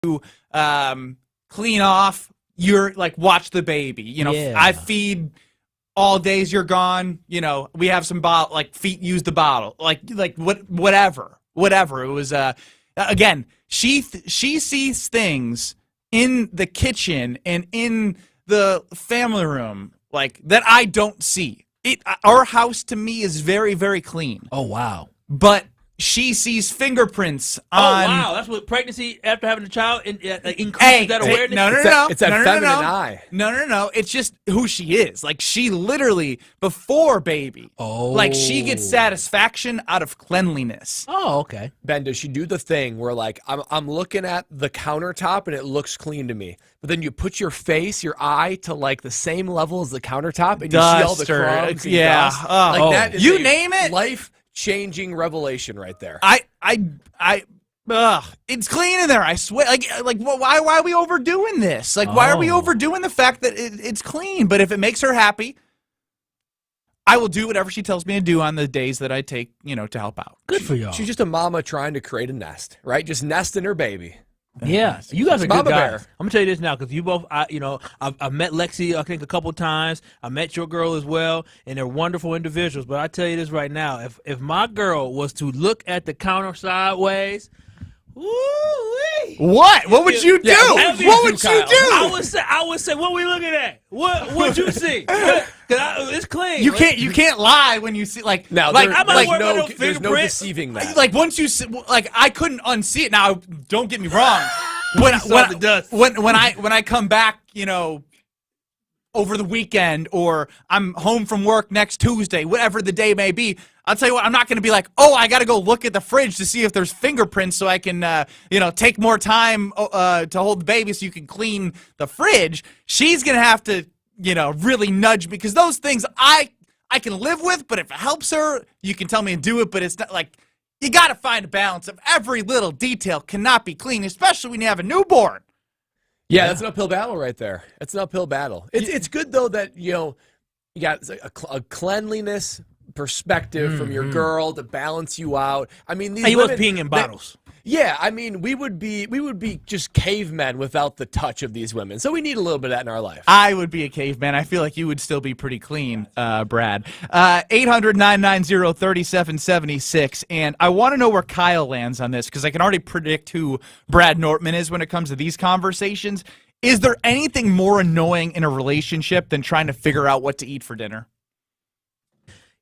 clean off, you're like, watch the baby. You know, Yeah. I feed all days you're gone. You know, we have some bottle, like feet use the bottle, whatever. It was again, she sees things in the kitchen and in the family room like that I don't see. Our house to me is very, very clean. Oh, wow. But she sees fingerprints on. Oh, wow. That's what pregnancy after having a child increases that awareness? No. It's that feminine eye. No. It's just who she is. Like, she literally, before baby, like, she gets satisfaction out of cleanliness. Oh, okay. Ben, does she do the thing where, like, I'm looking at the countertop and it looks clean to me, but then you put your eye to, like, the same level as the countertop and you see all the crumbs and dust? That is you name it. Life-changing revelation right there. It's clean in there. I swear. Like, why are we overdoing this? Like, why are we overdoing the fact that it's clean? But if it makes her happy, I will do whatever she tells me to do on the days that I take, to help out. Good for y'all. She's just a mama trying to create a nest, right? Just nesting her baby. Yeah, you guys are good Mama guys. bear. I'm gonna tell you this now because you both, I've met Lexi, I think, a couple times. I met your girl as well, and they're wonderful individuals. But I tell you this right now: if my girl was to look at the counter sideways, woo-wee. What would you do? What would you do? I would say, what we looking at? What you see? It's clean. You can't lie when you see Now, there's no deceiving that. Like, once you see, like, I couldn't unsee it. Now, don't get me wrong. When I come back, over the weekend, or I'm home from work next Tuesday, whatever the day may be, I'll tell you what, I'm not going to be like, I got to go look at the fridge to see if there's fingerprints so I can, take more time to hold the baby so you can clean the fridge. She's going to have to, really nudge me, because those things I can live with, but if it helps her, you can tell me to do it, but it's not like, you got to find a balance of every little detail cannot be clean, especially when you have a newborn. Yeah, that's an uphill battle right there. It's an uphill battle. It's good, though, that, you got a cleanliness perspective from your girl to balance you out. I mean, these he was women, peeing in bottles. Yeah, I mean, we would be just cavemen without the touch of these women. So we need a little bit of that in our life. I would be a caveman. I feel like you would still be pretty clean, Brad. 800-990-3776. And I want to know where Kyle lands on this, because I can already predict who Brad Nortman is when it comes to these conversations. Is there anything more annoying in a relationship than trying to figure out what to eat for dinner?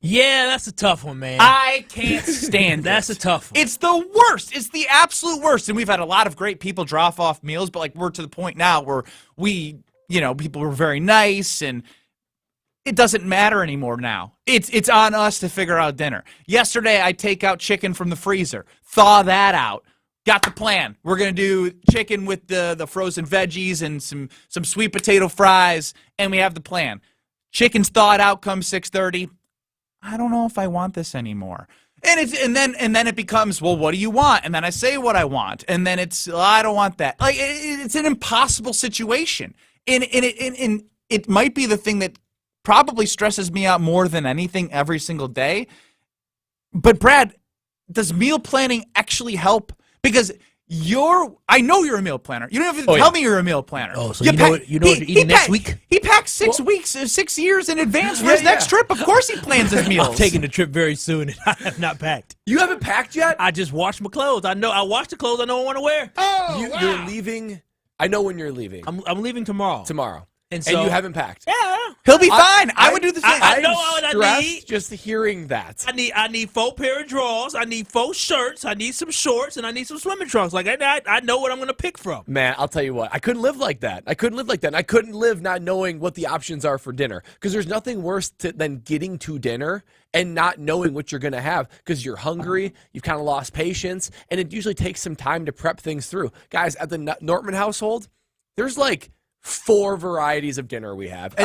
Yeah, that's a tough one, man. I can't stand That's a tough one. It's the worst. It's the absolute worst. And we've had a lot of great people drop off meals, but like, we're to the point now where people were very nice, and it doesn't matter anymore now. It's on us to figure out dinner. Yesterday, I take out chicken from the freezer, thaw that out. Got the plan. We're going to do chicken with the frozen veggies and some sweet potato fries, and we have the plan. Chicken's thawed out come 6:30. I don't know if I want this anymore. And then it becomes, well, what do you want? And then I say what I want. And then it's, I don't want that. Like, it's an impossible situation. And it might be the thing that probably stresses me out more than anything every single day. But Brad, does meal planning actually help? Because I know you're a meal planner. You don't have to tell me you're a meal planner. Oh, so you know what you're eating next week? He packs 6 years in advance for his next trip. Of course he plans his meals. I'm taking the trip very soon, and I have not packed. You haven't packed yet? I just washed my clothes. I washed the clothes I know I want to wear. You're leaving. I know when you're leaving. I'm leaving tomorrow. And you haven't packed. Yeah. He'll be fine. I would do the same. I know what I need. Just hearing that. I need 4 pair of drawers. I need 4 shirts. I need some shorts, and I need some swimming trunks. Like, I know what I'm going to pick from. Man, I'll tell you what. I couldn't live like that. And I couldn't live not knowing what the options are for dinner. Because there's nothing worse than getting to dinner and not knowing what you're going to have, because you're hungry, you've kind of lost patience, and it usually takes some time to prep things through. Guys, at the Nortman household, there's like 4 varieties of dinner we have.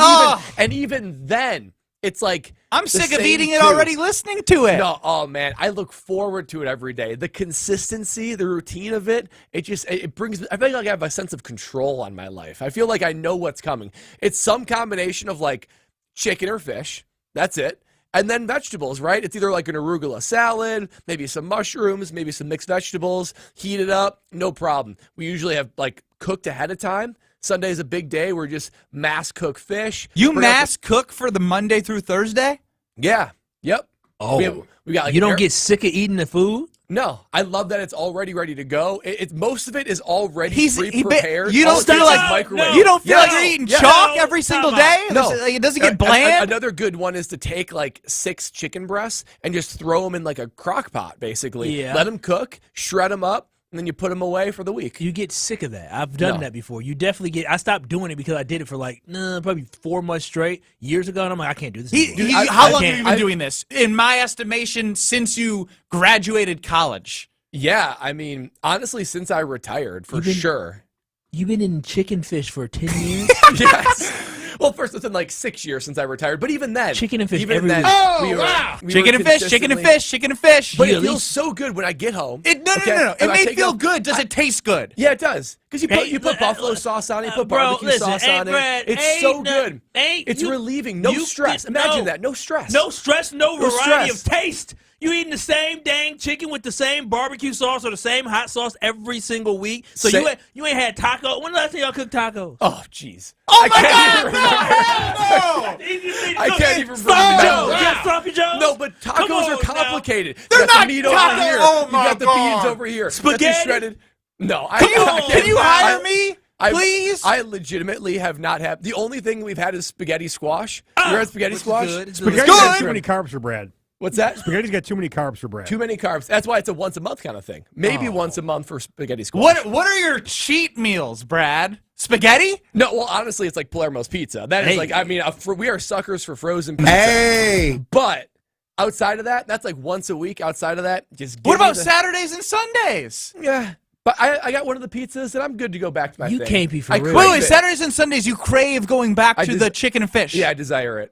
And even then, it's like, I'm sick of eating it already, listening to it. No, oh man, I look forward to it every day. The consistency, the routine of it, it brings, I feel like I have a sense of control on my life. I feel like I know what's coming. It's some combination of like chicken or fish. That's it. And then vegetables, right? It's either like an arugula salad, maybe some mushrooms, maybe some mixed vegetables, heat it up, no problem. We usually have like cooked ahead of time. Sunday's a big day. We're just mass cook fish. You mass cook for the Monday through Thursday? Yeah. Yep. Oh, we got like you don't get sick of eating the food? No, I love that it's already ready to go. Most of it is already pre-prepared. You don't feel like microwave. You don't feel like you're eating chalk every single day. No, it doesn't get bland. Another good one is to take like 6 chicken breasts and just throw them in like a crock pot, basically. Yeah. Let them cook, shred them up, and then you put them away for the week. You get sick of that. I've done that before. You definitely get. I stopped doing it because I did it for like probably 4 months straight years ago, and I'm like, I can't do this anymore. How long have you been doing this? In my estimation, since you graduated college. Yeah, I mean, honestly, since I retired, for sure. You've been in chicken fish for 10 years? Yes. Well, first it's been like 6 years since I retired, but even then, chicken and fish even every then, week. we were Chicken and fish, chicken and fish, chicken and fish. But it feels so good when I get home. No. It may feel good. Does it taste good? Yeah, it does. Because you put buffalo sauce on it, you put barbecue sauce on it. It's so good. It's relieving. No stress. Imagine that. No stress. No stress, no variety stress. of taste. You eating the same dang chicken with the same barbecue sauce or the same hot sauce every single week. So you ain't had taco. When the last time y'all cooked tacos? Oh, jeez. Oh my God! No! I can't even Sloppy Joe. remember. You got Sloppy Joe? No, but tacos are complicated. They're you got not the meat tacos. over here. Oh my you got the God. beans over here. Spaghetti? You got the shredded. No, Can you hire me, please? I legitimately have not had. The only thing we've had is spaghetti squash. You ever had spaghetti squash? Spaghetti's good. got too many carbs for bread. What's that? Spaghetti's got too many carbs for bread. Too many carbs. That's why it's a once a month kind of thing. Maybe once a month for spaghetti squash. What are your cheat meals, Brad? Spaghetti? No, well, honestly, it's like Palermo's pizza. That is like, I mean, we are suckers for frozen pizza. Hey! But outside of that, that's like once a week. Outside of that, just What about Saturdays and Sundays? Yeah. But I got one of the pizzas, and I'm good to go back to my thing. You can't be for real. Wait, Saturdays and Sundays, you crave going back to the chicken and fish. Yeah, I desire it.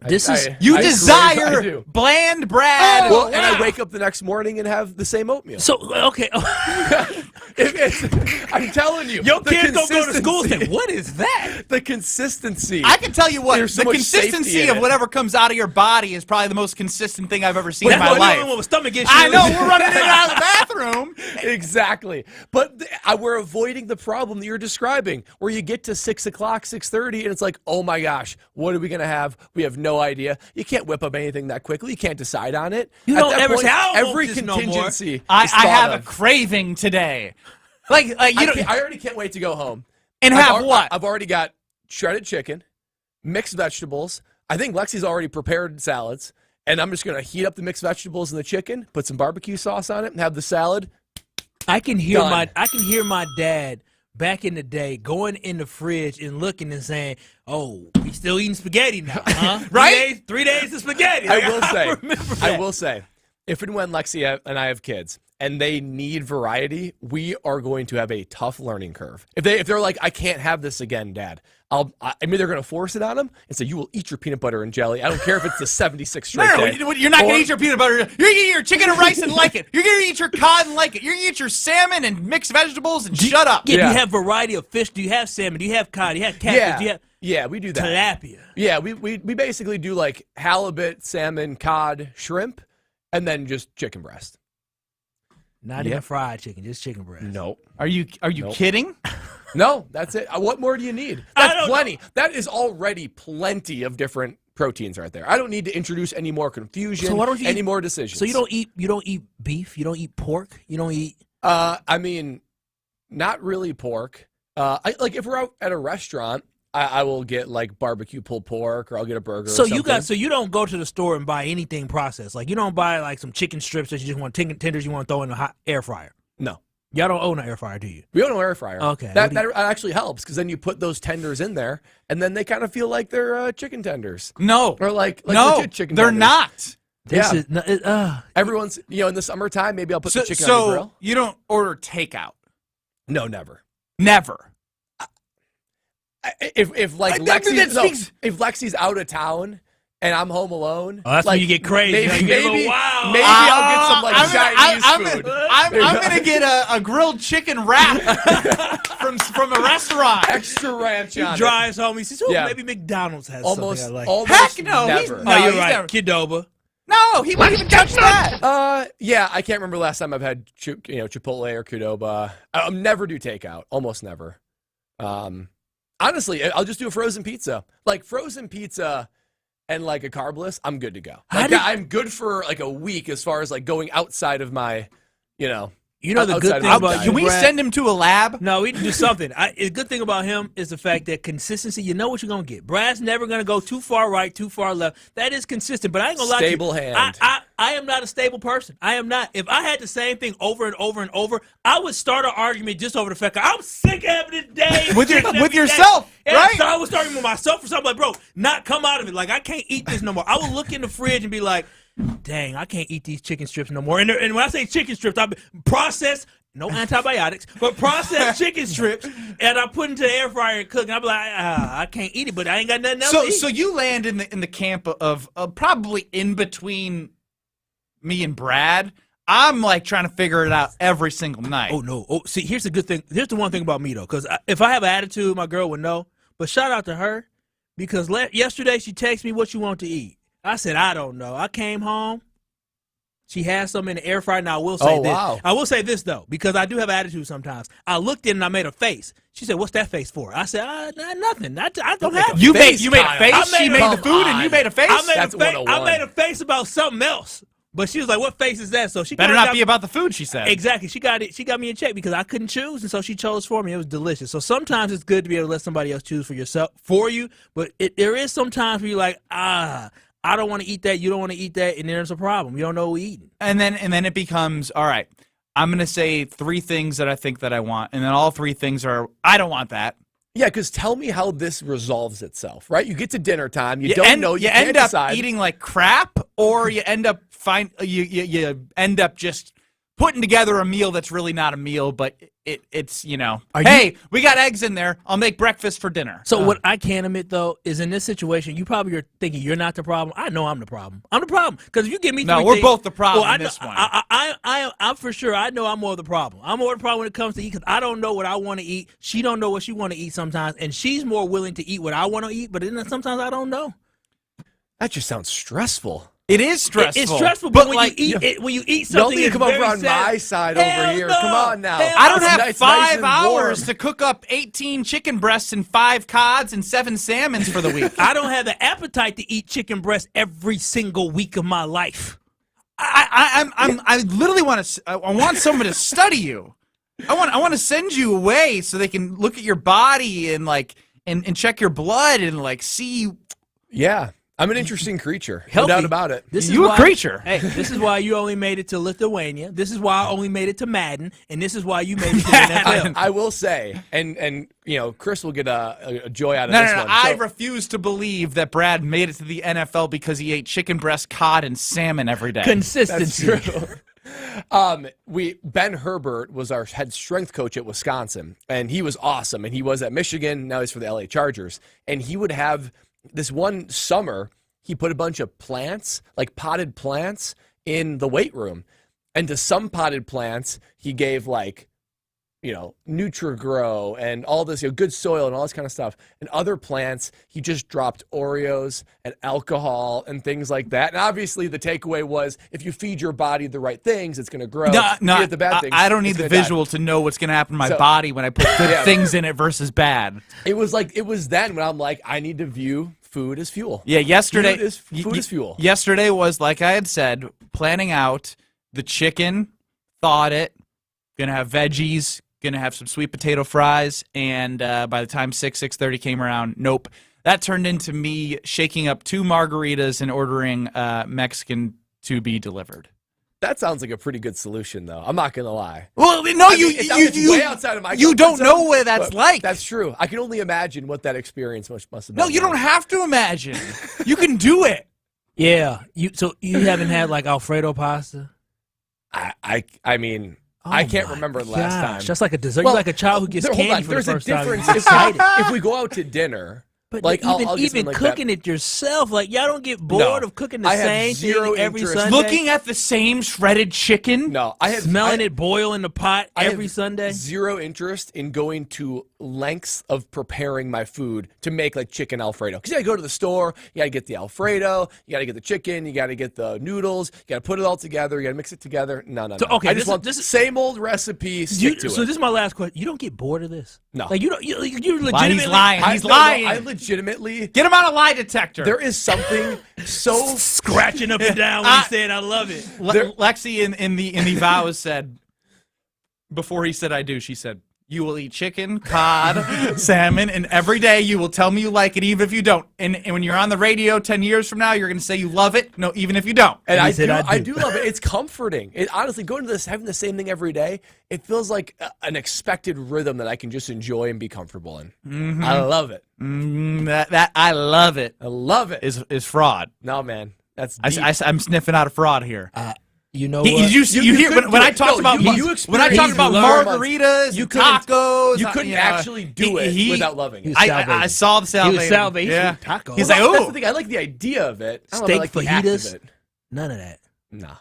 You I desire bland Brad. Well, and I wake up the next morning and have the same oatmeal. So, okay. I'm telling you. Your kids don't go to school and say, consistency- what is that? The consistency. I can tell you what, There's so the much consistency safety in of it. whatever comes out of your body is probably the most consistent thing I've ever seen in my That's why life. you don't want stomach issues. I know, we're running in and out of the bathroom. Exactly. But we're avoiding the problem that you're describing, where you get to 6 o'clock, 6:30, and it's like, oh my gosh, what are we going to have? We have no idea. You can't whip up anything that quickly. You can't decide on it. You At don't that ever point, say, I don't every want this no more. contingency I is thought have a of. craving today. Like you know, I already can't wait to go home. and have what? I've already got shredded chicken, mixed vegetables. I think Lexi's already prepared salads, and I'm just going to heat up the mixed vegetables and the chicken, put some barbecue sauce on it, and have the salad. I can hear Done. my dad back in the day going in the fridge and looking and saying, "Oh, we still eating spaghetti now, huh? Right? 3 days of spaghetti." I will say, remember I that. will say, if and when Lexi and I have kids and they need variety, we are going to have a tough learning curve. If they're like, I can't have this again, Dad, I mean, they're going to force it on them and say, you will eat your peanut butter and jelly. I don't care if it's the 76th straight day. You're not going to eat your peanut butter. You're going to eat your chicken and rice and like it. You're going to eat your cod and like it. You're going to eat your salmon and mixed vegetables and shut up. Yeah, Yeah. do you have variety of fish? Do you have salmon? Do you have cod? Do you have catfish? Do you have Yeah, we do that. tilapia? Yeah, we basically do like halibut, salmon, cod, shrimp, and then just chicken breast. Not even fried chicken, just chicken breast. Nope. Are you Nope. kidding? No, that's it. What more do you need? I That's don't plenty. That is already plenty of different proteins right there. I don't need to introduce any more confusion, So why don't you any eat- more decisions. So you don't eat beef, you don't eat pork, you don't eat. I mean, not really pork. Like if we're out at a restaurant, I will get like barbecue pulled pork, or I'll get a burger. So or something. you don't go to the store and buy anything processed. Like you don't buy like some chicken strips that you just want tenders you want to throw in the hot air fryer. No. Y'all don't own an air fryer, do you? We don't know air fryer. Okay. That actually helps because then you put those tenders in there, and then they kind of feel like they're chicken tenders. No. Or like no, legit chicken they're tenders. not. This Yeah. is no, Everyone's, in the summertime, maybe I'll put the chicken on the So grill. you don't order takeout? No, never. Never. If like that speaks- if Lexi's out of town and I'm home alone, Oh, that's like, when you get crazy. Maybe, You get a maybe, wow. maybe I'll get some like I'm Chinese food. I'm gonna get a grilled chicken wrap from a restaurant. Extra ranch He on it. drives home. He says, "Oh, Yeah. maybe McDonald's has Almost, something I like." almost Heck no, never. Oh, No, you're he's right. never- Qdoba. No, he won't even touch that. Yeah, I can't remember last time I've had Chipotle or Qdoba. I'll never do takeout, almost never. Honestly, I'll just do a frozen pizza. Like frozen pizza and like a carbless, I'm good to go. Like, I'm good for like a week as far as like going outside of my, the good thing about Can we Brad, send him to a lab? No, we can do something. The good thing about him is the fact that consistency, you know what you're going to get. Brad's never going to go too far right, too far left. That is consistent, but I ain't going to lie to you. Stable hand. I am not a stable person. I am not. If I had the same thing over and over and over, I would start an argument just over the fact that I'm sick of having it day. With yourself, right? So I was starting with myself or something like, bro, not come out of it. Like, I can't eat this no more. I would look in the fridge and be like, dang, I can't eat these chicken strips no more. And when I say chicken strips, I processed, no antibiotics, but processed chicken strips, and I put into the air fryer and cook. And I'm like, I can't eat it, but I ain't got nothing else to eat. So you land in the camp of probably in between me and Brad. I'm like trying to figure it out every single night. Oh no! Oh, see, here's the good thing. Here's the one thing about me though, because if I have an attitude, my girl would know. But shout out to her, because yesterday she texted me what you want to eat. I said, I don't know. I came home. She has some in the air fryer. Now, I will say this. Wow. I will say this, though, because I do have attitude sometimes. I looked in and I made a face. She said, what's that face for? I said, nothing. I don't have You it. made a face? She made the food and you made a face? I made a face about something else. But she was like, what face is that? So she better not be about the food, she said. Exactly. She got me in check because I couldn't choose, and so she chose for me. It was delicious. So sometimes it's good to be able to let somebody else choose for you. But there is some times where you're like, I don't want to eat that. You don't want to eat that, and there's a problem. You don't know what we're eating. And then it becomes, all right, I'm going to say 3 things that I think that I want, and then all 3 things are, I don't want that. Yeah, because tell me how this resolves itself, right? You get to dinner time, you don't know, you can't end up decide. eating like crap, or you end up you end up just putting together a meal that's really not a meal, but it's hey, we got eggs in there. I'll make breakfast for dinner. So what I can admit though is in this situation, you probably are thinking you're not the problem. I know I'm the problem. I'm the problem because if you give me we're both the problem in this one. I'm for sure. I know I'm more of the problem. I'm more of the problem when it comes to eat because I don't know what I want to eat. She don't know what she want to eat sometimes, and she's more willing to eat what I want to eat. But then sometimes I don't know. That just sounds stressful. It is stressful. It's stressful, but when you eat something, don't need to come over on my side over here. Come on now. I don't have nice 5 and hours warm. to cook up 18 chicken breasts and 5 cods and 7 salmons for the week. I don't have the appetite to eat chicken breast every single week of my life. I literally want to. I want someone to study you. I want to send you away so they can look at your body and and check your blood and see. Yeah. I'm an interesting creature. Healthy. No doubt about it. You a creature. Hey, this is why you only made it to Lithuania. This is why I only made it to Madden. And this is why you made it to the NFL. I will say, and Chris will get a joy out of this one. I refuse to believe that Brad made it to the NFL because he ate chicken breast, cod, and salmon every day. Consistency. That's true. Ben Herbert was our head strength coach at Wisconsin, and he was awesome. And he was at Michigan. Now he's for the LA Chargers. And he would have this one summer, he put a bunch of plants, like potted plants, in the weight room. And to some potted plants, he gave Nutri-Grow and all this, good soil and all this kind of stuff. And other plants, he just dropped Oreos and alcohol and things like that. And obviously the takeaway was, if you feed your body the right things, it's going to grow. No, the bad things, I don't need the visual to know what's going to happen to my body when I put good things in it versus bad. It was then when I'm like, I need to view food as fuel. Yeah, yesterday. Food is fuel. Yesterday was, like I had said, planning out the chicken, thawed it, going to have veggies, going to have some sweet potato fries, and by the time 6:30 came around, nope. That turned into me shaking up 2 margaritas and ordering Mexican to be delivered. That sounds like a pretty good solution, though. I'm not gonna lie. Well, no, you way outside of my you comfort don't zone, know what that's like. That's true. I can only imagine what that experience must have been. No, you don't have to imagine. You can do it. Yeah. So you haven't had Alfredo pasta? I mean, I can't remember the last time. That's like a dessert. You're like a child who gets candy for the first time. There's a difference. If we go out to dinner. But I'll even cooking it yourself, y'all don't get bored of cooking the same thing every Sunday? Looking at the same shredded chicken? No, smelling it boil in the pot every Sunday? Zero interest in going to lengths of preparing my food to make like chicken Alfredo. Because you got to go to the store, you got to get the Alfredo, you got to get the chicken, you got to get the noodles, you got to put it all together, you got to mix it together. No. So, okay, I just want this same old recipe. Stick to it. So this is my last question. You don't get bored of this? No. Like you legitimately. He's lying. He's No, lying. I legitimately. Get him on a lie detector. There is something so scratching up and down when he's saying I love it. Lexi in the vows said, before he said I do, she said, you will eat chicken, cod, salmon, and every day you will tell me you like it, even if you don't. And when you're on the radio 10 years from now, you're going to say you love it, no, even if you don't. And I do love it. It's comforting. It honestly, going to this, having the same thing every day, it feels like an expected rhythm that I can just enjoy and be comfortable in. Mm-hmm. I love it. That I love it. I love it. Is fraud. No, man. That's deep. I'm sniffing out a fraud here. You know what? You hear when I talked about margaritas, tacos. You couldn't actually do it without loving it. I saw the salvation. He was salvation. Yeah. Tacos. He's like, that's oh, the thing. I like the idea of it. I don't Steak know, I like the act fajitas. of it. None of that. No.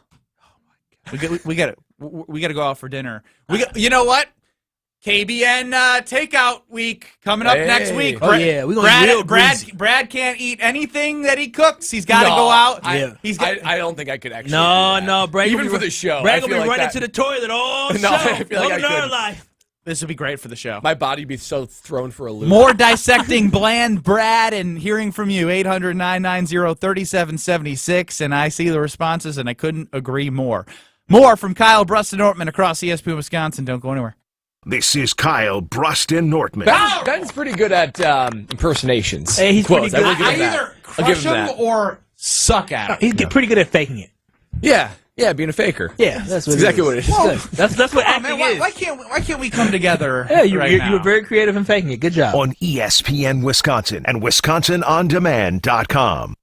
we got to go out for dinner. You know what? KBN takeout week coming up next week. Oh, yeah. We're gonna Brad can't eat anything that he cooks. He's got to go out. I don't think I could actually. No, Brad. Even for the show, Brad gonna be running to the toilet all show. I feel like I could. Life. This would be great for the show. My body would be so thrown for a loop. More dissecting bland Brad and hearing from you. 800-990-3776. And I see the responses, and I couldn't agree more. More from Kyle, Brust, and Nortman across ESPN Wisconsin. Don't go anywhere. This is Kyle, Brust, and Nortman. Ben's pretty good at impersonations. Hey, he's pretty good. I either crush him or suck at him. He's pretty good at faking it. Yeah, being a faker. Yeah, that's exactly what it is. That's what acting is. Why can't we come together? Yeah, you were very creative in faking it. Good job. On ESPN Wisconsin and WisconsinOnDemand.com.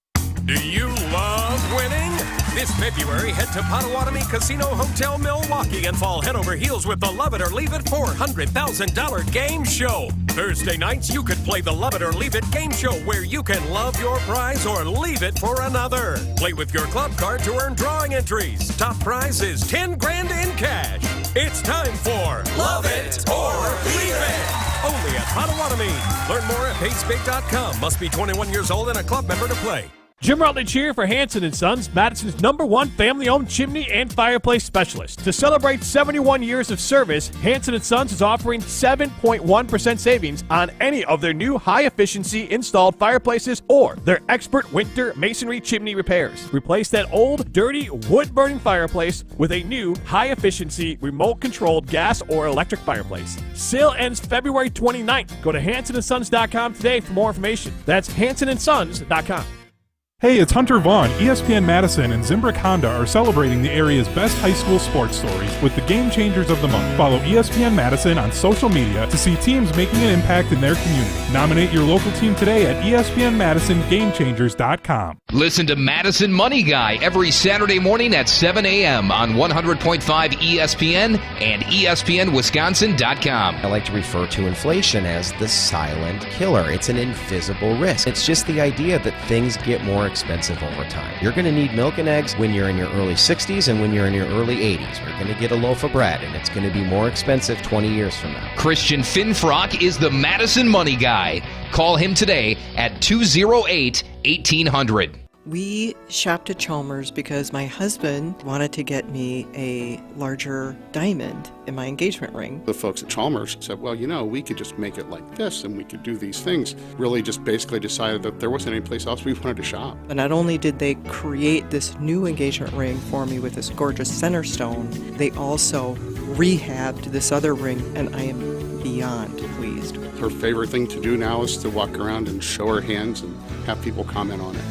Do you love winning? This February, head to Potawatomi Casino Hotel Milwaukee and fall head over heels with the Love It or Leave It $400,000 game show. Thursday nights, you could play the Love It or Leave It game show where you can love your prize or leave it for another. Play with your club card to earn drawing entries. Top prize is $10,000 in cash. It's time for Love It or Leave It. Only at Potawatomi. Learn more at pacebig.com. Must be 21 years old and a club member to play. Jim Rutledge here for Hanson & Sons, Madison's #1 family-owned chimney and fireplace specialist. To celebrate 71 years of service, Hanson & Sons is offering 7.1% savings on any of their new high-efficiency installed fireplaces or their expert winter masonry chimney repairs. Replace that old, dirty, wood-burning fireplace with a new high-efficiency remote-controlled gas or electric fireplace. Sale ends February 29th. Go to hansonandsons.com today for more information. That's hansonandsons.com. Hey, it's Hunter Vaughn. ESPN Madison and Zimbrick Honda are celebrating the area's best high school sports stories with the Game Changers of the Month. Follow ESPN Madison on social media to see teams making an impact in their community. Nominate your local team today at ESPNMadisonGameChangers.com. Listen to Madison Money Guy every Saturday morning at 7 a.m. on 100.5 ESPN and ESPNWisconsin.com. I like to refer to inflation as the silent killer. It's an invisible risk. It's just the idea that things get more expensive over time. You're going to need milk and eggs when you're in your early 60s and when you're in your early 80s. You're going to get a loaf of bread, and it's going to be more expensive 20 years from now. Christian Finfrock is the Madison Money Guy. Call him today at 208-1800. We shopped at Chalmers because my husband wanted to get me a larger diamond in my engagement ring. The folks at Chalmers said, well, we could just make it like this and we could do these things. Really just basically decided that there wasn't any place else we wanted to shop. And not only did they create this new engagement ring for me with this gorgeous center stone, they also rehabbed this other ring, and I am beyond pleased. Her favorite thing to do now is to walk around and show her hands and have people comment on it.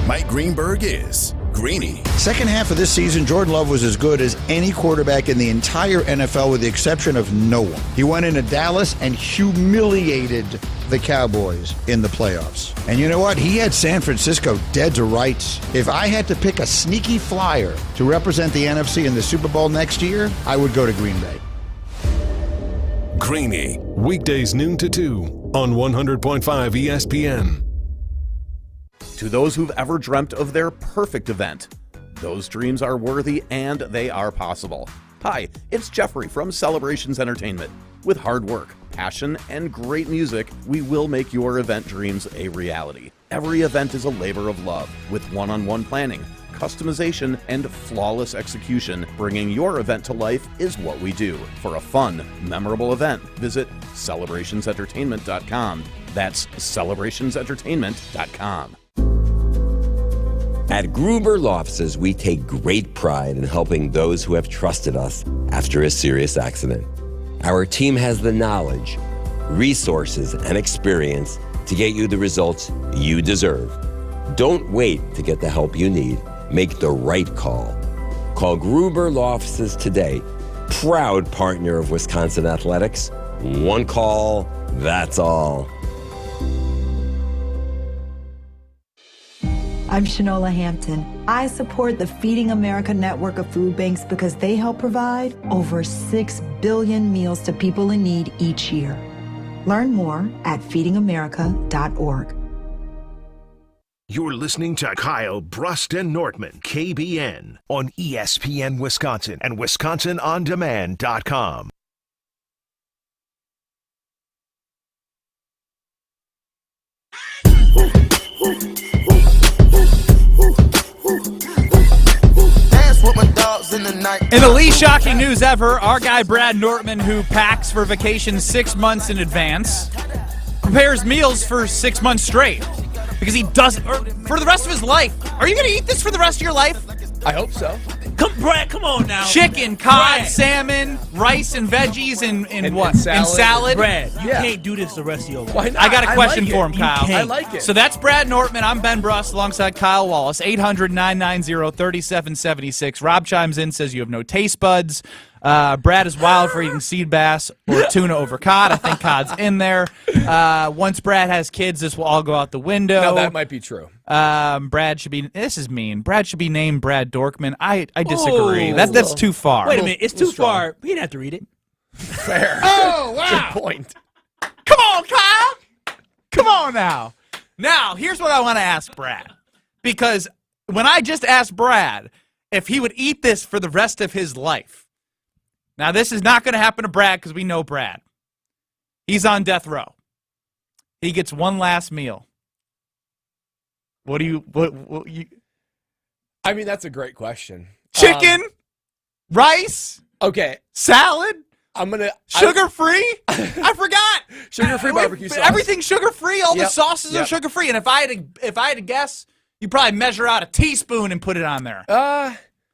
Mike Greenberg is Greeny. Second half of this season, Jordan Love was as good as any quarterback in the entire NFL with the exception of no one. He went into Dallas and humiliated the Cowboys in the playoffs. And you know what? He had San Francisco dead to rights. If I had to pick a sneaky flyer to represent the NFC in the Super Bowl next year, I would go to Green Bay. Greeny, weekdays noon to 2 on 100.5 ESPN. To those who've ever dreamt of their perfect event, those dreams are worthy and they are possible. Hi, it's Jeffrey from Celebrations Entertainment. With hard work, passion, and great music, we will make your event dreams a reality. Every event is a labor of love with one-on-one planning, customization, and flawless execution. Bringing your event to life is what we do. For a fun, memorable event, visit celebrationsentertainment.com. That's celebrationsentertainment.com. At Gruber Law Offices, we take great pride in helping those who have trusted us after a serious accident. Our team has the knowledge, resources, and experience to get you the results you deserve. Don't wait to get the help you need. Make the right call. Call Gruber Law Offices today. Proud partner of Wisconsin Athletics. One call, that's all. I'm Shanola Hampton. I support the Feeding America network of food banks because they help provide over 6 billion meals to people in need each year. Learn more at feedingamerica.org. You're listening to Kyle, Brust, and Nortman, KBN, on ESPN Wisconsin and WisconsinOnDemand.com. In the least shocking news ever, our guy Brad Nortman, who packs for vacation 6 months in advance, prepares meals for 6 months straight because he doesn't, or for the rest of his life. Are you going to eat this for the rest of your life? I hope so. Brad, come on now. Chicken, cod, Brad. salmon, rice, and veggies, and what? And salad. And salad. Brad, you can't do this the rest of your life. Why not? I got a question like for him, Kyle. I like it. So that's Brad Nortman. I'm Ben Brust alongside Kyle Wallace. 800-990-3776. Rob chimes in, says you have no taste buds. Brad is wild for eating seed bass or tuna over cod. I think cod's in there. Once Brad has kids, this will all go out the window. No, that might be true. Brad should be. This is mean. Brad should be named Brad Dorkman. I disagree. That's too far. Wait a minute. It's too far. We didn't have to read it. Fair. Oh, wow. Good point. Come on, Kyle. Come on now. Now, here's what I want to ask Brad. Because when I just asked Brad if he would eat this for the rest of his life, now this is not going to happen to Brad because we know Brad. He's on death row. He gets one last meal. What you? I mean, that's a great question. Chicken, rice, okay, salad. I'm gonna sugar-free. I forgot. Sugar-free barbecue sauce. Everything's sugar-free. All the Yep. sauces are Yep. sugar-free. And if I had to guess, you probably measure out a teaspoon and put it on there.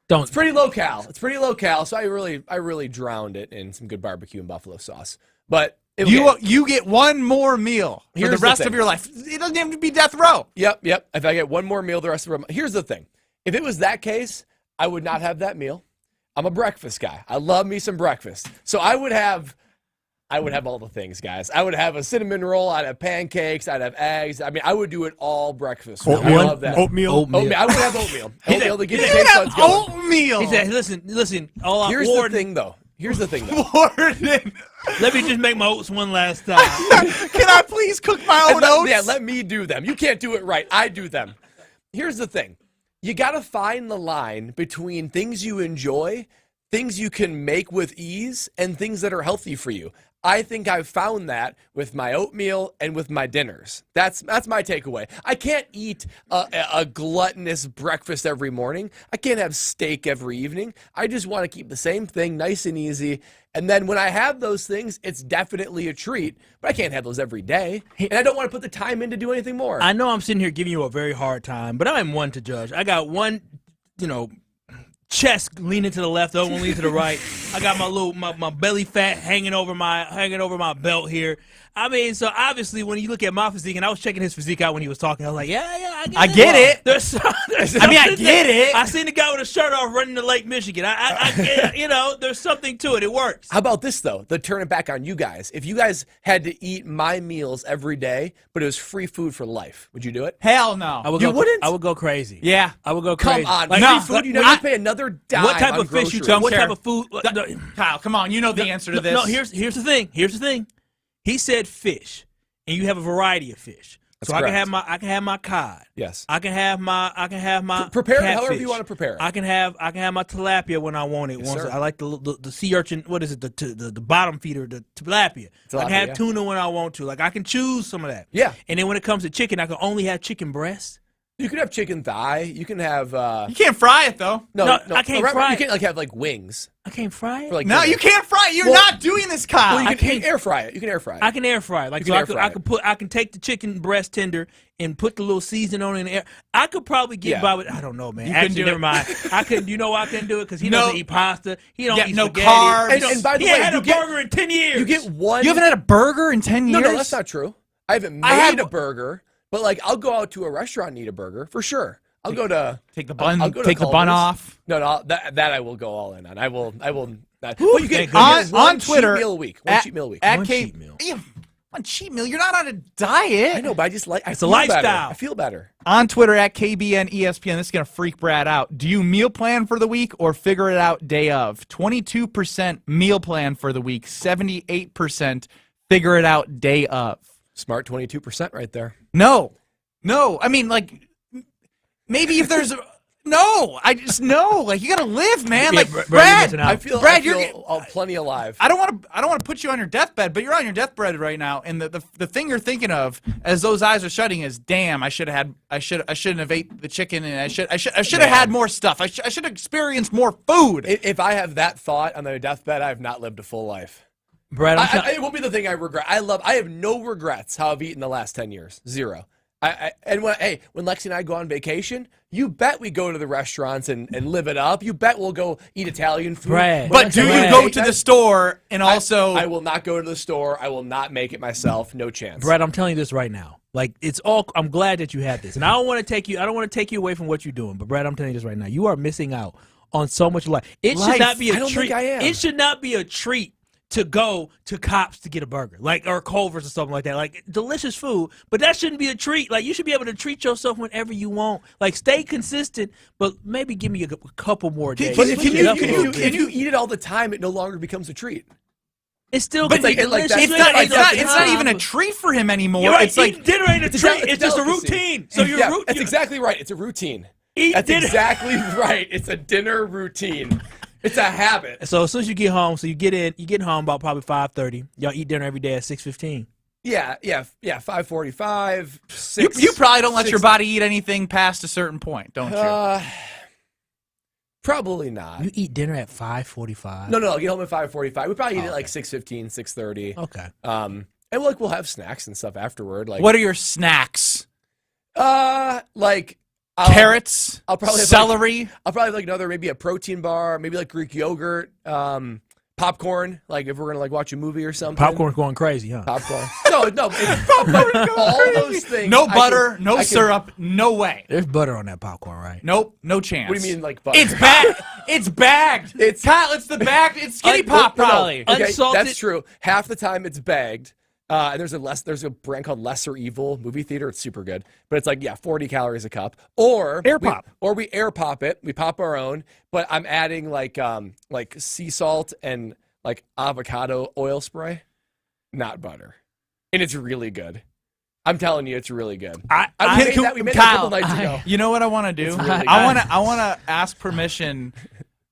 It's pretty low cal. It's pretty low cal. So I really drowned it in some good barbecue and buffalo sauce. But you get one more meal for the Here's rest the of thing. your life. It doesn't have to be death row. Yep. If I get one more meal the rest of my here's the thing. If it was that case, I would not have that meal. I'm a breakfast guy. I love me some breakfast. So I would have all the things, guys. I would have a cinnamon roll. I'd have pancakes. I'd have eggs. I mean, I would do it all breakfast. I love that. Oatmeal. I would have oatmeal. Oatmeal to get the You taste have buds going. oatmeal. He said, listen, all Here's the thing, though. Warden. Let me just make my oats one last time. Can I please cook my own oats? Yeah, let me do them. You can't do it right. I do them. Here's the thing. You got to find the line between things you enjoy, things you can make with ease, and things that are healthy for you. I think I've found that with my oatmeal and with my dinners. That's my takeaway. I can't eat a gluttonous breakfast every morning. I can't have steak every evening. I just want to keep the same thing nice and easy. And then when I have those things, it's definitely a treat. But I can't have those every day. And I don't want to put the time in to do anything more. I know I'm sitting here giving you a very hard time, but I'm one to judge. I got one, chest leaning to the left, other one leaning to the right. I got my belly fat hanging over my belt here. I mean, so obviously when you look at my physique, and I was checking his physique out when he was talking, I was like, I get it. I get it. I seen the guy with a shirt off running to Lake Michigan. I get it. There's something to it. It works. How about this, though? To turn it back on you guys. If you guys had to eat my meals every day, but it was free food for life, would you do it? Hell no. I would go crazy. Yeah. I would go crazy. Come on. Like, Free food? You pay another dime. What type on of fish you groceries. talking? What type of food? Kyle, come on. You know the answer to this. No, here's the thing. He said fish, and you have a variety of fish. That's so correct. I can have my cod. Yes. I can have my prepare it catfish. however you want to prepare it. I can have my tilapia when I want it. Yes, sir. I like the sea urchin. What is it? The bottom feeder, the tilapia. I can have tuna when I want to. Like I can choose some of that. Yeah. And then when it comes to chicken, I can only have chicken breast. You can have chicken thigh. You can have. You can't fry it though. No, I can't fry You it. can't like have like wings. I can't fry it. For, like, No, dinner. you can't fry it. You're not doing this, Kyle. Well, you can air fry it. You can air fry it. I can air fry it. Like You so, can air fry I can take the chicken breast tender and put the little seasoning on it in the air. I could probably get by with. I don't know, man. You couldn't Actually, do never it. mind. I couldn't. You know why I couldn't do it? Because he No. doesn't eat pasta. He don't eat no spaghetti. carbs. And by the he way, ain't had you a get- burger in 10 years. You get one. You haven't had a burger in 10 years? No, that's not true. I haven't made a burger, but like I'll go out to a restaurant and eat a burger for sure. I'll go to take the bun. I'll go to Take the bun Culver's. off. No, that I will go all in on. I will. Not. Ooh, Well, you get thank one on Twitter cheat meal a week. One cheat meal a week. At One K- cheat meal. Yeah, one cheat meal. You're not on a diet. I know, but I just like. It's a lifestyle. I feel better. On Twitter at KBN ESPN. This is gonna freak Brad out. Do you meal plan for the week or figure it out day of? 22% meal plan for the week. 78% figure it out day of. Smart 22% right there. No. I mean, like, maybe if there's no, I just know. Like, you gotta live, man. Yeah, Like, Brad, you're Brad, missing out. I feel you're plenty alive. I don't want to put you on your deathbed, but you're on your deathbed right now, and the thing you're thinking of as those eyes are shutting is, damn, I shouldn't have ate the chicken, and I should have had more stuff. I should have experienced more food. If I have that thought on my deathbed, I have not lived a full life. Brad, It won't be the thing I regret. I have no regrets how I've eaten the last 10 years. Zero. And when Lexi and I go on vacation, you bet we go to the restaurants and live it up. You bet we'll go eat Italian food. Brad. But do you go to the store and also? I will not go to the store. I will not make it myself. No chance. Brad, I'm telling you this right now. Like it's all. I'm glad that you had this, and I don't want to take you. I don't want to take you away from what you're doing. But Brad, I'm telling you this right now. You are missing out on so much life. It should not be a I don't treat. think I am. It should not be a treat to go to Cops to get a burger, like or Culver's or something like that. Like delicious food, but that shouldn't be a treat. Like you should be able to treat yourself whenever you want. Like stay consistent, but maybe give me a couple more days. But Switch it up a little bit. if you eat it all the time, it no longer becomes a treat. It's still But gonna be like- like delicious. that's- It's not even a treat for him anymore. You're right, It's like eating dinner ain't a treat. It's just a delicacy. routine. So you're That's exactly right. It's a routine. Eat That's dinner. exactly right. It's a dinner routine. It's a habit. So as soon as you get home, so you get home about probably 5:30. Y'all eat dinner every day at 6:15. Yeah. 5:45. 6. you probably don't let your 6. body eat anything past a certain point, don't you? Probably not. You eat dinner at 5:45. No. I'll get home at 5:45. We probably eat it like 6:15, 6:30. Okay. And we'll have snacks and stuff afterward. Like What are your snacks? like Carrots, I'll probably have celery. I'll probably have like another, maybe a protein bar, maybe like Greek yogurt, popcorn. Like if we're gonna like watch a movie or something. Popcorn's going crazy, huh? Popcorn. No. But all those things. No I butter, can- no I can- syrup, no way. There's butter on that popcorn, right? Nope, no chance. What do you mean, like butter? It's bagged. It's bagged. Kyle, it's the bagged. It's Skinny Pop, No. probably. Okay, Unsalted- that's true. Half the time it's bagged. And there's a brand called Lesser Evil movie theater. It's super good, but it's like 40 calories a cup. Or Air pop. we air pop it. We pop our own, but I'm adding like sea salt and like avocado oil spray, not butter, and it's really good. I'm telling you, it's really good. We made that a couple nights ago. You know what I want to do? It's really good. I want to ask permission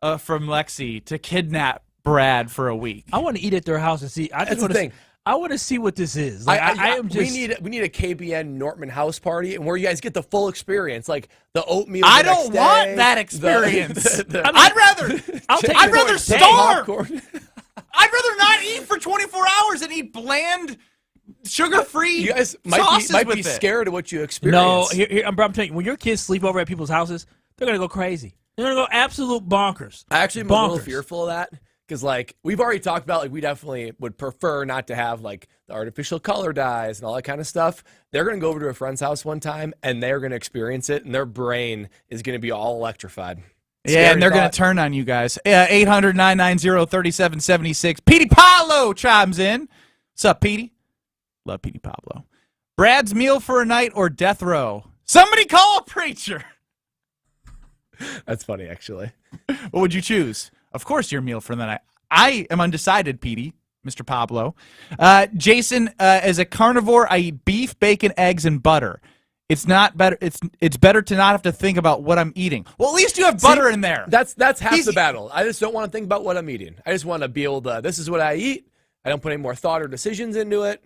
from Lexi to kidnap Brad for a week. I want to eat at their house and see. That's the thing. I want to see what this is. Like, I am just. We need a KBN Nortman house party, and where you guys get the full experience, like the oatmeal. I the next don't want day, that experience. I'd rather starve. popcorn. I'd rather not eat for 24 hours and eat bland, sugar-free You guys sauces might with be it. scared of what you experience. No, I'm telling you, when your kids sleep over at people's houses, they're gonna go crazy. They're gonna go absolute bonkers. I actually am a little Bonkers. fearful of that because, like, we've already talked about, like, we definitely would prefer not to have like the artificial color dyes and all that kind of stuff. They're gonna go over to a friend's house one time, and they're gonna experience it, and their brain is gonna be all electrified. Yeah, and they're going to turn on you guys. 800-990-3776. Petey Pablo chimes in. What's up, Petey? Love Petey Pablo. Brad's meal for a night or death row? Somebody call a preacher. That's funny, actually. What would you choose? Of course, your meal for the night. I am undecided, Petey. Mr. Pablo. Jason, as a carnivore, I eat beef, bacon, eggs, and butter. It's not better. It's better to not have to think about what I'm eating. Well, at least you have butter in there. That's half the battle. I just don't want to think about what I'm eating. I just want to be able to. This is what I eat. I don't put any more thought or decisions into it.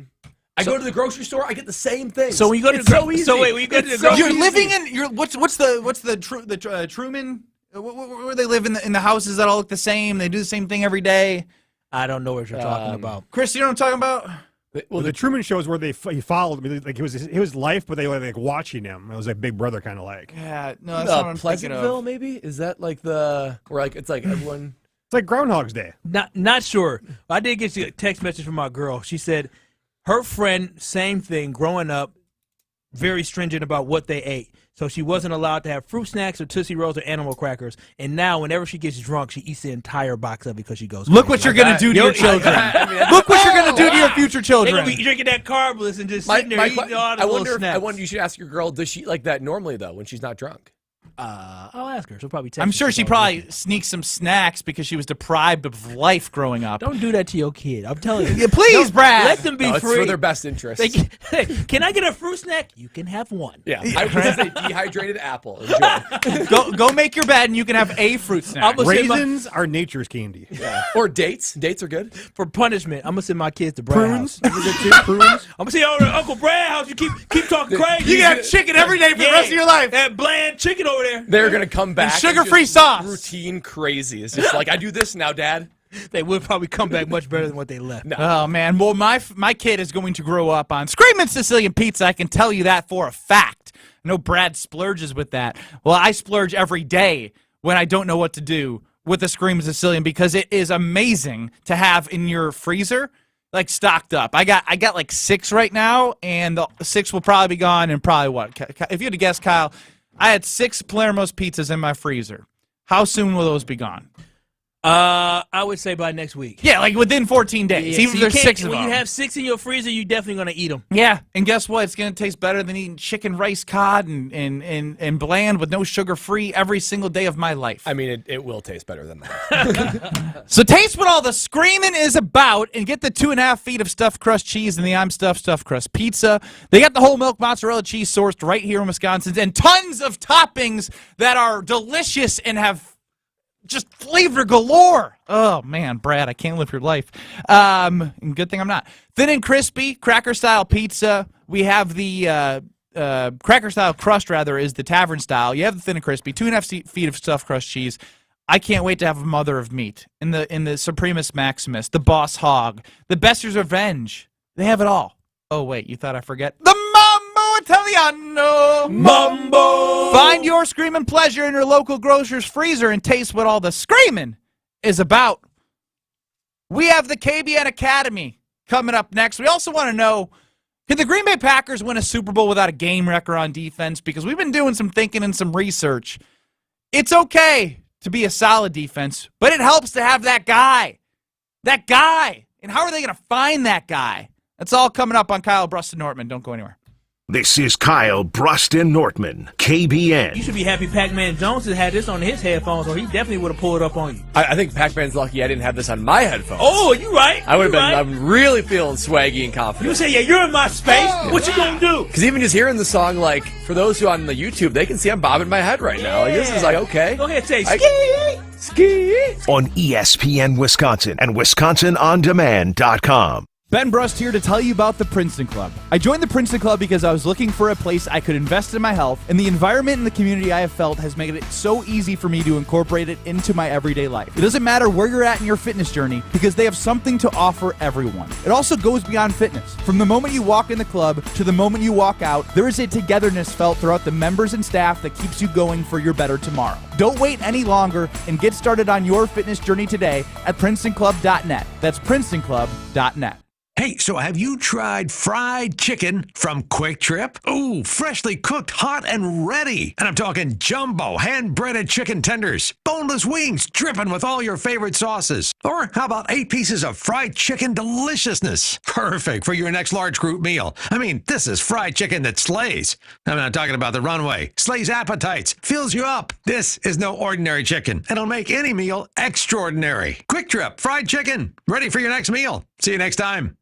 I go to the grocery store. I get the same thing. So when you go to so easy. So wait, when you go to the grocery, you're living in. What's the Truman? Where they live in the houses that all look the same. They do the same thing every day. I don't know what you're talking about. Chris, you know what I'm talking about? Well, the Truman Show is where he followed, like it was his life, but they were like watching him. It was like Big Brother kind of like. Yeah, no, that's not what I'm thinking of. Pleasantville, maybe? Is that like where like it's like everyone? It's like Groundhog's Day. Not sure. I did get a text message from my girl. She said her friend, same thing, growing up, very stringent about what they ate. So she wasn't allowed to have fruit snacks or Tootsie Rolls or animal crackers. And now, whenever she gets drunk, she eats the entire box of it because she goes, look what you're going to do to your children. Look what you're going to do to your future children. They're going to be drinking that carbless and just sitting there eating all the little snacks. I wonder, you should ask your girl, does she eat like that normally, though, when she's not drunk? I'll ask her. She'll probably text I'm me sure she tomorrow. probably sneaks some snacks because she was deprived of life growing up. Don't do that to your kid. I'm telling you. Yeah, please, Brad. Let them be No, free. it's for their best interest. Hey, can I get a fruit snack? You can have one. Yeah, I would say dehydrated apple. Enjoy. Go make your bed and you can have a fruit snack. Raisins are nature's candy. Yeah. Or dates. Dates are good. For punishment, I'm going to send my kids to Brad's Prunes. house. Those are good too. Prunes. I'm going to say, Uncle Brad's house. You keep talking crazy. You can have chicken every day for the rest of your life. That bland chicken over there. They're going to come back. And sugar-free sauce. Routine crazy. It's just like, I do this now, Dad. They would probably come back much better than what they left. No. Oh, man. Well, my kid is going to grow up on Screamin' Sicilian Pizza. I can tell you that for a fact. I know Brad splurges with that. Well, I splurge every day when I don't know what to do with the Screamin' Sicilian because it is amazing to have in your freezer, like stocked up. I got like 6 right now, and the 6 will probably be gone in probably what? If you had to guess, Kyle, I had 6 Palermo's pizzas in my freezer. How soon will those be gone? I would say by next week. Yeah, like within 14 days. Yeah, even if there's 6 of them. When you have 6 in your freezer, you're definitely going to eat them. Yeah, and guess what? It's going to taste better than eating chicken rice cod and bland with no sugar-free every single day of my life. I mean, it will taste better than that. So taste what all the screaming is about and get the 2.5 feet of stuffed crust cheese and the I'm stuffed crust pizza. They got the whole milk mozzarella cheese sourced right here in Wisconsin and tons of toppings that are delicious and have just flavor galore. Oh, man, Brad, I can't live your life. Good thing I'm not. Thin and crispy, cracker-style pizza. We have the cracker-style crust, rather, is the tavern style. You have the thin and crispy, 2.5 feet of stuffed crust cheese. I can't wait to have a mother of meat. In the Supremus Maximus, the Boss Hog, the Bester's Revenge. They have it all. Oh, wait, you thought I forget? The Mambo Italiano! Mambo! Find your screaming pleasure in your local grocer's freezer and taste what all the screaming is about. We have the KBN Academy coming up next. We also want to know, can the Green Bay Packers win a Super Bowl without a game wrecker on defense? Because we've been doing some thinking and some research. It's okay to be a solid defense, but it helps to have that guy. That guy. And how are they going to find that guy? That's all coming up on Kyle, Brust, and Nortman. Don't go anywhere. This is Kyle, Brust, and Nortman, KBN. You should be happy Pac-Man Jones has had this on his headphones, or he definitely would have pulled it up on you. I think Pac-Man's lucky I didn't have this on my headphones. Oh, you right. I would have been. Right. I'm really feeling swaggy and confident. You say, yeah, you're in my space. What you gonna do? Because even just hearing the song, like, for those who on the YouTube, they can see I'm bobbing my head right now. Like, this is like, okay. Go ahead, say ski. Ski. On ESPN Wisconsin and WisconsinOnDemand.com. Ben Brust here to tell you about the Princeton Club. I joined the Princeton Club because I was looking for a place I could invest in my health, and the environment and the community I have felt has made it so easy for me to incorporate it into my everyday life. It doesn't matter where you're at in your fitness journey because they have something to offer everyone. It also goes beyond fitness. From the moment you walk in the club to the moment you walk out, there is a togetherness felt throughout the members and staff that keeps you going for your better tomorrow. Don't wait any longer and get started on your fitness journey today at PrincetonClub.net. That's PrincetonClub.net. Hey, so have you tried fried chicken from Quick Trip? Ooh, freshly cooked, hot, and ready. And I'm talking jumbo, hand-breaded chicken tenders, boneless wings dripping with all your favorite sauces. Or how about 8 pieces of fried chicken deliciousness? Perfect for your next large group meal. I mean, this is fried chicken that slays. I'm not talking about the runway. Slays appetites, fills you up. This is no ordinary chicken. It'll make any meal extraordinary. Quick Trip fried chicken, ready for your next meal. See you next time.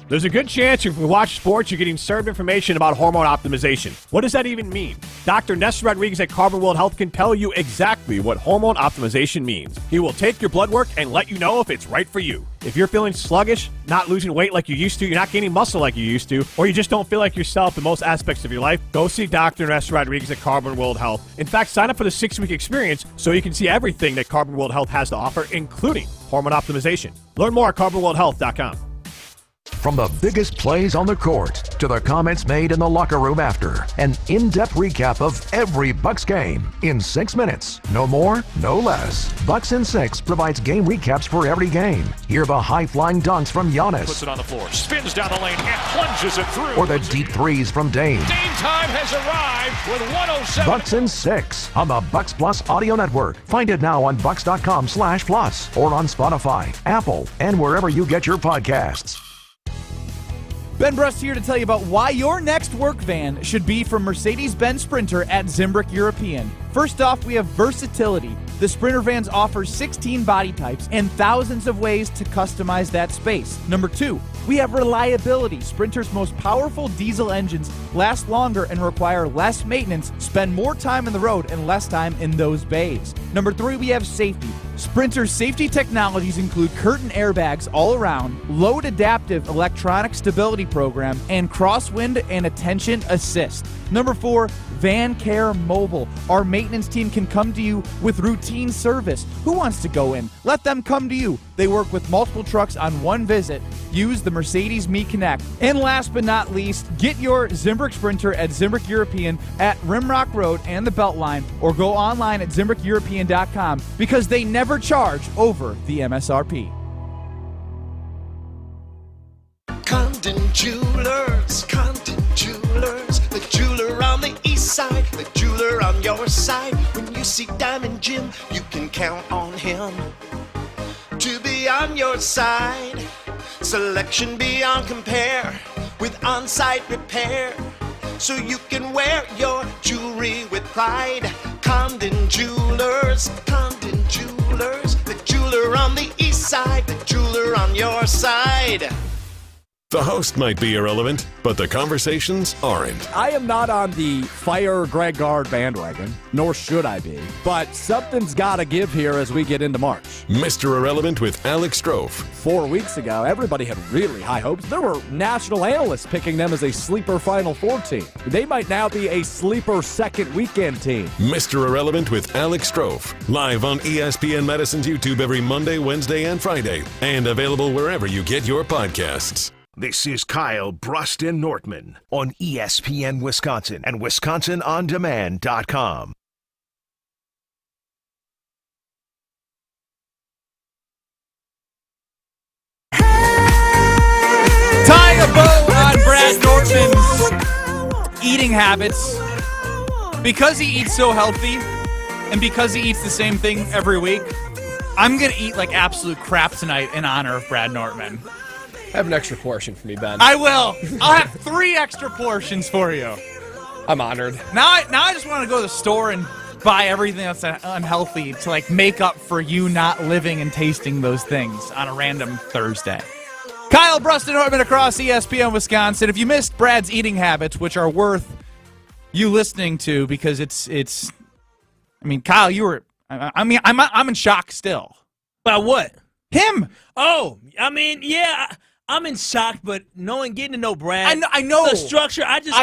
There's a good chance if you watch sports, you're getting served information about hormone optimization. What does that even mean? Dr. Ness Rodriguez at Carbon World Health can tell you exactly what hormone optimization means. He will take your blood work and let you know if it's right for you. If you're feeling sluggish, not losing weight like you used to, you're not gaining muscle like you used to, or you just don't feel like yourself in most aspects of your life, go see Dr. Ness Rodriguez at Carbon World Health. In fact, sign up for the 6-week experience so you can see everything that Carbon World Health has to offer, including hormone optimization. Learn more at carbonworldhealth.com. From the biggest plays on the court to the comments made in the locker room after, an in-depth recap of every Bucks game in 6 minutes. No more, no less. Bucks in 6 provides game recaps for every game. Hear the high-flying dunks from Giannis. Puts it on the floor, spins down the lane, and plunges it through. Or the deep threes from Dame. Dame time has arrived with 107. Bucks in 6 on the Bucks Plus Audio Network. Find it now on bucks.com/plus or on Spotify, Apple, and wherever you get your podcasts. Ben Brust here to tell you about why your next work van should be from Mercedes-Benz Sprinter at Zimbrick European. First off, we have versatility. The Sprinter vans offer 16 body types and thousands of ways to customize that space. Number 2, we have reliability. Sprinter's most powerful diesel engines last longer and require less maintenance, spend more time on the road and less time in those bays. Number 3, we have safety. Sprinter's safety technologies include curtain airbags all around, load adaptive electronic stability program, and crosswind and attention assist. Number 4, Van Care Mobile. Our maintenance team can come to you with routine service. Who wants to go in? Let them come to you. They work with multiple trucks on one visit. Use the Mercedes Me Connect. And last but not least, get your Zimbrick Sprinter at Zimbrick European at Rimrock Road and the Beltline, or go online at ZimbrickEuropean.com because they never charge over the MSRP. Condon Jewelers, the jeweler on the east side, the jeweler on your side. When you see Diamond Jim, you can count on him to be on your side. Selection beyond compare with on-site repair, so you can wear your jewelry with pride. Condon Jewelers, the jeweler on the east side, the jeweler on your side. The host might be irrelevant, but the conversations aren't. I am not on the fire Greg Gard bandwagon, nor should I be. But something's got to give here as we get into March. Mr. Irrelevant with Alex Strofe. 4 weeks ago, everybody had really high hopes. There were national analysts picking them as a sleeper Final Four team. They might now be a sleeper second weekend team. Mr. Irrelevant with Alex Strofe. Live on ESPN Madison's YouTube every Monday, Wednesday, and Friday. And available wherever you get your podcasts. This is Kyle, Brust, and Nortman on ESPN Wisconsin and WisconsinOnDemand.com. Tying a bow on Brad Nortman's eating habits. Because he eats so healthy and because he eats the same thing every week, I'm going to eat like absolute crap tonight in honor of Brad Nortman. Have an extra portion for me, Ben. I will. I'll have 3 extra portions for you. I'm honored. Now I just want to go to the store and buy everything that's unhealthy to like make up for you not living and tasting those things on a random Thursday. Kyle, Brust, and Nortman across ESPN Wisconsin. If you missed Brad's eating habits, which are worth you listening to, because it's. I mean, Kyle, you were. I'm in shock still. About what? Him. Oh, I mean, yeah. I'm in shock, but getting to know Brad, I know the structure. I just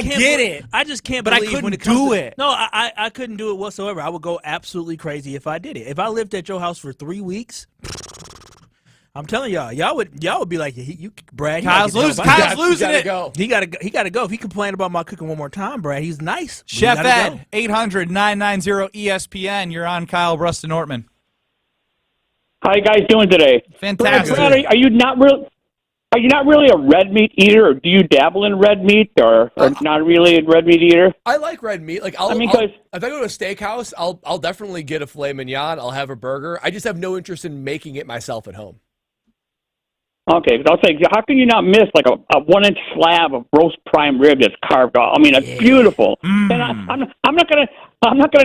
can't but I believe couldn't when it comes do to it. No, I couldn't do it whatsoever. I would go absolutely crazy if I did it. If I lived at your house for 3 weeks, I'm telling y'all would be like, Brad. Kyle's losing it. Go. He got to go. If he complained about my cooking one more time, Brad, he's nice. Chef Ed, 800-990-ESPN. You're on Kyle, Brust, and Nortman. How you guys doing today? Fantastic. Brad, are you not really a red meat eater, or do you dabble in red meat, or not really a red meat eater? I like red meat. Like if I go to a steakhouse, I'll definitely get a filet mignon. I'll have a burger. I just have no interest in making it myself at home. Okay, because I'll say, how can you not miss like a 1-inch slab of roast prime rib that's carved off? I mean, it's beautiful. And I'm not gonna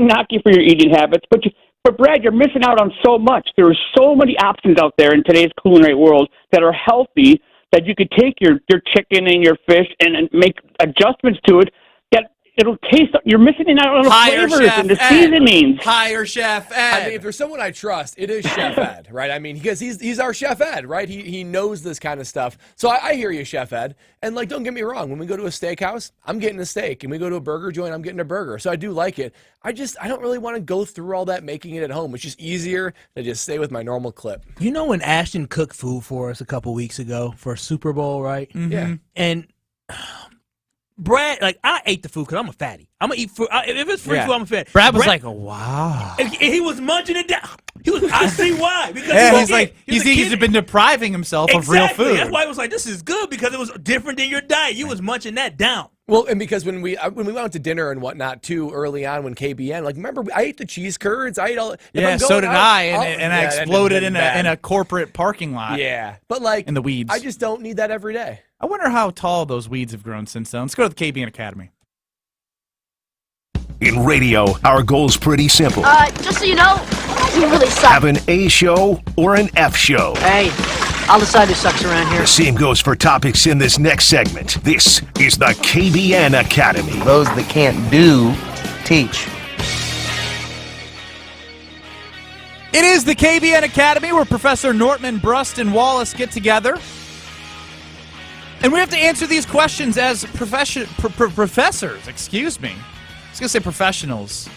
knock you for your eating habits, but But Brad, you're missing out on so much. There are so many options out there in today's culinary world that are healthy that you could take your chicken and your fish and make adjustments to it that it'll taste. You're missing out on the flavors and the seasonings. Hire Chef Ed. I mean, if there's someone I trust, it is Chef Ed, right? I mean, because he's our Chef Ed, right? He knows this kind of stuff. So I hear you, Chef Ed. And, like, don't get me wrong. When we go to a steakhouse, I'm getting a steak. And we go to a burger joint, I'm getting a burger. So I do like it. I don't really want to go through all that making it at home. It's just easier to just stay with my normal clip. You know when Ashton cooked food for us a couple weeks ago for a Super Bowl, right? Mm-hmm. Yeah. And Brad, like, I ate the food because I'm a fatty. I'm going to eat food. If it's free food, I'm a fatty. Brad was like, oh, wow. And he was munching it down. I see why. Because he's been depriving himself of real food. That's why he was like, this is good because it was different than your diet. You was munching that down. Well, and because when we went out to dinner and whatnot too early on when KBN, like, remember I ate the cheese curds, I ate all. Yeah, so did I, and I exploded in a corporate parking lot. Yeah, but like in the weeds. I just don't need that every day. I wonder how tall those weeds have grown since then. Let's go to the KBN Academy. In radio, our goal's pretty simple. Just so you know, you really suck. Have an A show or an F show. Hey, I'll decide who sucks around here. The same goes for topics in this next segment. This is the KBN Academy. Those that can't do, teach. It is the KBN Academy where Professor Nortman, Brust, and Wallace get together. And we have to answer these questions as professors. Excuse me. I was going to say professionals.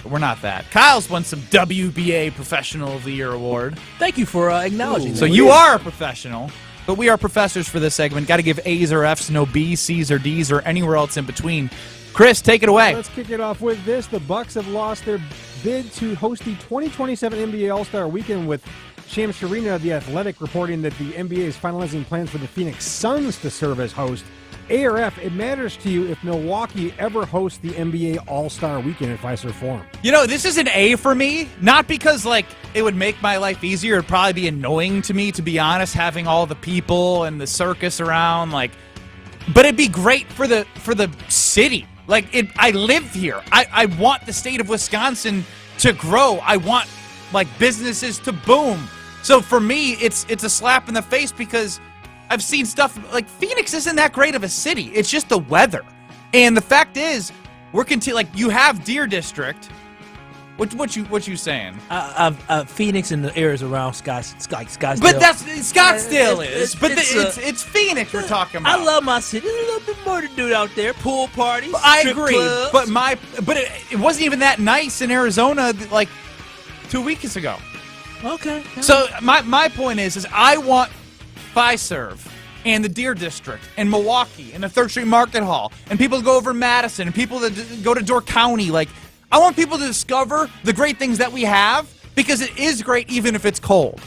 But we're not that. Kyle's won some WBA Professional of the Year award. Thank you for acknowledging that. So you are a professional, but we are professors for this segment. Got to give A's or F's, no B's, C's, or D's, or anywhere else in between. Chris, take it away. Let's kick it off with this. The Bucks have lost their bid to host the 2027 NBA All-Star Weekend, with Shams Charania of The Athletic reporting that the NBA is finalizing plans for the Phoenix Suns to serve as host. A or F, it matters to you if Milwaukee ever hosts the NBA All-Star Weekend at Fiserv Forum. You know, this is an A for me, not because, like, it would make my life easier. It'd probably be annoying to me, to be honest, having all the people and the circus around, like, but it'd be great for the city. Like, I live here. I want the state of Wisconsin to grow. I want, like, businesses to boom. So for me, it's a slap in the face because I've seen stuff like Phoenix isn't that great of a city. It's just the weather. And the fact is, like, you have Deer District. What you saying? Phoenix and the areas around Scottsdale. But that's Scottsdale it's Phoenix we're talking about. I love my city. There's a little bit more to do out there. Pool parties. I strip agree. clubs. But it wasn't even that nice in Arizona like 2 weeks ago. Okay. So my point is I want Fiserv and the Deer District and Milwaukee and the 3rd Street Market Hall and people to go over to Madison and people that go to Door County. Like, I want people to discover the great things that we have because it is great even if it's cold.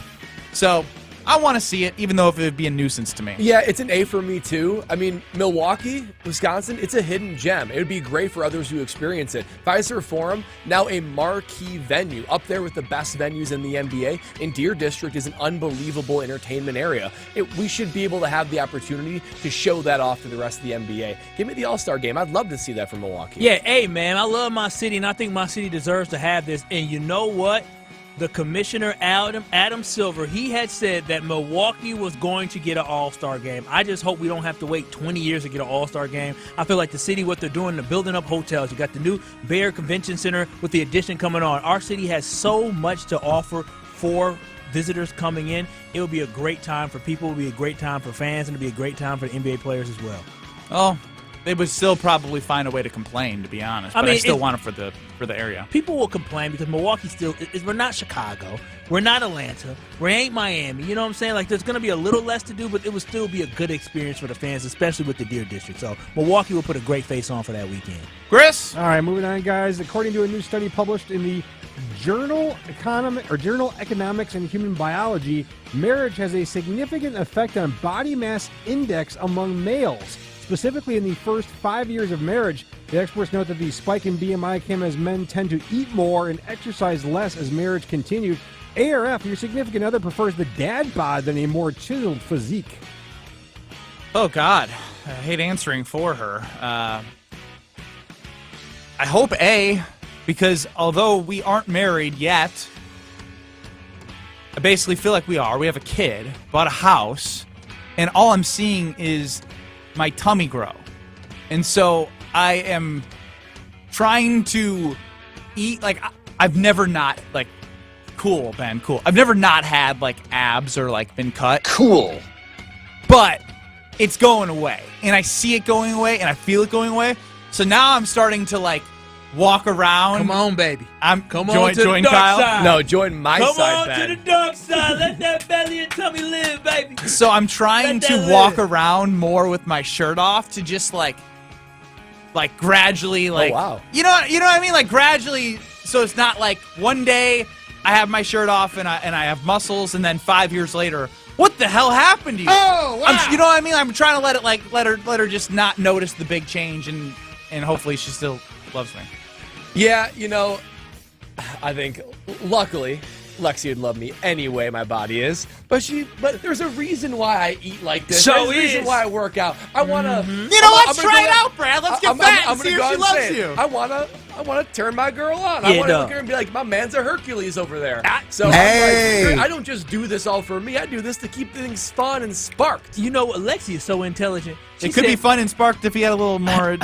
So I want to see it, even though if it would be a nuisance to me. Yeah, it's an A for me, too. I mean, Milwaukee, Wisconsin, it's a hidden gem. It would be great for others who experience it. Fiserv Forum, now a marquee venue, up there with the best venues in the NBA. And Deer District is an unbelievable entertainment area. We should be able to have the opportunity to show that off to the rest of the NBA. Give me the All-Star Game. I'd love to see that from Milwaukee. Yeah, hey, man, I love my city, and I think my city deserves to have this. And you know what? The commissioner, Adam Silver, he had said that Milwaukee was going to get an all-star game. I just hope we don't have to wait 20 years to get an all-star game. I feel like the city, what they're doing, they're building up hotels. You got the new Bear Convention Center with the addition coming on. Our city has so much to offer for visitors coming in. It will be a great time for people. It will be a great time for fans, and it will be a great time for the NBA players as well. Oh, they would still probably find a way to complain, to be honest. But I still want it for the area. People will complain because Milwaukee we're not Chicago. We're not Atlanta. We ain't Miami. You know what I'm saying? Like, there's going to be a little less to do, but it will still be a good experience for the fans, especially with the Deer District. So Milwaukee will put a great face on for that weekend. Chris? All right, moving on, guys. According to a new study published in the Journal Economics and Human Biology, marriage has a significant effect on body mass index among males. Specifically, in the first 5 years of marriage, the experts note that the spike in BMI came as men tend to eat more and exercise less as marriage continued. A or F, your significant other prefers the dad bod than a more chiseled physique. Oh, God. I hate answering for her. I hope A. because although we aren't married yet, I basically feel like we are. We have a kid, bought a house, and all I'm seeing is my tummy grow. And so I am trying to eat, like, I've never not, like, cool, Ben, cool. I've never not had, like, abs or, like, been cut. Cool. But it's going away. And I see it going away, and I feel it going away. So now I'm starting to, like, walk around. Come on, baby. Come on to the dark Kyle. side. No, join my Come side, on Ben. to the dark side. Let that belly and tummy live, baby. So I'm trying to walk around more with my shirt off to just, like gradually, like, oh, wow. you know what I mean? Like, gradually, so it's not like one day I have my shirt off and I have muscles, and then 5 years later, what the hell happened to you? Oh, wow. You know what I mean? I'm trying to let her just not notice the big change, and hopefully she still loves me. Yeah, you know, I think, luckily, Lexi would love me anyway, my body is. But there's a reason why I eat like this. So there's a reason is. why I work out. I want to... You know, let's try it out, Brad. Let's get fat and see if she loves you. I want to turn my girl on. Yeah, I want to no. look at her and be like, my man's a Hercules over there. So Hey. I'm like, I don't just do this all for me. I do this to keep things fun and sparked. You know what? Lexi is so intelligent. It could be fun and sparked if he had a little more,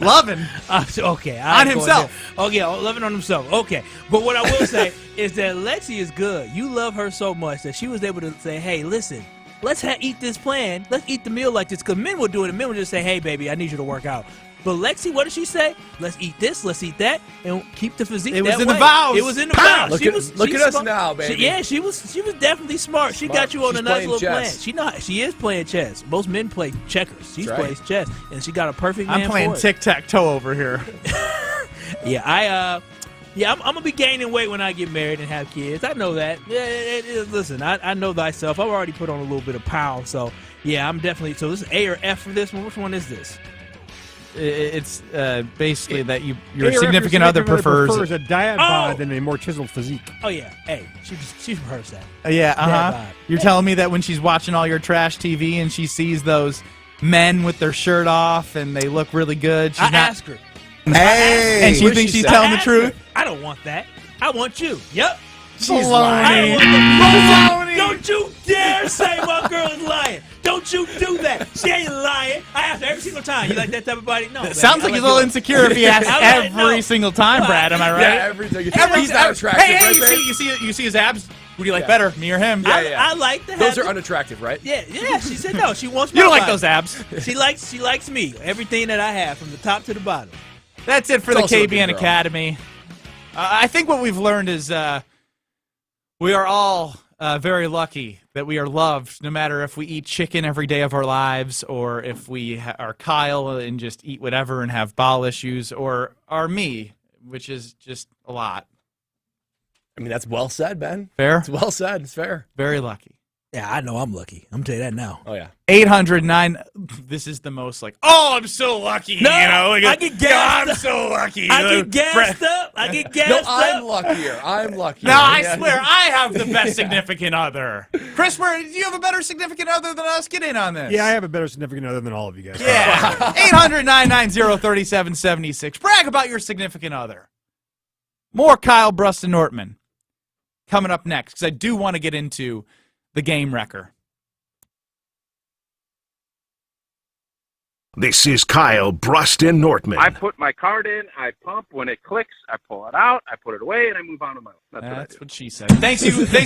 loving. Okay. On himself. Oh, yeah, loving on himself. Okay. But what I will say is that Lexi is good. You love her so much that she was able to say, hey, listen, let's eat this plan. Let's eat the meal like this. Because men will do it. And men will just say, hey, baby, I need you to work out. But Lexi, what did she say? Let's eat this, let's eat that, and keep the physique that way. It was in the vows. It was in the vows. Look at us now, baby. She was definitely smart. She got you on a nice little plan. She is playing chess. Most men play checkers. She plays chess, and she got a perfect man I'm playing for it. tic-tac-toe over here. I'm gonna be gaining weight when I get married and have kids. I know that. Listen, I know thyself. I've already put on a little bit of pounds, so yeah, I'm definitely. So this is A or F for this one. Which one is this? It's basically that your significant other prefers a diet bod than a more chiseled physique. Oh yeah, hey, she prefers that. You're telling me that when she's watching all your trash TV and she sees those men with their shirt off and they look really good, she's ask her. Hey, and she thinks she's telling the truth. I don't want that. I want you. Yep. She's lying. Don't you dare say my girl is lying. Don't you do that. She ain't lying. I ask her every single time. You like that type of body? No. It sounds like he's a little insecure if he asks every single time, Brad. Am I right? Yeah, he's not attractive. Hey, you see his abs? Who do you like better, me or him? I like the Those are unattractive, right? Yeah. She said no. She wants my You don't like body. those abs. She likes me. Everything that I have from the top to the bottom. That's it for the KBN Academy. I think what we've learned is we are all very lucky that we are loved, no matter if we eat chicken every day of our lives or if we are Kyle and just eat whatever and have bowel issues, or are me, which is just a lot. I mean, that's well said, Ben. Fair? It's well said. It's fair. Very lucky. Yeah, I know I'm lucky. I'm telling you that now. Oh, yeah. 809. This is the most like, oh, I'm so lucky. No, like I get gassed I'm so lucky. I get gassed up. No, I'm luckier. I'm luckier. No, I swear, I have the best significant other. Chris, do you have a better significant other than us? Get in on this. Yeah, I have a better significant other than all of you guys. Yeah. 800-990-3776. Brag about your significant other. More Kyle, Brust, and Nortman coming up next, because I do want to get into the game wrecker. This is Kyle, Brust, and Nortman. I put my card in, I pump. When it clicks, I pull it out, I put it away, and I move on to my life. That's what she said. Thanks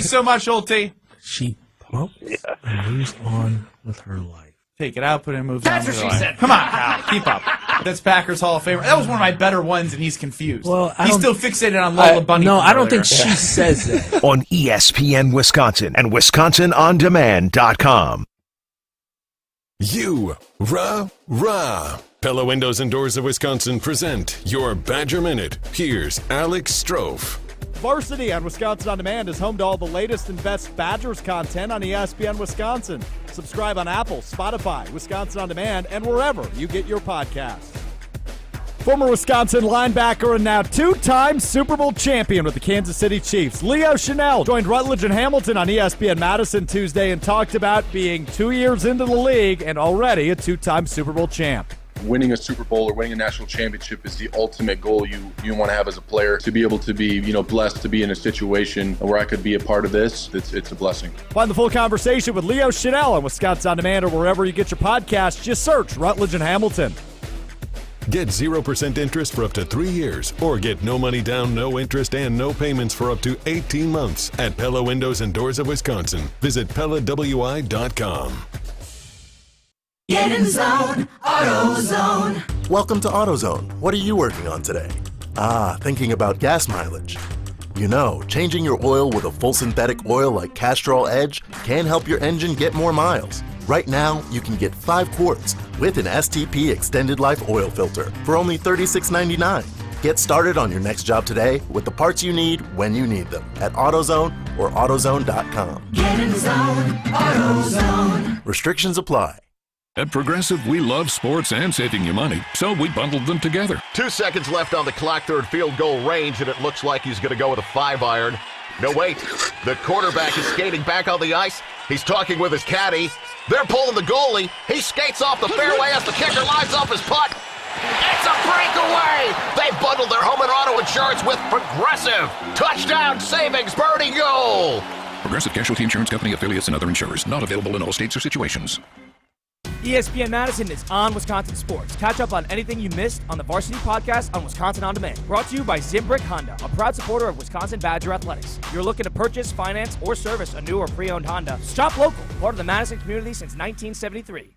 so much, Olte. She pumps and moves on with her life. Take it out, put it in, moves on with her life. Come on, Kyle, keep up. That's Packers Hall of Famer. That was one of my better ones, and he's confused. Well, he's still fixated on Lola Bunny. No, I don't earlier. think she says that. On ESPN Wisconsin and WisconsinOnDemand.com. Rah. Pella Windows and Doors of Wisconsin present your Badger Minute. Here's Alex Strofe. Varsity on Wisconsin On Demand is home to all the latest and best Badgers content on ESPN Wisconsin. Subscribe on Apple, Spotify, Wisconsin On Demand, and wherever you get your podcasts. Former Wisconsin linebacker and now two-time Super Bowl champion with the Kansas City Chiefs, Leo Chenal, joined Rutledge and Hamilton on ESPN Madison Tuesday and talked about being 2 years into the league and already a two-time Super Bowl champ. winning a Super Bowl or winning a national championship is the ultimate goal you want to have as a player. To be able to be, blessed to be in a situation where I could be a part of this, it's a blessing. Find the full conversation with Leo Chanel on Wisconsin On Demand or wherever you get your podcasts. Just search Rutledge and Hamilton. Get 0% interest for up to 3 years, or get no money down, no interest, and no payments for up to 18 months at Pella Windows and Doors of Wisconsin. Visit PellaWI.com. Get in zone, AutoZone. Welcome to AutoZone. What are you working on today? Thinking about gas mileage. You know, changing your oil with a full synthetic oil like Castrol Edge can help your engine get more miles. Right now, you can get 5 quarts with an STP Extended Life Oil Filter for only $36.99. Get started on your next job today with the parts you need when you need them at AutoZone or AutoZone.com. Get in zone, AutoZone. Restrictions apply. At Progressive, we love sports and saving you money, so we bundled them together. 2 seconds left on the clock, third field goal range, and it looks like he's going to go with a 5-iron. No, wait. The quarterback is skating back on the ice. He's talking with his caddy. They're pulling the goalie. He skates off the fairway as the kicker lines up his putt. It's a breakaway! They bundled their home and auto insurance with Progressive. Touchdown savings, birdie goal! Progressive Casualty Insurance Company, affiliates, and other insurers. Not available in all states or situations. ESPN Madison is on Wisconsin Sports. Catch up on anything you missed on the Varsity Podcast on Wisconsin On Demand. Brought to you by Zimbrick Honda, a proud supporter of Wisconsin Badger Athletics. If you're looking to purchase, finance, or service a new or pre-owned Honda, shop local, part of the Madison community since 1973.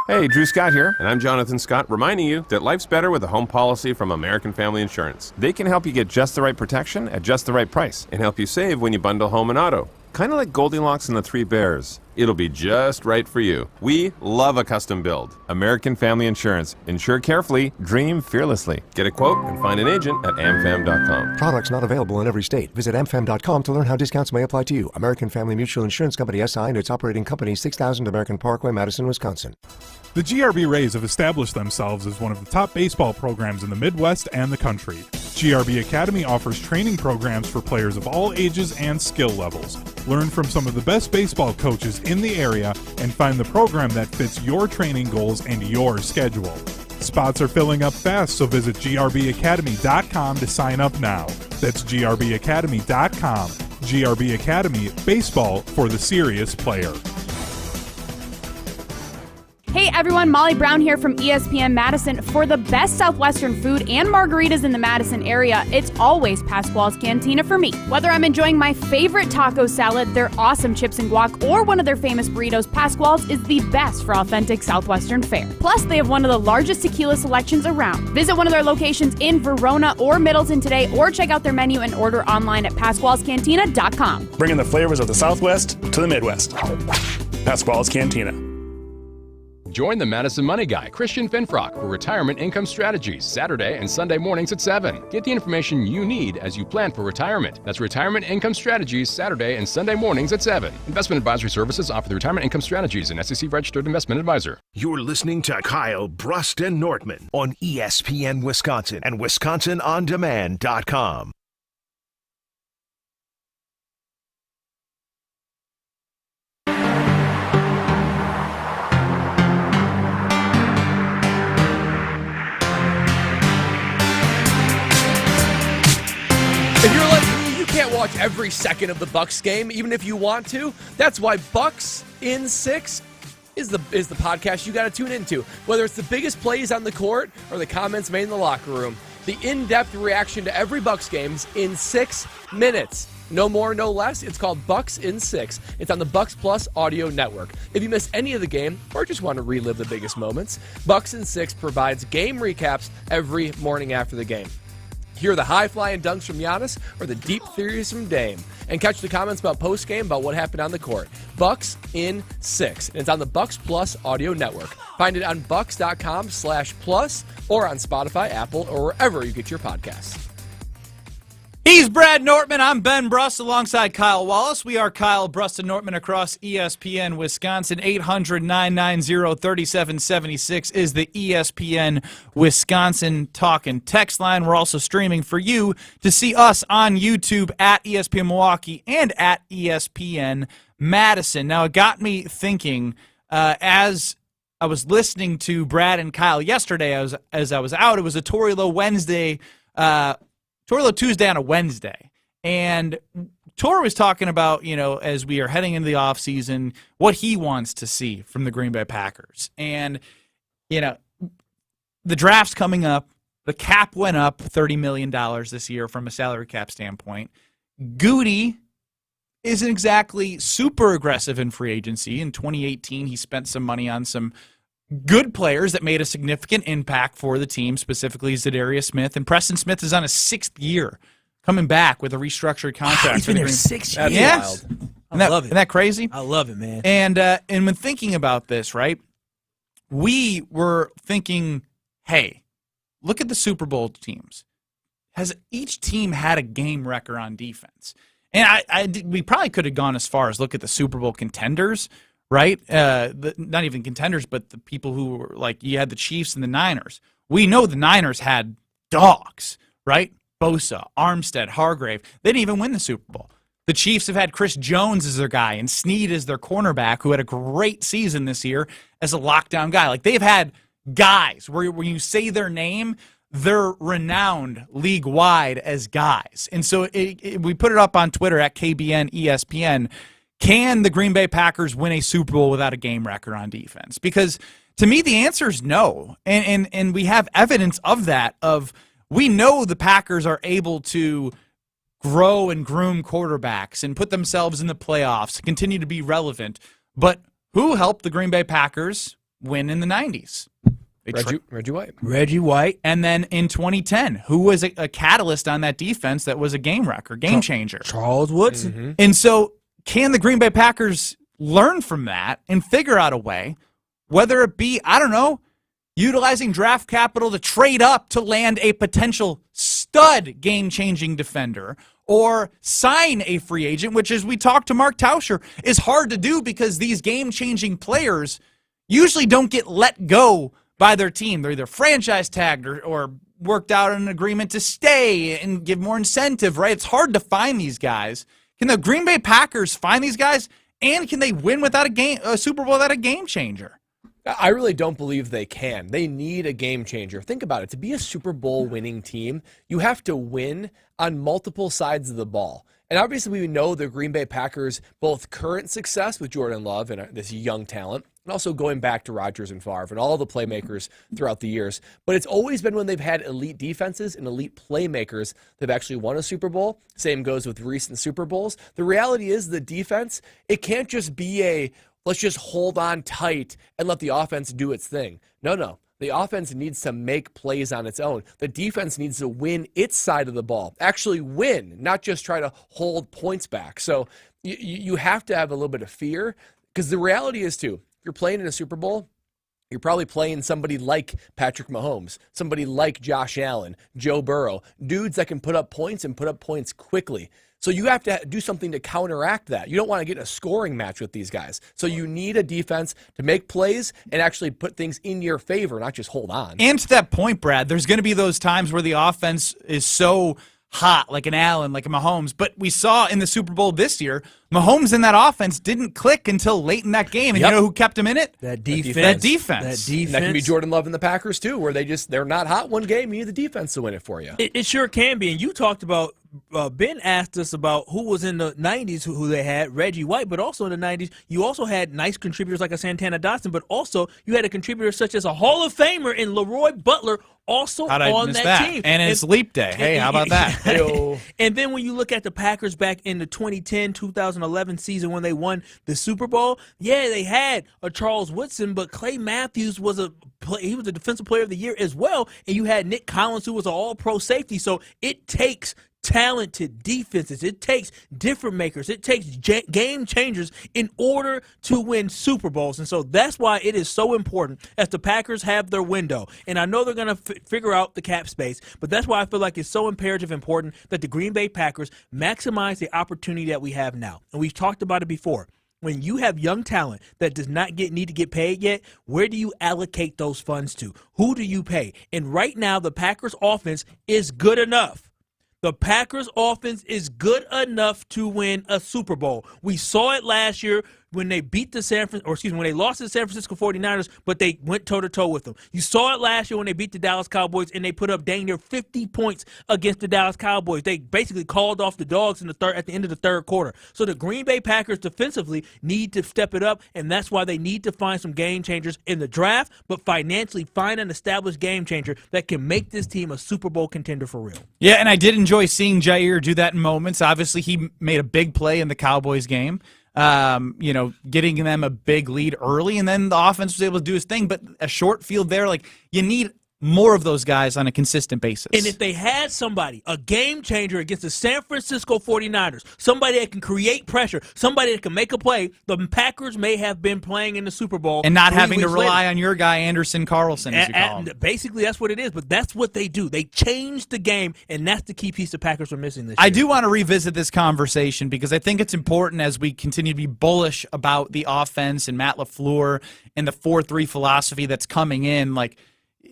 Hey, Drew Scott here, and I'm Jonathan Scott, reminding you that life's better with a home policy from American Family Insurance. They can help you get just the right protection at just the right price and help you save when you bundle home and auto. Kind of like Goldilocks and the Three Bears. It'll be just right for you. We love a custom build. American Family Insurance. Insure carefully, dream fearlessly. Get a quote and find an agent at amfam.com. Products not available in every state. Visit amfam.com to learn how discounts may apply to you. American Family Mutual Insurance Company SI and its operating company, 6000 American Parkway, Madison, Wisconsin. The GRB Rays have established themselves as one of the top baseball programs in the Midwest and the country. GRB Academy offers training programs for players of all ages and skill levels. Learn from some of the best baseball coaches in the area and find the program that fits your training goals and your schedule. Spots are filling up fast, so visit grbacademy.com to sign up now. That's grbacademy.com. GRB Academy, baseball for the serious player. Hey everyone, Molly Brown here from ESPN Madison. For the best Southwestern food and margaritas in the Madison area, it's always Pasquale's Cantina for me. Whether I'm enjoying my favorite taco salad, their awesome chips and guac, or one of their famous burritos, Pasquale's is the best for authentic Southwestern fare. Plus, they have one of the largest tequila selections around. Visit one of their locations in Verona or Middleton today, or check out their menu and order online at Pasquale'sCantina.com. Bringing the flavors of the Southwest to the Midwest. Pasquale's Cantina. Join the Madison Money Guy, Christian Finfrock, for Retirement Income Strategies, Saturday and Sunday mornings at 7. Get the information you need as you plan for retirement. That's Retirement Income Strategies, Saturday and Sunday mornings at 7. Investment advisory services offered through Retirement Income Strategies, an SEC-registered investment advisor. You're listening to Kyle, Brust, and Nortman on ESPN Wisconsin and WisconsinOnDemand.com. If you're like me, you can't watch every second of the Bucks game, even if you want to. That's why Bucks in 6 is the podcast you got to tune into. Whether it's the biggest plays on the court or the comments made in the locker room, the in-depth reaction to every Bucks games in 6 minutes. No more, no less. It's called Bucks in 6. It's on the Bucks Plus audio network. If you miss any of the game or just want to relive the biggest moments, Bucks in 6 provides game recaps every morning after the game. Hear the high-flying dunks from Giannis or the deep theories from Dame. And catch the comments about post-game about what happened on the court. Bucks in 6. And it's on the Bucks Plus audio network. Find it on bucks.com/plus or on Spotify, Apple, or wherever you get your podcasts. He's Brad Nortman. I'm Ben Brust alongside Kyle Wallace. We are Kyle, Brust, and Nortman across ESPN Wisconsin. 800-990-3776 is the ESPN Wisconsin talk and text line. We're also streaming for you to see us on YouTube at ESPN Milwaukee and at ESPN Madison. Now, it got me thinking as I was listening to Brad and Kyle yesterday as I was out. It was a Torilo Tuesday on a Wednesday. And Tor was talking about, as we are heading into the offseason, what he wants to see from the Green Bay Packers. And, the draft's coming up. The cap went up $30 million this year from a salary cap standpoint. Goody isn't exactly super aggressive in free agency. In 2018, he spent some money on some good players that made a significant impact for the team, specifically Zadarius Smith. And Preston Smith is on his 6th year, coming back with a restructured contract. Wow, he's been there 6 years. Yes. Wild. I love it. Isn't that crazy? I love it, man. And when thinking about this, right, we were thinking, hey, look at the Super Bowl teams. Has each team had a game wrecker on defense? And we probably could have gone as far as look at the Super Bowl contenders, right? Not even contenders, but the people who were like, you had the Chiefs and the Niners. We know the Niners had dogs, right? Bosa, Armstead, Hargrave. They didn't even win the Super Bowl. The Chiefs have had Chris Jones as their guy and Snead as their cornerback, who had a great season this year as a lockdown guy. Like, they've had guys where when you say their name, they're renowned league-wide as guys. And so we put it up on Twitter at KBN ESPN. Can the Green Bay Packers win a Super Bowl without a game wrecker on defense? Because to me, the answer is no. And we have evidence of that. We know the Packers are able to grow and groom quarterbacks and put themselves in the playoffs, continue to be relevant. But who helped the Green Bay Packers win in the 90s? Reggie White. Reggie White. And then in 2010, who was a catalyst on that defense that was a game wrecker, game changer? Charles Woodson. Mm-hmm. And so can the Green Bay Packers learn from that and figure out a way, whether it be, I don't know, utilizing draft capital to trade up to land a potential stud game-changing defender, or sign a free agent, which, as we talked to Mark Tauscher, is hard to do because these game-changing players usually don't get let go by their team. They're either franchise tagged or worked out an agreement to stay and give more incentive, right? It's hard to find these guys. Can the Green Bay Packers find these guys, and can they win without a Super Bowl without a game changer? I really don't believe they can. They need a game changer. Think about it. To be a Super Bowl winning team, you have to win on multiple sides of the ball. And obviously we know the Green Bay Packers, both current success with Jordan Love and this young talent, and also going back to Rodgers and Favre and all the playmakers throughout the years. But it's always been when they've had elite defenses and elite playmakers that have actually won a Super Bowl. Same goes with recent Super Bowls. The reality is the defense, it can't just be let's just hold on tight and let the offense do its thing. No. The offense needs to make plays on its own. The defense needs to win its side of the ball. Actually win, not just try to hold points back. So you have to have a little bit of fear, because the reality is, too, if you're playing in a Super Bowl, you're probably playing somebody like Patrick Mahomes, somebody like Josh Allen, Joe Burrow, dudes that can put up points and put up points quickly. So you have to do something to counteract that. You don't want to get in a scoring match with these guys. So you need a defense to make plays and actually put things in your favor, not just hold on. And to that point, Brad, there's going to be those times where the offense is so hot, like an Allen, like a Mahomes. But we saw in the Super Bowl this year, Mahomes in that offense didn't click until late in that game. And you know who kept him in it? That defense. That defense. That can be Jordan Love and the Packers, too, where they're not hot one game. You need the defense to win it for you. It sure can be. And you talked about, Ben asked us about who was in the 90s who they had, Reggie White, but also in the 90s, you also had nice contributors like a Santana Dotson, but also you had a contributor such as a Hall of Famer in Leroy Butler also on that team. And it's leap day. Hey, how about that? And then when you look at the Packers back in the 2010-2011 season when they won the Super Bowl, yeah, they had a Charles Woodson, but Clay Matthews was a Defensive Player of the Year as well, and you had Nick Collins, who was an All-Pro safety. So it takes talented defenses. It takes different makers. It takes game changers in order to win Super Bowls. And so that's why it is so important as the Packers have their window. And I know they're going to figure out the cap space, but that's why I feel like it's so imperative important that the Green Bay Packers maximize the opportunity that we have now. And we've talked about it before. When you have young talent that does not need to get paid yet, where do you allocate those funds to? Who do you pay? And right now, the Packers offense is good enough. The Packers offense is good enough to win a Super Bowl. We saw it last year. when they beat when they lost to the San Francisco 49ers, but they went toe-to-toe with them. You saw it last year when they beat the Dallas Cowboys, and they put up dang near 50 points against the Dallas Cowboys. They basically called off the dogs at the end of the third quarter. So the Green Bay Packers defensively need to step it up, and that's why they need to find some game changers in the draft, but financially find an established game changer that can make this team a Super Bowl contender for real. Yeah, and I did enjoy seeing Jair do that in moments. Obviously, he made a big play in the Cowboys game. Getting them a big lead early, and then the offense was able to do his thing. But a short field there, you need more of those guys on a consistent basis. And if they had somebody, a game changer against the San Francisco 49ers, somebody that can create pressure, somebody that can make a play, the Packers may have been playing in the Super Bowl. And not having to rely on your guy, Anderson Carlson, as you call him. Basically, that's what it is, but that's what they do. They change the game, and that's the key piece the Packers are missing this year. I do want to revisit this conversation because I think it's important as we continue to be bullish about the offense and Matt LaFleur and the 4-3 philosophy that's coming in.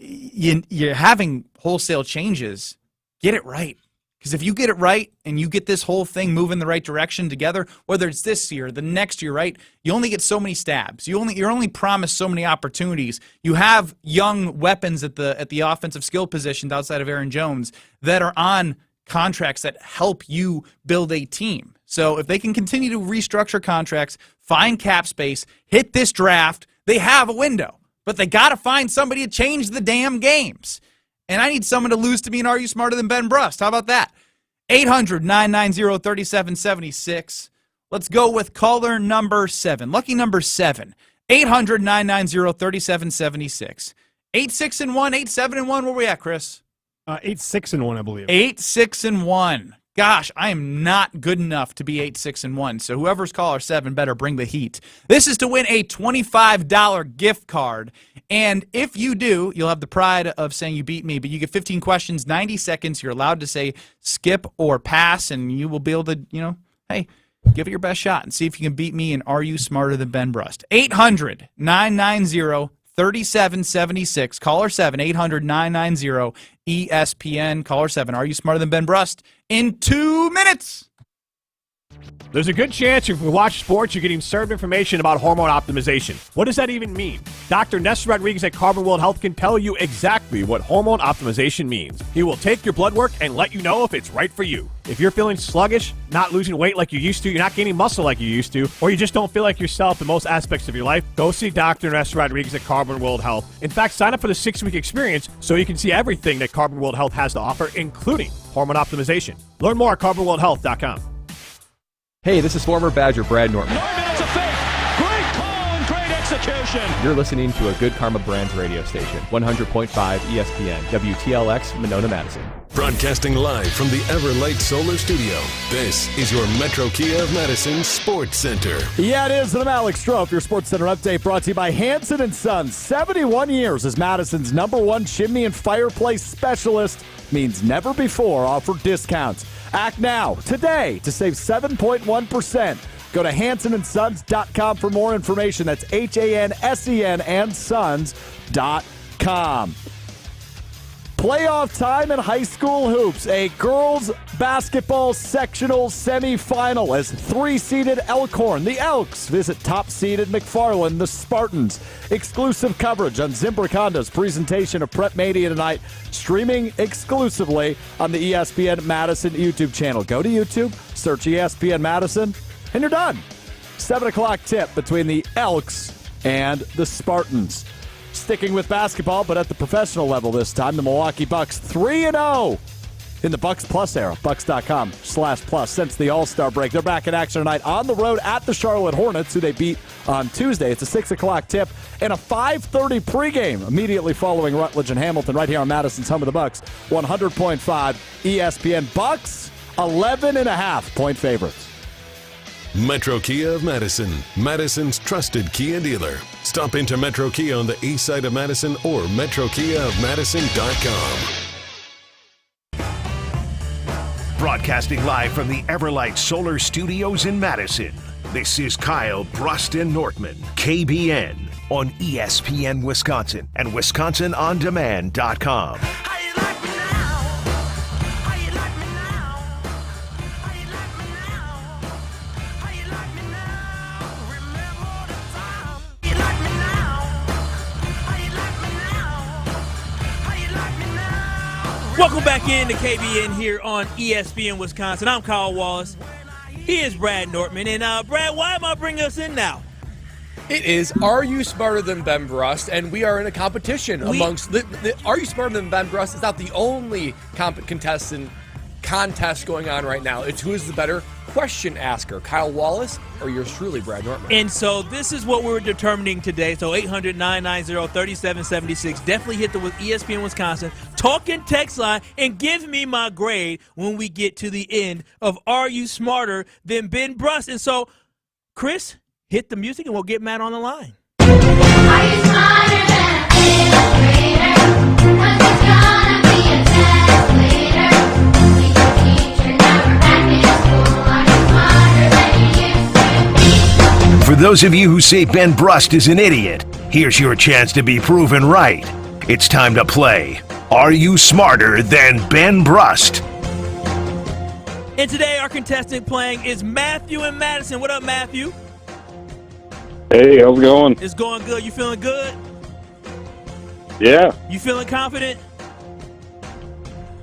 You're having wholesale changes. Get it right. Because if you get it right and you get this whole thing moving the right direction together, whether it's this year, the next year, right, you only get so many stabs. You're only promised so many opportunities. You have young weapons at the offensive skill positions outside of Aaron Jones that are on contracts that help you build a team. So if they can continue to restructure contracts, find cap space, hit this draft, they have a window. But they got to find somebody to change the damn games. And I need someone to lose to me and Are You Smarter Than Ben Brust? How about that? 800-990-3776. Let's go with caller number 7. Lucky number 7. 800-990-3776. 8-6-1, 8-7-1. Where we at, Chris? 8-6-1, I believe. 8-6-1. Gosh, I am not good enough to be 8-6-1, so whoever's caller 7 better bring the heat. This is to win a $25 gift card, and if you do, you'll have the pride of saying you beat me, but you get 15 questions, 90 seconds. You're allowed to say skip or pass, and you will be able to, hey, give it your best shot and see if you can beat me, and Are You Smarter Than Ben Brust? 800-990-3776. Caller 7, 800-990-ESPN. Caller 7, Are You Smarter Than Ben Brust? In 2 minutes. There's a good chance if you watch sports, you're getting served information about hormone optimization. What does that even mean? Dr. Nestor Rodriguez at Carbon World Health can tell you exactly what hormone optimization means. He will take your blood work and let you know if it's right for you. If you're feeling sluggish, not losing weight like you used to, you're not gaining muscle like you used to, or you just don't feel like yourself in most aspects of your life, go see Dr. Nestor Rodriguez at Carbon World Health. In fact, sign up for the 6-week experience so you can see everything that Carbon World Health has to offer, including hormone optimization. Learn more at carbonworldhealth.com. Hey, this is former Badger Brad Nortman. Nortman has a fake. Great call and great execution. You're listening to a Good Karma Brands radio station, 100.5 ESPN, WTLX, Monona, Madison. Broadcasting live from the Everlight Solar Studio, this is your Metro Kia of Madison Sports Center. Yeah, it is. And I'm Alex Strofe, your Sports Center update brought to you by Hanson & Sons. 71 years as Madison's #1 chimney and fireplace specialist means never before offered discounts. Act now, today, to save 7.1%. Go to hansonandsons.com for more information. That's HANSEN and sons.com. Playoff time in high school hoops. A girls basketball sectional semifinal as 3-seeded Elkhorn, the Elks, visit top-seeded McFarland, the Spartans. Exclusive coverage on Zimbrick Honda's presentation of Prep Mania tonight, streaming exclusively on the ESPN Madison YouTube channel. Go to YouTube, search ESPN Madison, and you're done. 7 o'clock tip between the Elks and the Spartans. Sticking with basketball, but at the professional level this time, the Milwaukee Bucks 3-0 in the Bucks Plus era. Bucks.com/plus since the All-Star break. They're back in action tonight on the road at the Charlotte Hornets, who they beat on Tuesday. It's a 6 o'clock tip and a 5:30 pregame immediately following Rutledge and Hamilton right here on Madison's home of the Bucks. 100.5 ESPN. Bucks 11.5-point favorites. Metro Kia of Madison, Madison's trusted Kia dealer. Stop into Metro Kia on the east side of Madison or metrokiaofmadison.com. Broadcasting live from the Everlight Solar Studios in Madison, this is Kyle Brust and Nortman, KBN, on ESPN Wisconsin and WisconsinOnDemand.com. Welcome back in to KBN here on ESPN Wisconsin. I'm Kyle Wallace. He is Brad Nortman. And Brad, why am I bringing us in now? It is Are You Smarter Than Ben Brust? And we are in a competition amongst the Are You Smarter Than Ben Brust is not the only contest going on right now. It's who is the better question asker, Kyle Wallace or yours truly, Brad Nortman. And so this is what we're determining today. So 800-990-3776. Definitely hit the ESPN Wisconsin talking text line and give me my grade when we get to the end of Are You Smarter Than Ben Brust? And so, Chris, hit the music and we'll get Matt on the line. Are you smarter than a fifth grader? 'Cause it's gonna be a test later. Teacher, teacher, now we're back in school. Are you smarter than you used to be? For those of you who say Ben Brust is an idiot, here's your chance to be proven right. It's time to play Are You Smarter Than Ben Brust? And today our contestant playing is Matthew in Madison. What up, Matthew? Hey, how's it going? It's going good. You feeling good? Yeah. You feeling confident?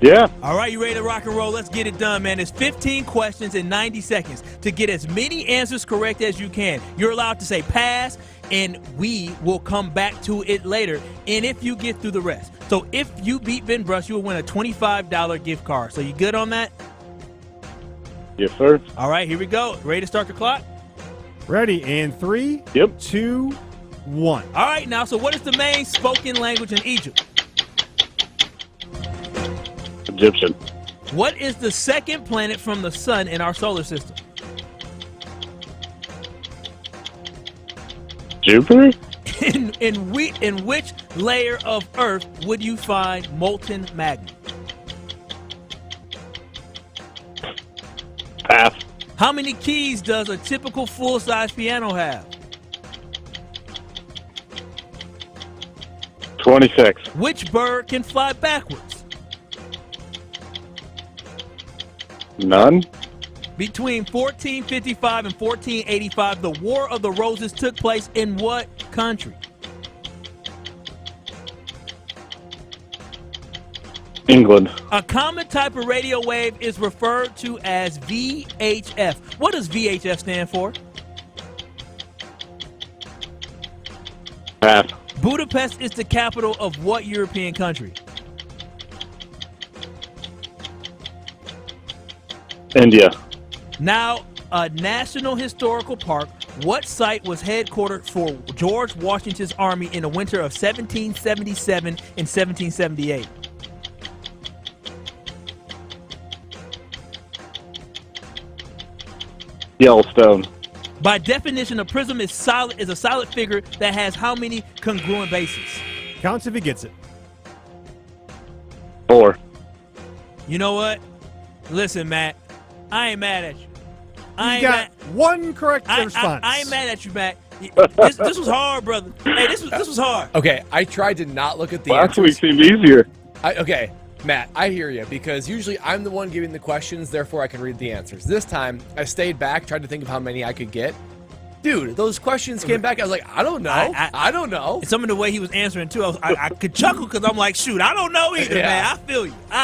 Yeah. All right, you ready to rock and roll? Let's get it done, man. It's 15 questions in 90 seconds to get as many answers correct as you can. You're allowed to say pass, and we will come back to it later, and if you get through the rest. So if you beat Ben Brust, you will win a $25 gift card. So you good on that? Yes, sir. All right, here we go. Ready to start the clock? Ready in 3, 2, 1. All right, now, so what is the main spoken language in Egypt? Egyptian. What is the second planet from the sun in our solar system? Jupiter? In which layer of Earth would you find molten magma? Pass. How many keys does a typical full-size piano have? 26. Which bird can fly backwards? None. Between 1455 and 1485, the War of the Roses took place in what country? England. A common type of radio wave is referred to as VHF. What does VHF stand for? Pass. Budapest is the capital of what European country? India. Now, a national historical park, what site was headquartered for George Washington's army in the winter of 1777 and 1778? Yellowstone. By definition, a prism is a solid figure that has how many congruent bases? Counts if he gets it. 4. You know what? Listen, Matt, I ain't mad at you. You got one correct response. I ain't mad at you, Matt. This was hard, brother. Hey, this was hard. Okay, I tried to not look at the Last answers. week seemed easier. Okay, Matt, I hear you, because usually I'm the one giving the questions, therefore I can read the answers. This time, I stayed back, tried to think of how many I could get. Dude, those questions came back. I was like, I don't know. I don't know. Some of the way he was answering, too, I could chuckle because I'm like, shoot, I don't know either, man. I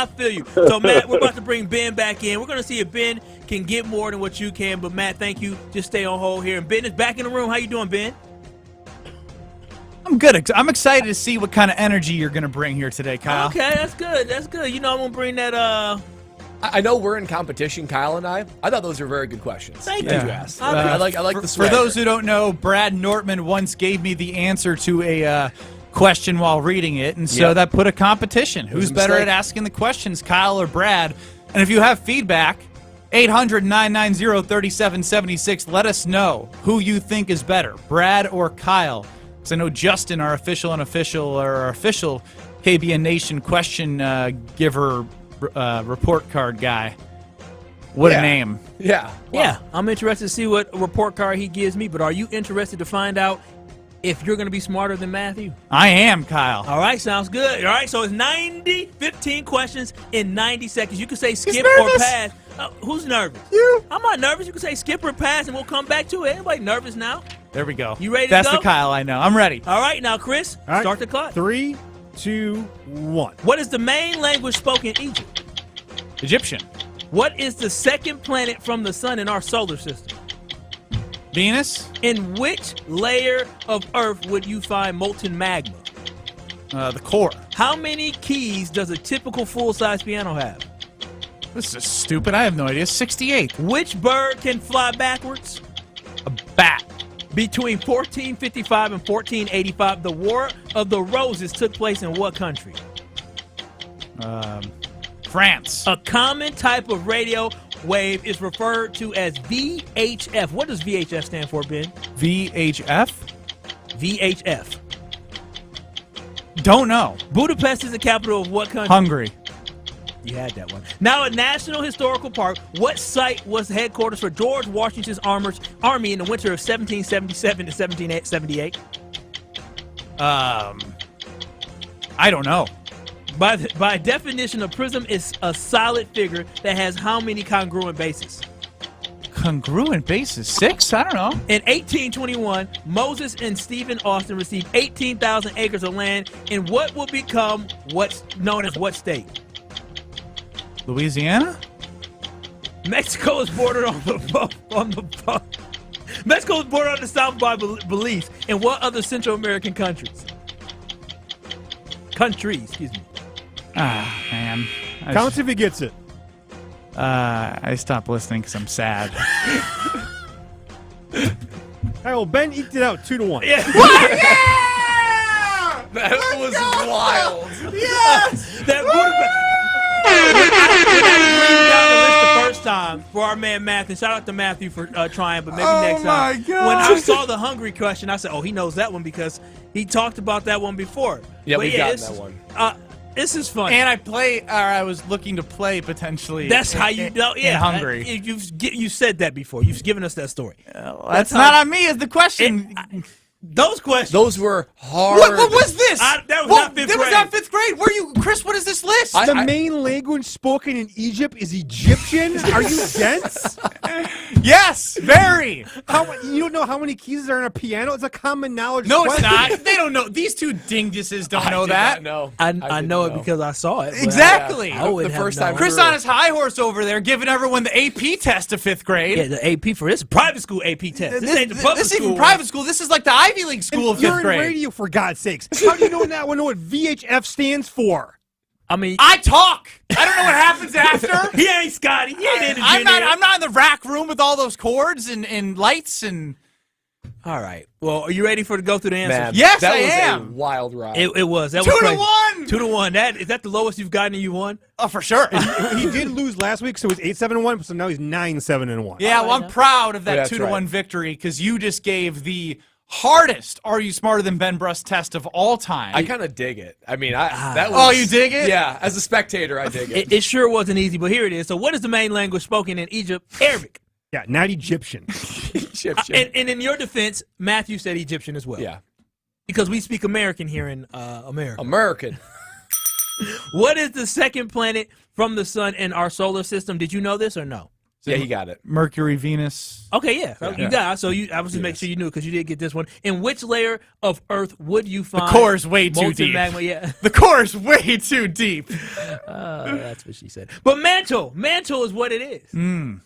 feel you. So, Matt, we're about to bring Ben back in. We're going to see if Ben can get more than what you can. But, Matt, thank you. Just stay on hold here. And Ben is back in the room. How you doing, Ben? I'm good. I'm excited to see what kind of energy you're going to bring here today, Kyle. Okay, that's good. That's good. You know, I'm going to bring that, I know we're in competition, Kyle and I. I thought those were very good questions. Thank that you. you asked. I like the swagger. For those who don't know, Brad Nortman once gave me the answer to a question while reading it, and so that put a competition. Who's better at asking the questions, Kyle or Brad? And if you have feedback, 800-990-3776, let us know who you think is better, Brad or Kyle. Because I know Justin, our official KBN Nation question giver report card guy. What a name. Yeah. Wow. Yeah, I'm interested to see what report card he gives me, but are you interested to find out if you're going to be smarter than Matthew? I am, Kyle. All right, sounds good. All right, so it's 15 questions in 90 seconds. You can say skip or pass. Who's nervous? You. I'm not nervous. You can say skip or pass, and we'll come back to it. Anybody nervous now? There we go. You ready to That's go? the Kyle I know. I'm ready. All right, now, Chris, start the clock. 3, 2, 1. What is the main language spoken in Egypt? Egyptian. What is the second planet from the sun in our solar system? Venus. In which layer of Earth would you find molten magma? The core. How many keys does a typical full-size piano have? This is stupid. I have no idea. 68. Which bird can fly backwards? A bat. Between 1455 and 1485, the War of the Roses took place in what country? France. A common type of radio wave is referred to as VHF. What does VHF stand for, Ben? VHF? VHF. Don't know. Budapest is the capital of what country? Hungary. You had that one. Now, a National Historical Park, what site was the headquarters for George Washington's army in the winter of 1777 to 1778? I don't know. By definition, a prism is a solid figure that has how many congruent bases? Congruent bases? 6? I don't know. In 1821, Moses and Stephen Austin received 18,000 acres of land in what will become what's known as what state? Louisiana? Mexico is bordered Mexico is bordered on the south by Belize. And what other Central American countries? Excuse me. Ah, man. Counts if he gets it. I stopped listening because I'm sad. Hey, well, Ben eked it out 2-1. Yeah. What? Yeah! That was wild. Yes! That I the first time for our man Matthew. Shout out to Matthew for trying, but maybe next time. God. When I saw the hungry question, I said, "Oh, he knows that one because he talked about that one before." Yeah, but we've gotten that one. This is fun. And I was looking to play potentially. That's how you know. Yeah, in Hungary. You said that before. You've given us that story. That's not on me. Is the question? Those questions. Those were hard. What was this? That was not fifth grade. Was not 5th grade. Were you, Chris? What is this list? The main language spoken in Egypt is Egyptian? Are you dense? Yes, very. You don't know how many keys are in a piano? It's a common knowledge No, question. it's not. They don't know. These two dinguses don't know that. No, I know it because I saw it. Exactly. I wouldn't the first have time. known. Chris on his high horse over there, giving everyone the AP test of 5th grade. Yeah, the AP for this private school AP test. This ain't the public This school. even private school. This is like the Ivy League school of 5th You're in grade. radio, for God's sakes. How do you know what VHF stands for? I mean, I talk. I don't know what happens after. he ain't Scotty. He ain't in the I'm junior. not in the rack room with all those cords and lights and. All right. Well, are you ready to go through the answers? Man, Yes, that I was am. a wild ride. It was. That 2 was to crazy. 1. 2-1. Is that the lowest you've gotten and you won? Oh, for sure. He did lose last week, so it was 8-7-1. So now he's 9-7-1. Yeah, well, I'm proud of that that's 2-1 right. victory because you just gave the hardest "Are You Smarter Than Ben Brust" test of all time. I kind of dig it. I mean, that was. Oh, you dig it? Yeah, as a spectator, I dig it. It sure wasn't easy, but here it is. So, what is the main language spoken in Egypt? Arabic. Yeah, not Egyptian. Egyptian. And in your defense, Matthew said Egyptian as well. Yeah. Because we speak American here in America. American. What is the second planet from the sun in our solar system? Did you know this or no? Yeah, he got it. Mercury, Venus. Okay, yeah. You got it. So you obviously make sure you knew because you did get this one. In which layer of Earth would you find The core is way too molten deep. magma? Yeah. The core is way too deep. That's what she said. But mantle is what it is.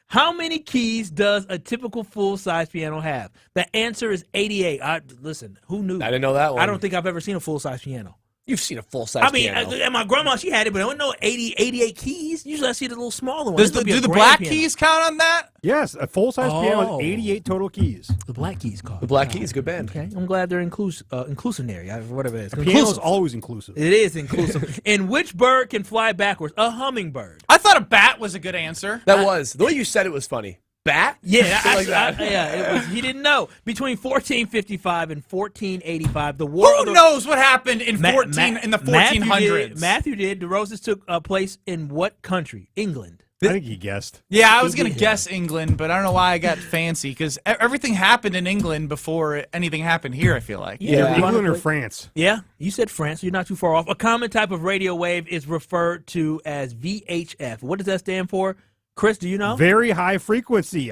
How many keys does a typical full-size piano have? The answer is 88. Listen, who knew? I didn't know that one. I don't think I've ever seen a full-size piano. You've seen a full-size piano. And my grandma, she had it, but I don't know 88 keys. Usually I see the little smaller ones. Do the black keys count on that? Yes, a full-size piano with 88 total keys. The black keys card. The Black Keys, good band. Okay, I'm glad they're inclusionary, whatever it is. Piano's always inclusive. It is inclusive. And which bird can fly backwards? A hummingbird. I thought a bat was a good answer. That was. The way you said it was funny. Bat? Yeah, Something like that. it was. He didn't know. Between 1455 and 1485, the war. Who knows what happened in in the 1400s? Matthew did. The Roses took place in what country? England. I think he guessed. Yeah, I was going to guess England, but I don't know why I got fancy because everything happened in England before anything happened here, I feel like. Yeah, England or France. Yeah, you said France. You're not too far off. A common type of radio wave is referred to as VHF. What does that stand for? Chris, do you know? Very high frequency.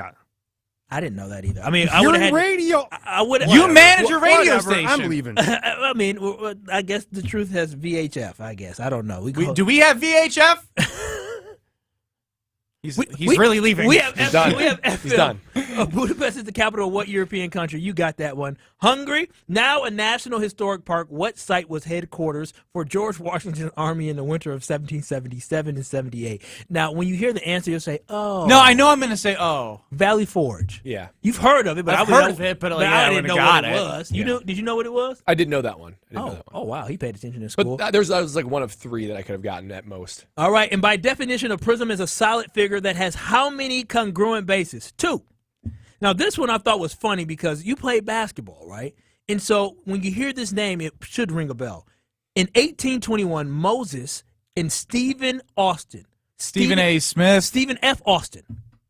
I didn't know that either. I mean, I You're would have in radio. I would. You manage your radio Whatever, station. I'm leaving. I mean, I guess the truth has VHF. I guess I don't know. Do we have VHF? He's really leaving. We have He's FM. done. We have FM. He's done. Budapest is the capital of what European country? You got that one. Hungary, now a national historic park. What site was headquarters for George Washington's army in the winter of 1777 and 78? Now, when you hear the answer, you'll say, "Oh." No, I know I'm going to say, "Oh." Valley Forge. Yeah. You've heard of it, but I've I heard of it, but like, I I didn't know would've what got it it. was. You knew? Did you know what it was? I didn't know that one. I didn't know that one. Oh, wow. He paid attention in school. But that was like one of 3 that I could have gotten at most. All right, and by definition, a prism is a solid figure that has how many congruent bases? 2. Now, this one I thought was funny because you played basketball, right? And so when you hear this name, it should ring a bell. In 1821, Moses and Stephen Austin. Stephen A. Smith. Stephen F. Austin.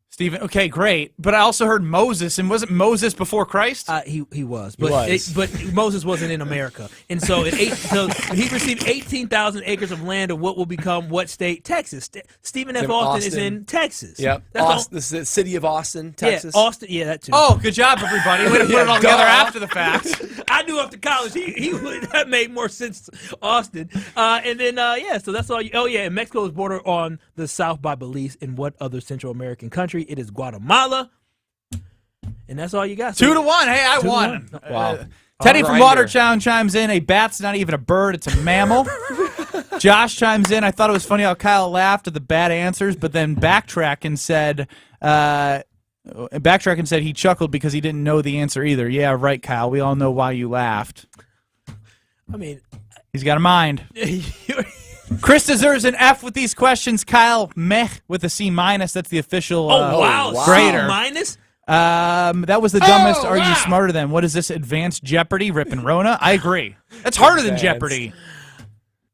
Stephen. Okay, great. But I also heard Moses, and wasn't Moses before Christ? He was, but but Moses wasn't in America, and so so he received 18,000 acres of land of what will become what state? Texas. Stephen F. Austin is in Texas. Yep. The city of Austin, Texas. Yeah, Austin. Yeah, that too. Oh, good job, everybody. Way to put it all together after the fact. I knew after college that made more sense. Austin, and then so that's all. And Mexico is bordered on the south by Belize. In what other Central American country? It is Guatemala. And that's all you got. 2-1. Hey, I won. Wow. Teddy from Watertown chimes in. A bat's not even a bird; it's a mammal. Josh chimes in. I thought it was funny how Kyle laughed at the bad answers, but then backtracked and said he chuckled because he didn't know the answer either. Yeah, right, Kyle. We all know why you laughed. I mean, he's got a mind. Chris deserves an F with these questions. Kyle, meh with a C-. That's the official grader. C-? That was the dumbest. Are you smarter than? What is this? Advanced Jeopardy? Rip and Rona? I agree. That's harder than Jeopardy.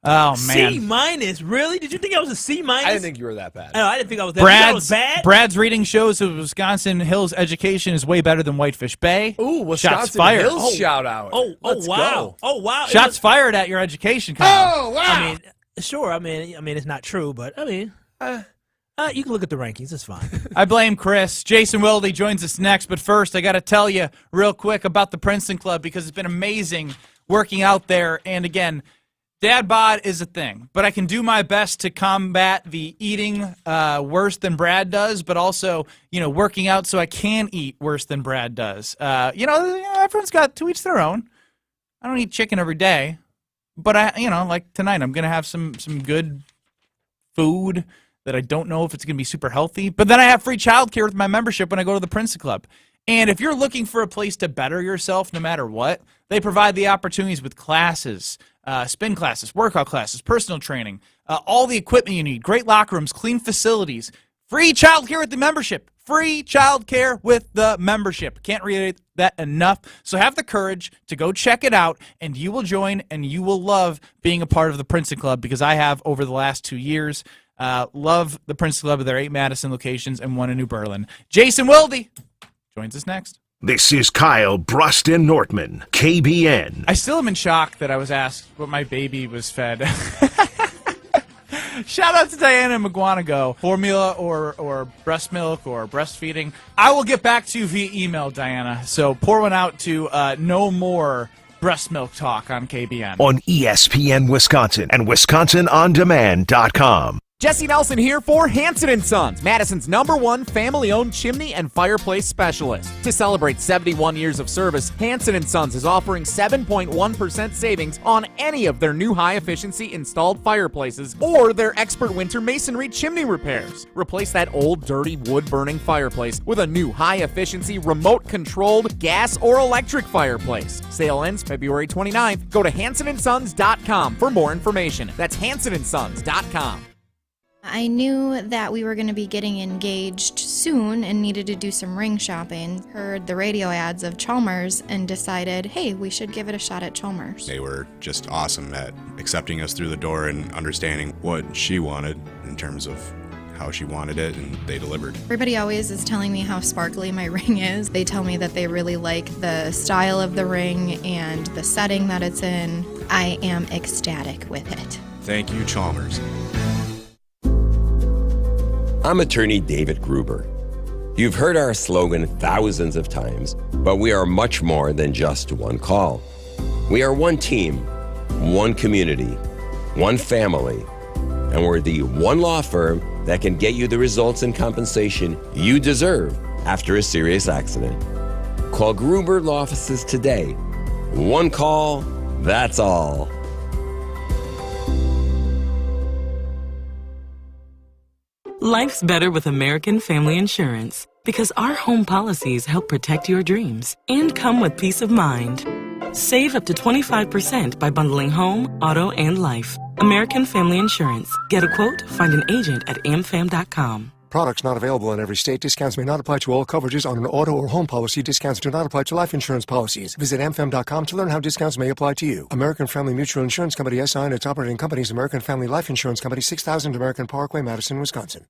Oh, man. C-? Really? Did you think I was a C-? I didn't think you were that bad. No, I didn't think I was that bad. I was bad? Brad's reading shows that Wisconsin Hills education is way better than Whitefish Bay. Ooh, Wisconsin Shots fired. Hills shout out. Let's go. Oh, wow. Shots fired at your education, Kyle. Oh, wow. I mean, sure. I mean, it's not true, but I mean, you can look at the rankings. It's fine. I blame Chris. Jason Wilde joins us next, but first I got to tell you real quick about the Princeton Club because it's been amazing working out there. And again, dad bod is a thing, but I can do my best to combat the eating worse than Brad does, but also, working out so I can eat worse than Brad does. Everyone's got to each their own. I don't eat chicken every day, but like tonight, I'm going to have some good food that I don't know if it's going to be super healthy, but then I have free childcare with my membership when I go to the Princeton Club. And if you're looking for a place to better yourself no matter what, they provide the opportunities with classes, spin classes, workout classes, personal training, all the equipment you need, great locker rooms, clean facilities, free childcare with the membership. Free childcare with the membership. Can't reiterate that enough. So have the courage to go check it out, and you will join, and you will love being a part of the Princeton Club because I have over the last 2 years. Love the Princeton Club with their 8 Madison locations and 1 in New Berlin. Jason Wilde joins us next. This is Kyle, Brust, and Nortman, KBN. I still am in shock that I was asked what my baby was fed. Shout out to Diana McGuanago. Formula or breast milk or breastfeeding. I will get back to you via email, Diana. So pour one out to no more breast milk talk on KBN. On ESPN Wisconsin and WisconsinOnDemand.com. Jesse Nelson here for Hanson & Sons, Madison's #1 family-owned chimney and fireplace specialist. To celebrate 71 years of service, Hanson & Sons is offering 7.1% savings on any of their new high-efficiency installed fireplaces or their expert winter masonry chimney repairs. Replace that old, dirty, wood-burning fireplace with a new high-efficiency, remote-controlled gas or electric fireplace. Sale ends February 29th. Go to HansonandSons.com for more information. That's HansonandSons.com. I knew that we were going to be getting engaged soon and needed to do some ring shopping. Heard the radio ads of Chalmers and decided, hey, we should give it a shot at Chalmers. They were just awesome at accepting us through the door and understanding what she wanted in terms of how she wanted it, and they delivered. Everybody always is telling me how sparkly my ring is. They tell me that they really like the style of the ring and the setting that it's in. I am ecstatic with it. Thank you, Chalmers. I'm attorney David Gruber. You've heard our slogan thousands of times, but we are much more than just one call. We are one team, one community, one family, and we're the one law firm that can get you the results and compensation you deserve after a serious accident. Call Gruber Law Offices today. One call, that's all. Life's better with American Family Insurance because our home policies help protect your dreams and come with peace of mind. Save up to 25% by bundling home, auto, and life. American Family Insurance. Get a quote, find an agent at amfam.com. Products not available in every state. Discounts may not apply to all coverages on an auto or home policy. Discounts do not apply to life insurance policies. Visit amfam.com to learn how discounts may apply to you. American Family Mutual Insurance Company, SI, and its operating companies, American Family Life Insurance Company, 6000 American Parkway, Madison, Wisconsin.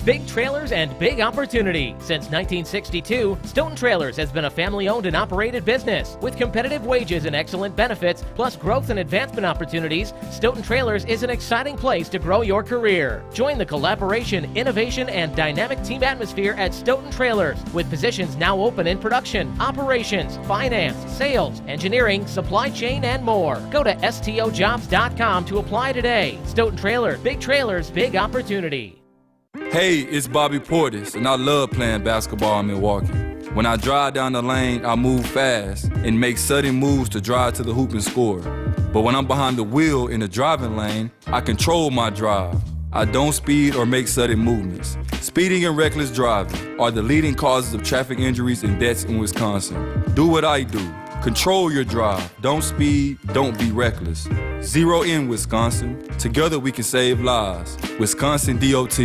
Big trailers and big opportunity. Since 1962, Stoughton Trailers has been a family-owned and operated business. With competitive wages and excellent benefits, plus growth and advancement opportunities, Stoughton Trailers is an exciting place to grow your career. Join the collaboration, innovation, and dynamic team atmosphere at Stoughton Trailers, with positions now open in production, operations, finance, sales, engineering, supply chain, and more. Go to stojobs.com to apply today. Stoughton Trailers, big opportunity. Hey, it's Bobby Portis, and I love playing basketball in Milwaukee. When I drive down the lane, I move fast and make sudden moves to drive to the hoop and score. But when I'm behind the wheel in the driving lane, I control my drive. I don't speed or make sudden movements. Speeding and reckless driving are the leading causes of traffic injuries and deaths in Wisconsin. Do what I do. Control your drive. Don't speed. Don't be reckless. Zero in Wisconsin. Together we can save lives. Wisconsin DOT.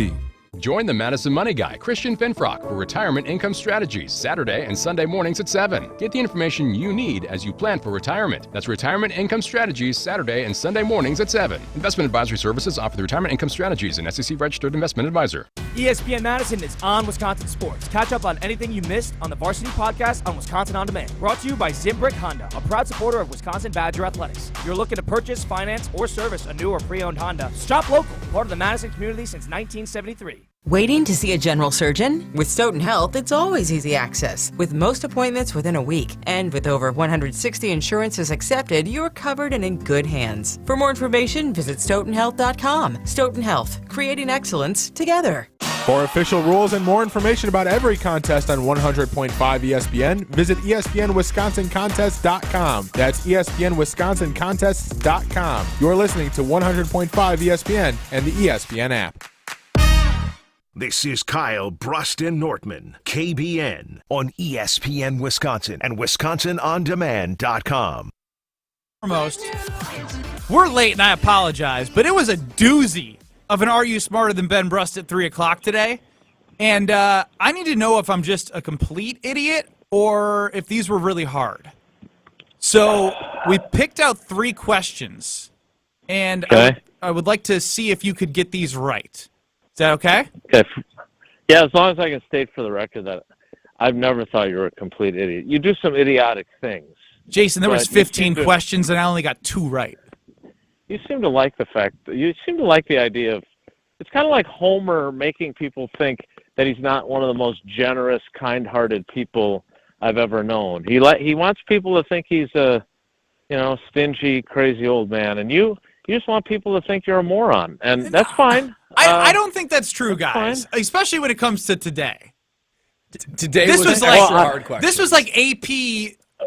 Join the Madison Money Guy, Christian Finfrock, for Retirement Income Strategies, Saturday and Sunday mornings at 7. Get the information you need as you plan for retirement. That's Retirement Income Strategies, Saturday and Sunday mornings at 7. Investment advisory services offered through Retirement Income Strategies, an SEC-registered investment advisor. ESPN Madison is on Wisconsin Sports. Catch up on anything you missed on the Varsity Podcast on Wisconsin On Demand. Brought to you by Zimbrick Honda, a proud supporter of Wisconsin Badger Athletics. If you're looking to purchase, finance, or service a new or pre-owned Honda, shop local, part of the Madison community since 1973. Waiting to see a general surgeon? With Stoughton Health, it's always easy access, with most appointments within a week. And with over 160 insurances accepted, you're covered and in good hands. For more information, visit stoughtonhealth.com. Stoughton Health, creating excellence together. For official rules and more information about every contest on 100.5 ESPN, visit ESPNWisconsinContests.com. That's ESPNWisconsinContests.com. You're listening to 100.5 ESPN and the ESPN app. This is Kyle, Brust, and Nortman, KBN, on ESPN Wisconsin and WisconsinOnDemand.com. Foremost, we're late and I apologize, but it was a doozy of an Are You Smarter Than Ben Brust at 3 o'clock today. And I need to know if I'm just a complete idiot or if these were really hard. So we picked out 3 questions, and I would like to see if you could get these right. Is that okay? Okay. Yeah, as long as I can state for the record that I've never thought you were a complete idiot. You do some idiotic things. Jason, there was 15 questions, and I only got 2 right. You seem to like the idea of, it's kind of like Homer making people think that he's not one of the most generous, kind-hearted people I've ever known. He wants people to think he's a, stingy, crazy old man, and you just want people to think you're a moron, and that's fine. I don't think that's true, guys, especially when it comes to today. Today this was like hard question. This was like AP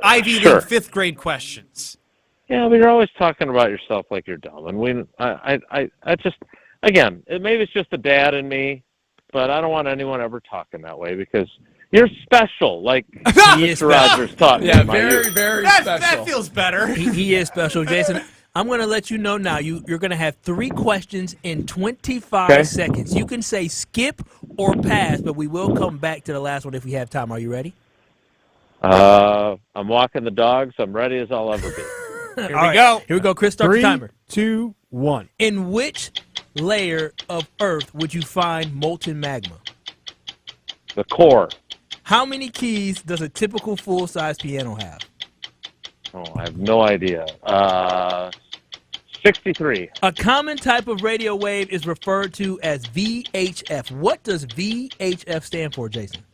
Ivy League 5th grade questions. Yeah, but you're always talking about yourself like you're dumb, and I just, again, maybe it's just the dad in me, but I don't want anyone ever talking that way because you're special, like Mr. Rogers taught me. Yeah, very, very special. That feels better. He is special, Jason. I'm going to let you know now. You're going to have 3 questions in 25 seconds. You can say skip or pass, but we will come back to the last one if we have time. Are you ready? I'm walking the dogs. I'm ready as I'll ever be. Here we go. Here we go. Chris, start the timer. 3, 2, 1. In which layer of Earth would you find molten magma? The core. How many keys does a typical full-size piano have? Oh, I have no idea. 63. A common type of radio wave is referred to as VHF. What does VHF stand for, Jason?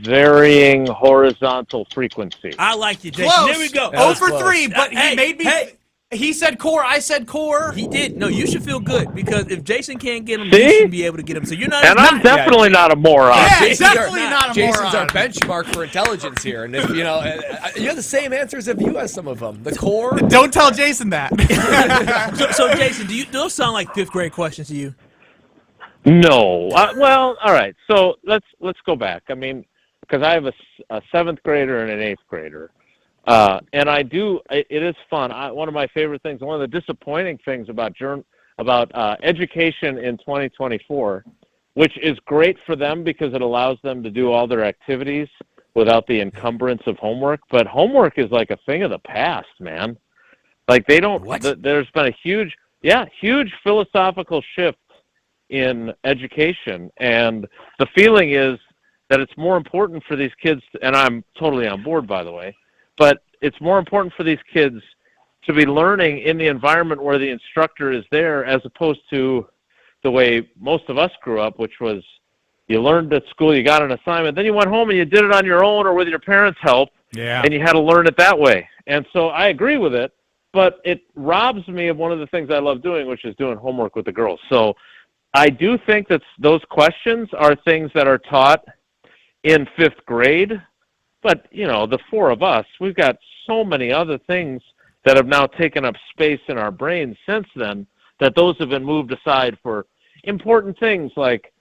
varying horizontal frequency. I like you, Jason. Close. There we go. 0 for 3, but he Hey, made me. hey. He said core. I said core. He did. No, you should feel good because if Jason can't get him, See? you should be able to get him. So you're not. And I'm definitely not a moron. Yeah, Jason's definitely our, not a Jason's moron. our benchmark for intelligence here, and if you know, you have the same answers as you as some of them. The core. Don't tell Jason that. So Jason, do those sound like fifth grade questions to you? No. Well, all right. So let's go back. I mean, because I have a seventh grader and an eighth grader, and I do. It is fun. One of my favorite things, one of the disappointing things about education in 2024, which is great for them because it allows them to do all their activities without the encumbrance of homework. But homework is like a thing of the past, man. Like they don't. There's been a huge philosophical shift in education, and the feeling is that it's more important for these kids, and I'm totally on board, by the way, but it's more important for these kids to be learning in the environment where the instructor is there, as opposed to the way most of us grew up, which was you learned at school, you got an assignment, then you went home and you did it on your own or with your parents' help, and you had to learn it that way. And so I agree with it, but it robs me of one of the things I love doing, which is doing homework with the girls. So I do think that those questions are things that are taught in fifth grade, but, you know, the four of us, we've got so many other things that have now taken up space in our brains since then, that those have been moved aside for important things like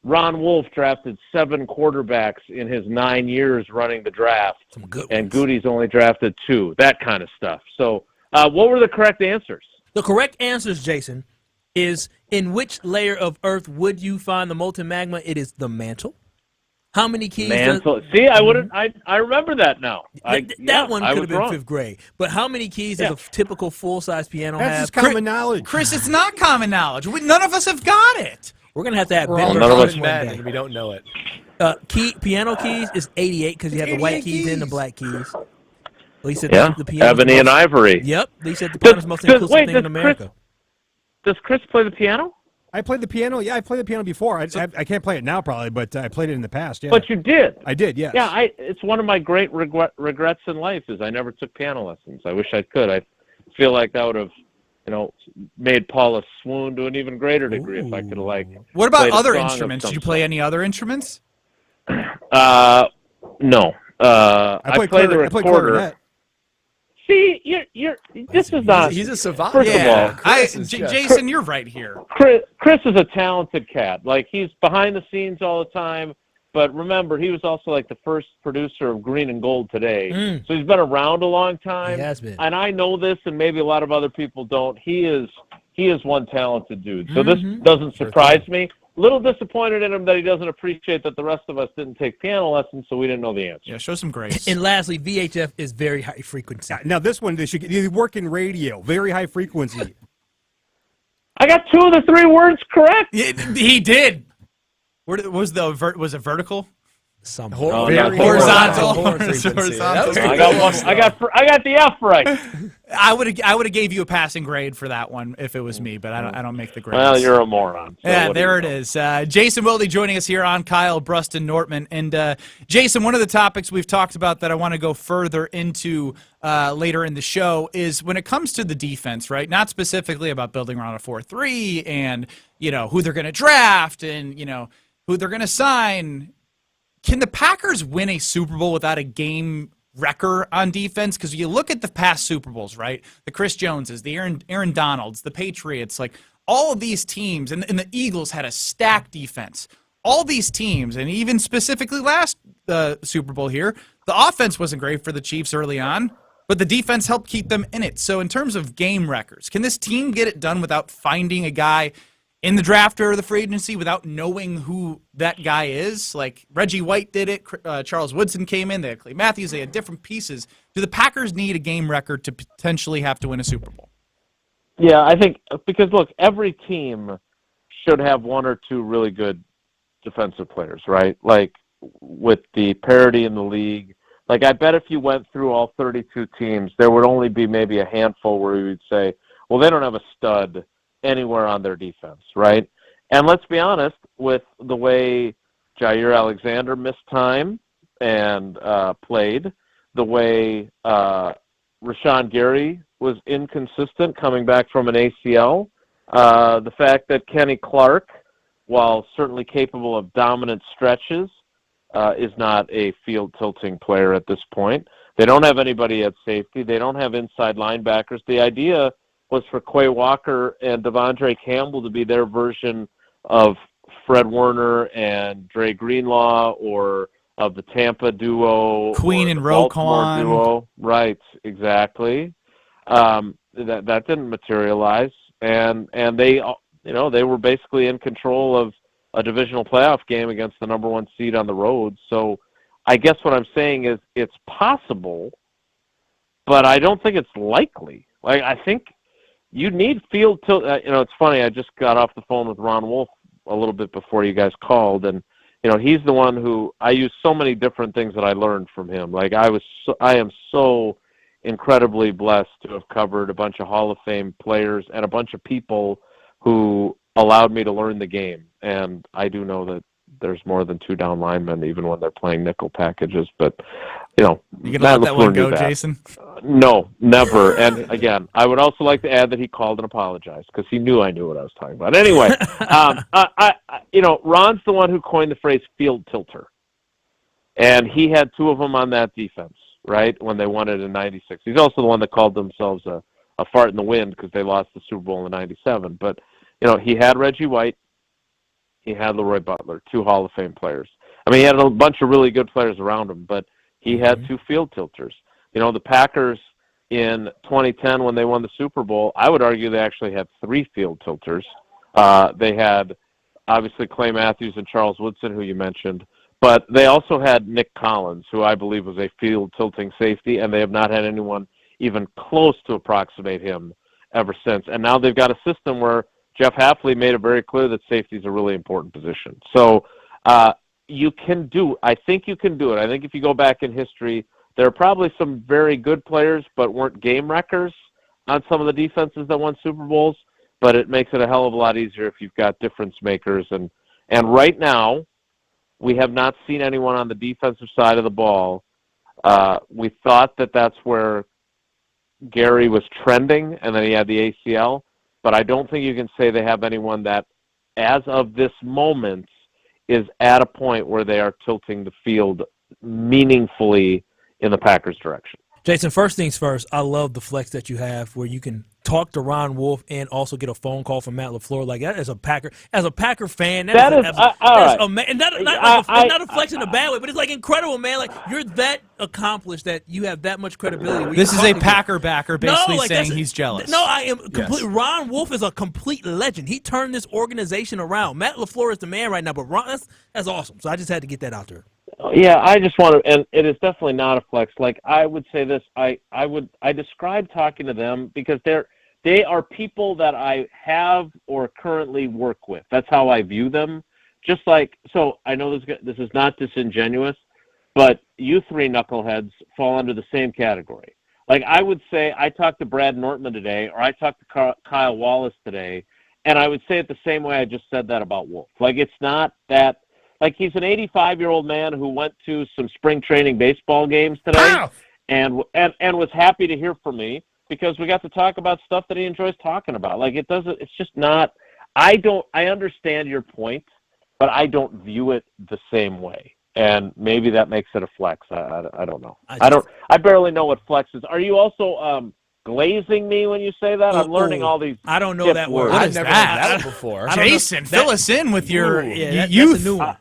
Ron Wolf drafted 7 quarterbacks in his 9 years running the draft, and Goody's only drafted 2, that kind of stuff. So what were the correct answers? The correct answers, Jason, is in which layer of Earth would you find the molten magma? It is the mantle. How many keys? See, I wouldn't. I remember that now. That one I could was have been wrong. fifth grade. But how many keys does a typical full-size piano have? That's just common knowledge. Chris, it's not common knowledge. None of us have got it. We're gonna have to have We're all Ben none of Burns us one men, day. and we don't know it. Piano keys is 88 because you have the white keys and the black keys. Well, he said Yeah, the piano's ebony the and most- ivory. Yep, he said the piano's the most inclusive thing in America. Does Chris play the piano? I played the piano. Yeah, I played the piano before. I can't play it now probably, but I played it in the past. Yeah. But you did. I did. Yes. Yeah, it's one of my great regrets in life is I never took piano lessons. I wish I could. I feel like that would have, made Paula swoon to an even greater degree if I could have What about played a other song of instruments? some Did you play any other instruments? No. I play the I played recorder. clarinet. See, this is not. He's a savant. First of all, Jason, you're right here. Chris is a talented cat. Like, he's behind the scenes all the time. But remember, he was also like the first producer of Green and Gold Today. So he's been around a long time. He has been. And I know this, and maybe a lot of other people don't. He is one talented dude. So this doesn't surprise me. A little disappointed in him that he doesn't appreciate that the rest of us didn't take piano lessons, so we didn't know the answer. Yeah, show some grace. And lastly, VHF is very high frequency. Now this one, they work in radio, very high frequency. I got 2 of the 3 words correct. He did. Was it vertical? Some horizontal. I got the F right. I would have gave you a passing grade for that one if it was me, but I don't make the grades. Well, you're a moron. So yeah, there it is. Jason Wilde joining us here on Kyle, Brust, and Nortman. And Jason, one of the topics we've talked about that I want to go further into later in the show is when it comes to the defense, right? Not specifically about building around a 4-3 and who they're going to draft and who they're going to sign. Can the Packers win a Super Bowl without a game wrecker on defense? Because you look at the past Super Bowls, right? The Chris Joneses, the Aaron Donalds, the Patriots, like all of these teams, and the Eagles had a stacked defense. All these teams, and even specifically last Super Bowl here, the offense wasn't great for the Chiefs early on, but the defense helped keep them in it. So in terms of game wreckers, can this team get it done without finding a guy in the draft or the free agency without knowing who that guy is? Like Reggie White did it. Charles Woodson came in. They had Clay Matthews. They had different pieces. Do the Packers need a game record to potentially have to win a Super Bowl? Yeah, I think because, look, every team should have 1 or 2 really good defensive players, right? Like with the parity in the league. Like I bet if you went through all 32 teams, there would only be maybe a handful where you would say, well, they don't have a stud anywhere on their defense, right? And let's be honest, with the way Jair Alexander missed time and played, the way Rashawn Gary was inconsistent coming back from an ACL, the fact that Kenny Clark, while certainly capable of dominant stretches, is not a field-tilting player at this point. They don't have anybody at safety. They don't have inside linebackers. The idea was for Quay Walker and Devondre Campbell to be their version of Fred Warner and Dre Greenlaw, or of the Tampa duo, Queen or and the Baltimore Roquan. duo. Right, exactly. That didn't materialize, and they they were basically in control of a divisional playoff game against the number 1 seed on the road. So I guess what I'm saying is it's possible, but I don't think it's likely. Like, I think you need field tilt. It's funny. I just got off the phone with Ron Wolf a little bit before you guys called, and he's the one who I use so many different things that I learned from him. Like, I am so incredibly blessed to have covered a bunch of Hall of Fame players and a bunch of people who allowed me to learn the game. And I do know that there's more than 2 down linemen, even when they're playing nickel packages. But, You gonna let that one go, Jason? No, never. And again, I would also like to add that he called and apologized because he knew I knew what I was talking about. Anyway, Ron's the one who coined the phrase field tilter. And he had 2 of them on that defense, right, when they won it in 96. He's also the one that called themselves a fart in the wind because they lost the Super Bowl in 97. But, he had Reggie White. He had Leroy Butler, 2 Hall of Fame players. I mean, he had a bunch of really good players around him, but he had 2 field tilters. The Packers in 2010 when they won the Super Bowl, I would argue they actually had 3 field tilters. They had, obviously, Clay Matthews and Charles Woodson, who you mentioned, but they also had Nick Collins, who I believe was a field tilting safety, and they have not had anyone even close to approximate him ever since. And now they've got a system where Jeff Hafley made it very clear that safety is a really important position. So you can do, I think you can do it. I think if you go back in history, there are probably some very good players but weren't game wreckers on some of the defenses that won Super Bowls, but it makes it a hell of a lot easier if you've got difference makers. And right now, we have not seen anyone on the defensive side of the ball. We thought that that's where Gary was trending, and then he had the ACL. But I don't think you can say they have anyone that, as of this moment, is at a point where they are tilting the field meaningfully in the Packers' direction. Jason, first things first, I love the flex that you have where you can talk to Ron Wolf and also get a phone call from Matt LaFleur. Like, that as a Packer fan, not a flex in a bad way, but it's like incredible, man. Like, you're that accomplished that you have that much credibility. This is a Packer backer basically saying he's jealous. No, I am completely. Yes. Ron Wolf is a complete legend. He turned this organization around. Matt LaFleur is the man right now, but Ron, that's awesome. So I just had to get that out there. Yeah, I just want to, and it is definitely not a flex. Like, I would say this, I describe talking to them because they are people that I have or currently work with. That's how I view them. Just like, so I know this is not disingenuous, but you 3 knuckleheads fall under the same category. Like, I would say I talked to Brad Nortman today, or I talked to Kyle Wallace today, and I would say it the same way I just said that about Wolf. Like, it's not that. Like, he's an 85-year-old man who went to some spring training baseball games today and was happy to hear from me because we got to talk about stuff that he enjoys talking about. Like, it's just not, I understand your point, but I don't view it the same way. And maybe that makes it a flex. I don't know. I barely know what flex is. Are you also glazing me when you say that? I'm learning all these. I don't know that word. I've never heard that before. Jason, fill us in with your youth. That's a new one.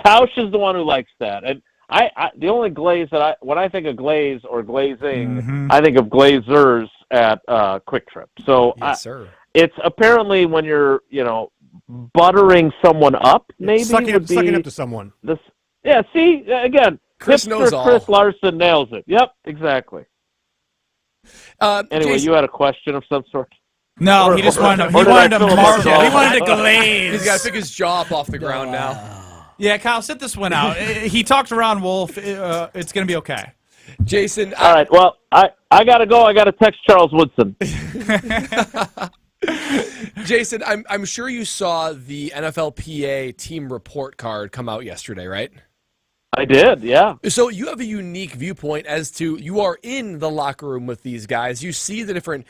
Tausch is the one who likes that. And I the only glaze that when I think of glaze or glazing, I think of glazers at Quick Trip. So yes, sir. It's apparently when you're, buttering someone up, maybe sucking up to someone. See, again, Chris knows all. Chris Larson nails it. Yep, exactly. Anyway, Jason, you had a question of some sort? No, he just wanted to marvel. He wanted to glaze. He's got to pick his jaw up off the ground now. Yeah, Kyle, sit this one out. He talked to Ron Wolf. It's going to be okay. Jason. All right. Well, I got to go. I got to text Charles Woodson. Jason, I'm sure you saw the NFLPA team report card come out yesterday, right? I did, yeah. So you have a unique viewpoint as to you are in the locker room with these guys. You see the different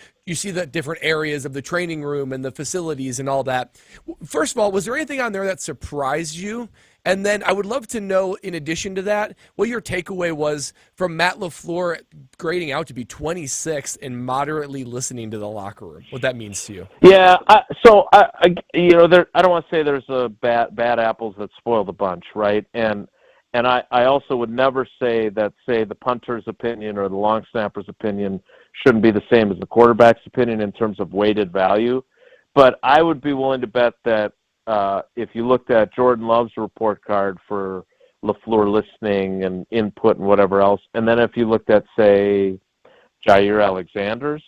areas of the training room and the facilities and all that. First of all, was there anything on there that surprised you? And then I would love to know, in addition to that, what your takeaway was from Matt LaFleur grading out to be 26th and moderately listening to the locker room. What that means to you? Yeah. I don't want to say there's a bad apples that spoil the bunch, right? And I also would never say that, say, the punter's opinion or the long snapper's opinion shouldn't be the same as the quarterback's opinion in terms of weighted value. But I would be willing to bet that if you looked at Jordan Love's report card for LaFleur listening and input and whatever else, and then if you looked at, say, Jair Alexander's,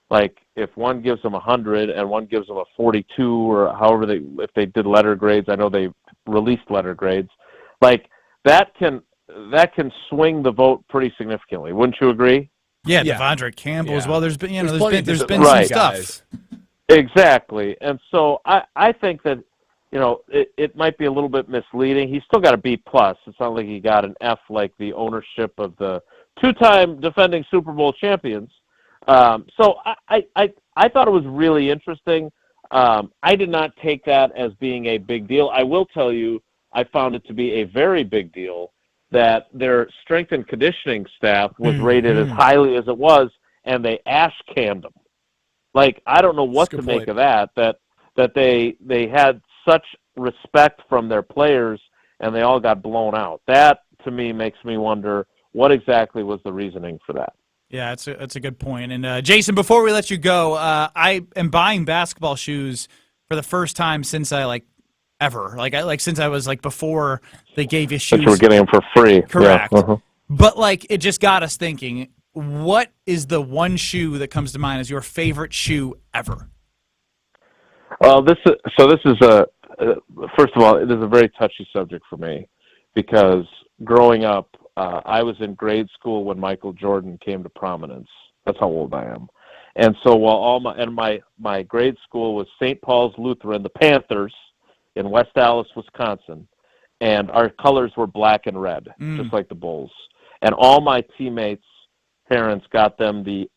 like if one gives them 100 and one gives them a 42 or however if they did letter grades, I know they released letter grades, like that can swing the vote pretty significantly. Wouldn't you agree? Yeah, Devondre Campbell as well. There's been there's been right. some stuff. Exactly. And so I think that, it might be a little bit misleading. He's still got a B+. It's not like he got an F like the ownership of the two-time defending Super Bowl champions. So I thought it was really interesting. I did not take that as being a big deal. I will tell you, I found it to be a very big deal that their strength and conditioning staff was rated as highly as it was, and they ash-canned them. Like, I don't know what to make of that they had such respect from their players, and they all got blown out. That, to me, makes me wonder what exactly was the reasoning for that. Yeah, that's a good point. And, Jason, before we let you go, I am buying basketball shoes for the first time since ever. Since I was, before they gave you shoes. Since you were getting them for free. Correct. Yeah. Uh-huh. But, it just got us thinking, what is the one shoe that comes to mind as your favorite shoe ever? Well, this is first of all, it is a very touchy subject for me because growing up, I was in grade school when Michael Jordan came to prominence. That's how old I am. And so while my grade school was St. Paul's Lutheran, the Panthers in West Allis, Wisconsin, and our colors were black and red, just like the Bulls. And all my teammates' parents got them the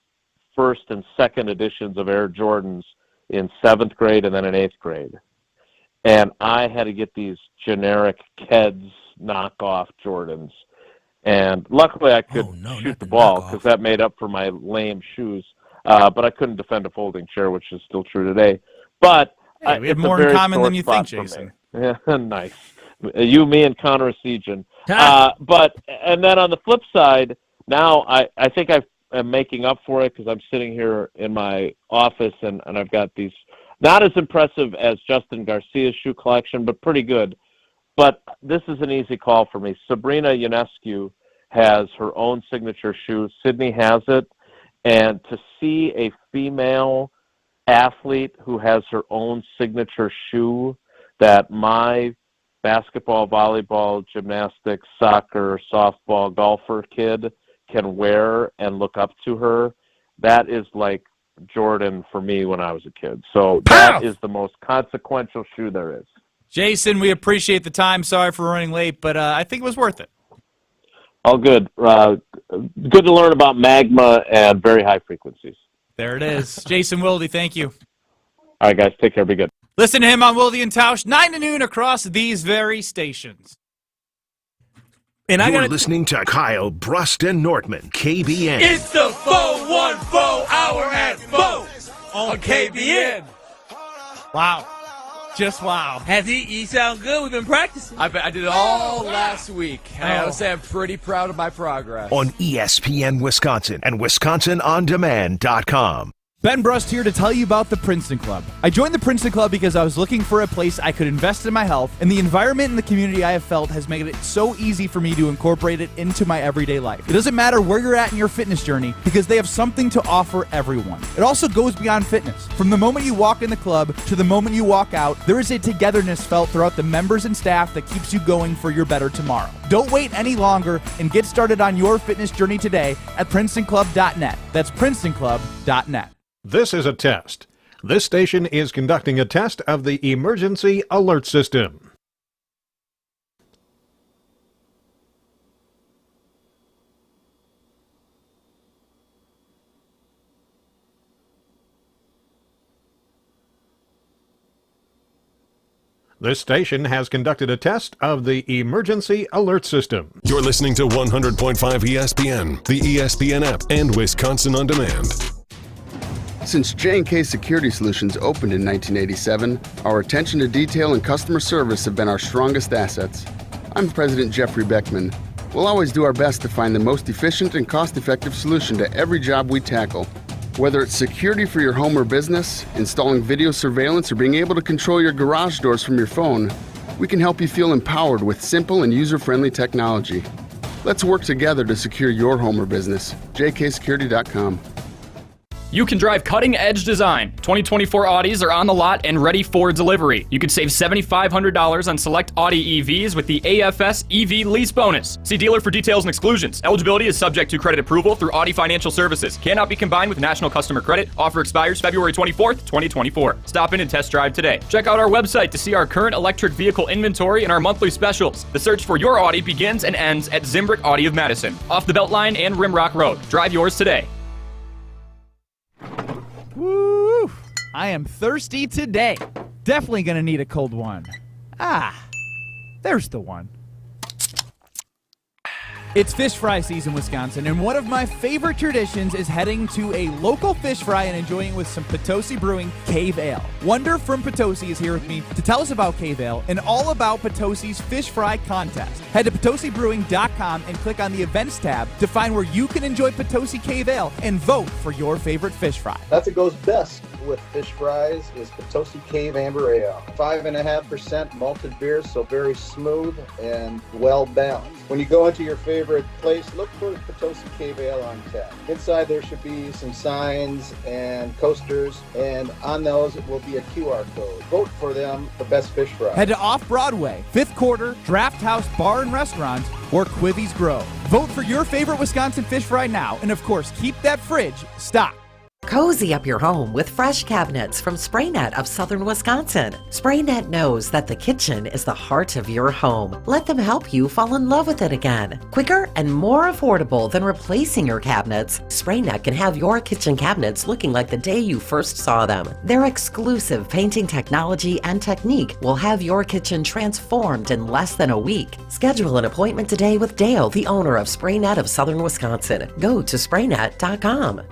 first and second editions of Air Jordans in 7th grade and then in 8th grade. And I had to get these generic Keds knockoff Jordans. And luckily I could shoot the ball because that made up for my lame shoes. But I couldn't defend a folding chair, which is still true today. But we have more in common than you think, Jason. Yeah, nice. You, me, and Connor Seagen. And then on the flip side, now I think I'm making up for it because I'm sitting here in my office and I've got these, not as impressive as Justin Garcia's shoe collection, but pretty good. But this is an easy call for me. Sabrina Ionescu has her own signature shoe. Sydney has it. And to see a female athlete who has her own signature shoe that my basketball, volleyball, gymnastics, soccer, softball, golfer kid can wear and look up to her, that is like Jordan for me when I was a kid. So that is the most consequential shoe there is. Jason, we appreciate the time. Sorry for running late, but I think it was worth it. All good. Good to learn about magma and very high frequencies. There it is. Jason Wilde, thank you. All right, guys. Take care. Be good. Listen to him on Wilde and Tausch, 9 to noon across these very stations. And You're listening to Kyle, Brust, and Nortman, KBN. It's the 414 Hour at 4 on KBN. Wow. Just wow. Has he sound good? We've been practicing. I did it all last week. I gotta say I'm pretty proud of my progress. On ESPN Wisconsin and WisconsinOnDemand.com. Ben Brust here to tell you about the Princeton Club. I joined the Princeton Club because I was looking for a place I could invest in my health, and the environment and the community I have felt has made it so easy for me to incorporate it into my everyday life. It doesn't matter where you're at in your fitness journey because they have something to offer everyone. It also goes beyond fitness. From the moment you walk in the club to the moment you walk out, there is a togetherness felt throughout the members and staff that keeps you going for your better tomorrow. Don't wait any longer and get started on your fitness journey today at PrincetonClub.net. That's PrincetonClub.net. This is a test. This station is conducting a test of the emergency alert system. This station has conducted a test of the emergency alert system. You're listening to 100.5 ESPN, the ESPN app, and Wisconsin On Demand. Since J&K Security Solutions opened in 1987, our attention to detail and customer service have been our strongest assets. I'm President Jeffrey Beckman. We'll always do our best to find the most efficient and cost-effective solution to every job we tackle. Whether it's security for your home or business, installing video surveillance, or being able to control your garage doors from your phone, we can help you feel empowered with simple and user-friendly technology. Let's work together to secure your home or business. jksecurity.com. You can drive cutting-edge design. 2024 Audis are on the lot and ready for delivery. You could save $7,500 on select Audi EVs with the AFS EV lease bonus. See dealer for details and exclusions. Eligibility is subject to credit approval through Audi Financial Services. Cannot be combined with National Customer Credit. Offer expires February 24th, 2024. Stop in and test drive today. Check out our website to see our current electric vehicle inventory and our monthly specials. The search for your Audi begins and ends at Zimbrick Audi of Madison, off the Beltline and Rimrock Road. Drive yours today. Woo! I am thirsty today. Definitely gonna need a cold one. There's the one. It's fish fry season, Wisconsin, and one of my favorite traditions is heading to a local fish fry and enjoying with some Potosi Brewing Cave Ale. Wonder from Potosi is here with me to tell us about Cave Ale and all about Potosi's Fish Fry Contest. Head to potosibrewing.com and click on the events tab to find where you can enjoy Potosi Cave Ale and vote for your favorite fish fry. That's what goes best with fish fries is Potosi Cave Amber Ale. 5.5% malted beer, so very smooth and well balanced. When you go into your favorite place, look for the Potosi Cave Ale on tap. Inside there should be some signs and coasters, and on those it will be a QR code. Vote for them for best fish fry. Head to Off-Broadway, Fifth Quarter, Draft House Bar and Restaurant, or Quivy's Grove. Vote for your favorite Wisconsin fish fry now, and of course, keep that fridge stocked. Cozy up your home with fresh cabinets from SprayNet of Southern Wisconsin. SprayNet knows that the kitchen is the heart of your home. Let them help you fall in love with it again. Quicker and more affordable than replacing your cabinets, SprayNet can have your kitchen cabinets looking like the day you first saw them. Their exclusive painting technology and technique will have your kitchen transformed in less than a week. Schedule an appointment today with Dale, the owner of SprayNet of Southern Wisconsin. Go to spraynet.com.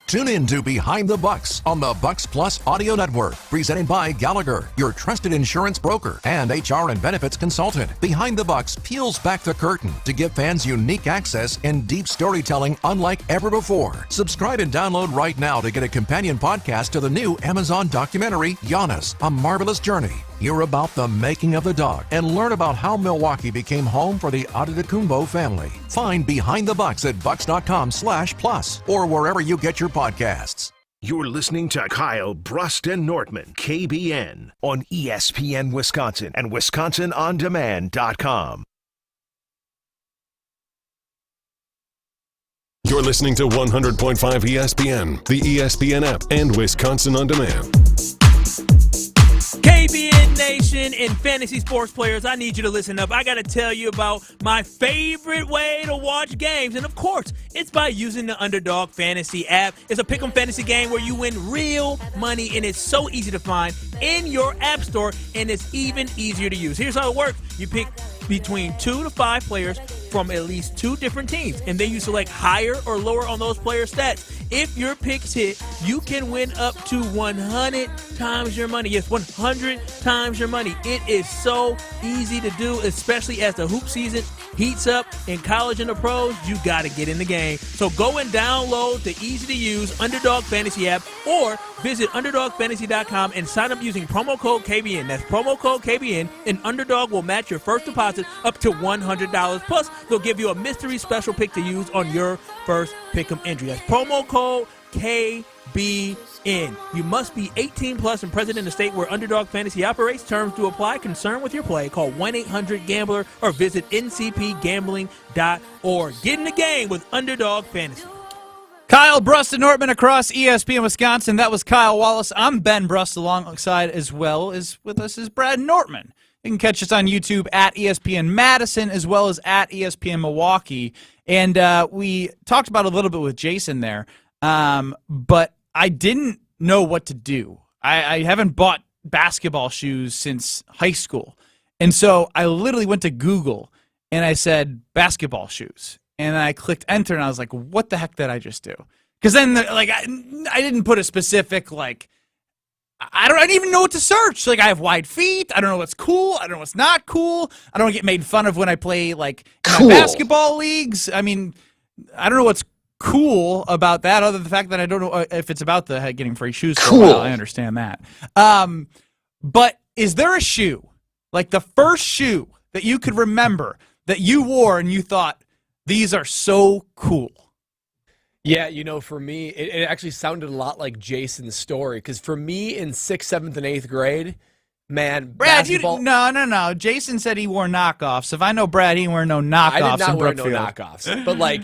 Tune in to Behind the Bucks on the Bucks Plus Audio Network, presented by Gallagher, your trusted insurance broker and HR and benefits consultant. Behind the Bucks peels back the curtain to give fans unique access and deep storytelling unlike ever before. Subscribe and download right now to get a companion podcast to the new Amazon documentary, Giannis, A Marvelous Journey. Hear about the making of the dog and learn about how Milwaukee became home for the Adetokounmpo family. Find Behind the Bucks at bucks.com/plus or wherever you get your podcasts. You're listening to Kyle, Brust, and Nortman, KBN, on ESPN Wisconsin and WisconsinOnDemand.com. You're listening to 100.5 ESPN, the ESPN app, and Wisconsin On Demand. KBN Nation and fantasy sports players, I need you to listen up. I got to tell you about my favorite way to watch games. And of course, it's by using the Underdog Fantasy app. It's a pick'em fantasy game where you win real money, and it's so easy to find in your app store, and it's even easier to use. Here's how it works. You pick between 2 to 5 players from at least 2 different teams, and then you select higher or lower on those player stats. If your picks hit, you can win up to 100 times your money. Yes, 100 times your money. It is so easy to do, especially as the hoop season heats up in college and the pros. You got to get in the game. So go and download the easy-to-use Underdog Fantasy app or visit UnderdogFantasy.com and sign up using promo code KBN. That's promo code KBN, and Underdog will match your first deposit up to $100. Plus, they'll give you a mystery special pick to use on your first pick'em entry. That's promo code KBN. You must be 18 plus and present in the state where Underdog Fantasy operates. Terms do apply. Concern with your play. Call 1-800-GAMBLER or visit ncpgambling.org. Get in the game with Underdog Fantasy. Kyle Brust and Nortman across ESPN Wisconsin. That was Kyle Wallace. I'm Ben Brust, alongside as well as with us is Brad Nortman. You can catch us on YouTube at ESPN Madison as well as at ESPN Milwaukee. And we talked about a little bit with Jason there, but I didn't know what to do. I haven't bought basketball shoes since high school. And so I literally went to Google and I said basketball shoes. And I clicked enter, and I was like, what the heck did I just do? Because then, like, I didn't put a specific, like, I didn't even know what to search. Like, I have wide feet. I don't know what's cool. I don't know what's not cool. I don't get made fun of when I play, like, in my basketball leagues. I mean, I don't know what's cool about that other than the fact that I don't know if it's about the getting free shoes for a while. I understand that. But is there a shoe, like the first shoe that you could remember that you wore and you thought, these are so cool? Yeah, for me, it actually sounded a lot like Jason's story. Because for me, in 6th, 7th, and 8th grade, man, Brad, basketball... No. Jason said he wore knockoffs. If I know Brad, he didn't wear no knockoffs. I did not in wear no Brookfield. knockoffs. But, like,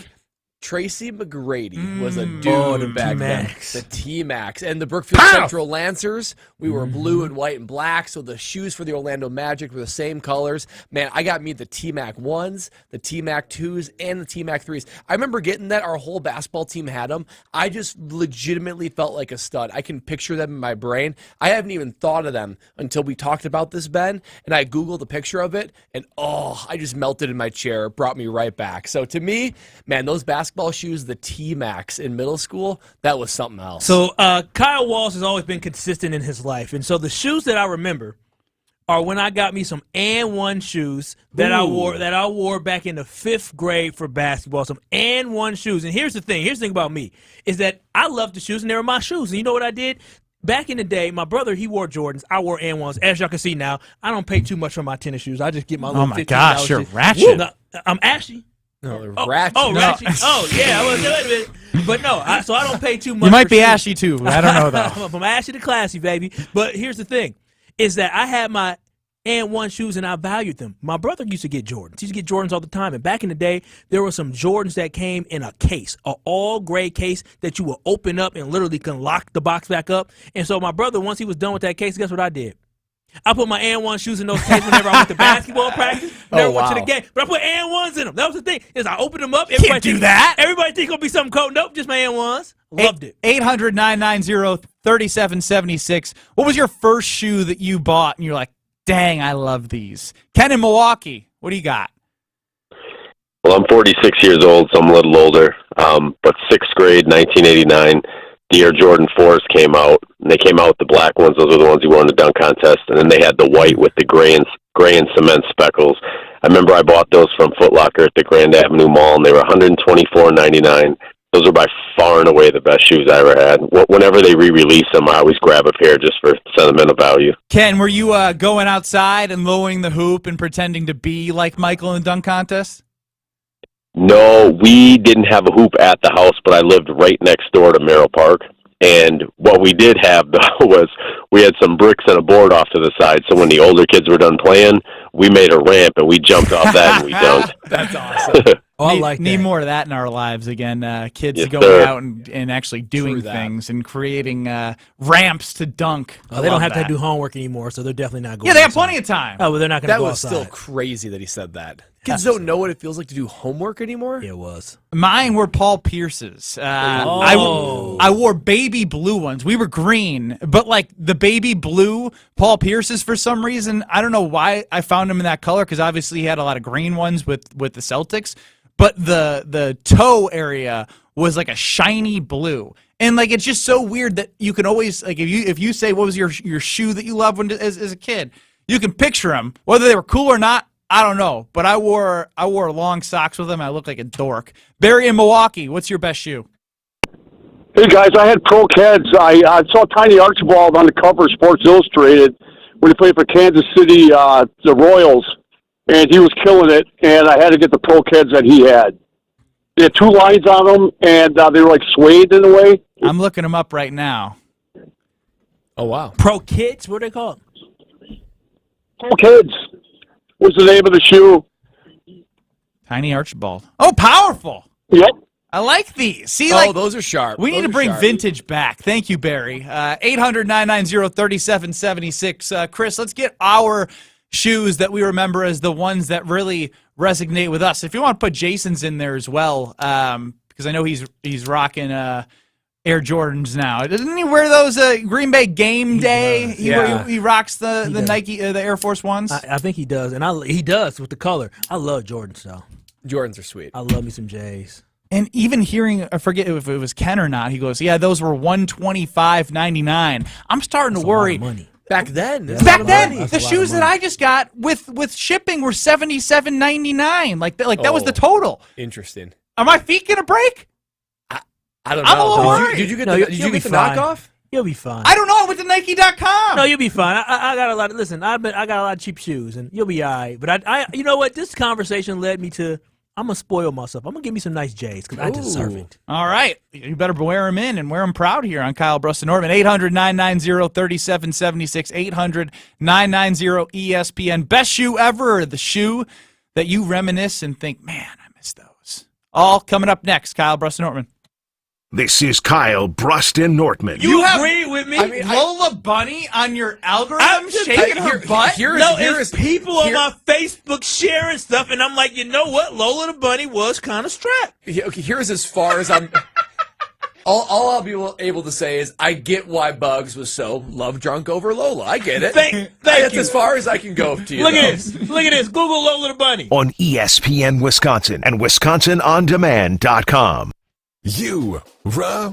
Tracy McGrady was a dude back then. The T-Max. And the Brookfield Central Lancers, we were blue and white and black, so the shoes for the Orlando Magic were the same colors. Man, I got me the T-Mac 1s, the T-Mac 2s, and the T-Mac 3s. I remember getting that. Our whole basketball team had them. I just legitimately felt like a stud. I can picture them in my brain. I haven't even thought of them until we talked about this, Ben, and I Googled a picture of it, and I just melted in my chair. It brought me right back. So to me, man, those basketball shoes, the T-Max in middle school, that was something else. So Kyle Walsh has always been consistent in his life. And so the shoes that I remember are when I got me some And-One shoes that I wore back in the 5th grade for basketball. Some And-One shoes. And here's the thing about me is that I love the shoes and they were my shoes. And you know what I did? Back in the day, my brother, he wore Jordans. I wore And-Ones. As y'all can see now, I don't pay too much for my tennis shoes. I just get my little $15. Oh my gosh, you're ratchet. No, I'm ashy. No, ratchet. Ratchet. Oh, yeah. Wait a minute. But no, so I don't pay too much. You might be shoes. ashy too. I don't know though. I'm ashy to classy, baby. But here's the thing, is that I had my And-One shoes and I valued them. My brother used to get Jordans. He used to get Jordans all the time. And back in the day, there were some Jordans that came in a case, an all-gray case that you would open up and literally can lock the box back up. And so my brother, once he was done with that case, guess what I did? I put my And-One shoes in those cases whenever I went to basketball practice. Never went to the game. But I put And-Ones in them. That was the thing. Is I opened them up. Can't do that. Everybody think it'll be something cool. Nope, just my And-Ones. Loved it. 800-990-3776. What was your first shoe that you bought and you're like, dang, I love these? Ken in Milwaukee, what do you got? Well, I'm 46 years old, so I'm a little older. But 6th grade, 1989, the Air Jordan 4s came out, and they came out with the black ones. Those were the ones you won in the dunk contest. And then they had the white with the gray and cement speckles. I remember I bought those from Foot Locker at the Grand Avenue Mall, and they were $124.99. Those are by far and away the best shoes I ever had. Whenever they re-release them, I always grab a pair just for sentimental value. Ken, were you going outside and lowering the hoop and pretending to be like Michael in the dunk contest? No, we didn't have a hoop at the house, but I lived right next door to Merrill Park. And what we did have, though, was we had some bricks and a board off to the side. So when the older kids were done playing, we made a ramp and we jumped off that and we dunked. That's awesome. Need more of that in our lives again. Kids Yes, going sir. out and actually doing things and creating ramps to dunk. Oh, they don't have to do homework anymore, so they're definitely not going. Yeah, they have plenty of time. Oh, well, they're not going to That go was outside. still crazy that he said that. Kids don't know what it feels like to do homework anymore. It was. Mine were Paul Pierce's. I wore baby blue ones. We were green, but like the baby blue Paul Pierce's for some reason. I don't know why I found him in that color because obviously he had a lot of green ones with the Celtics. But the toe area was like a shiny blue. And like it's just so weird that you can always like if you say what was your shoe that you loved as a kid, you can picture them whether they were cool or not. I don't know, but I wore long socks with them. I looked like a dork. Barry in Milwaukee, what's your best shoe? Hey guys, I had Pro Keds. I saw Tiny Archibald on the cover of Sports Illustrated when he played for Kansas City, the Royals, and he was killing it. And I had to get the Pro Keds that he had. They had two lines on them, and they were like suede in a way. I'm looking them up right now. Oh wow, Pro Kids, what are they called? Pro Keds was the name of the shoe. Tiny Archibald. Oh, powerful. Yep. I like these. See, those are sharp. We need Those to are bring sharp. vintage back. Thank you, Barry. 800-990-3776. Chris, let's get our shoes that we remember as the ones that really resonate with us. If you want to put Jason's in there as well, because I know he's rocking Air Jordans now. Doesn't he wear those Green Bay game day? He rocks the Nike, the Air Force Ones. I think he does, and he does with the color. I love Jordans, though. Jordans are sweet. I love me some J's. And even hearing, I forget if it was Ken or not, he goes, yeah, those were $125.99. I'm starting to worry. Back then. The shoes that I just got with shipping were $77.99. Like that was the total. Interesting. Are my feet going to break? I don't know. I'm a little worried. Did you get the knockoff? You'll be fine. I don't know. I went to Nike.com. No, you'll be fine. I got a lot. Listen, I got a lot of cheap shoes, and you'll be all right. But I you know what? This conversation led me to. I'm gonna spoil myself. I'm gonna give me some nice J's because I deserve it. All right, you better wear them in and wear them proud here on Kyle, Brust, and Nortman. 800-990-3776. 800-990-ESPN. Best shoe ever. The shoe that you reminisce and think, man, I miss those. All coming up next. Kyle, Brust, and Nortman. This is Kyle, Brust, and Nortman. You agree with me? Lola Bunny on your algorithm shaking her butt? It's people on my Facebook sharing stuff, and I'm like, you know what? Lola the Bunny was kind of strapped. Okay, here's as far as I'm. All I'll be able to say is I get why Bugs was so love drunk over Lola. I get it. Thank That's you. as far as I can go to you. Look at this. Look at this. Google Lola the Bunny. On ESPN Wisconsin and WisconsinOnDemand.com. Rah.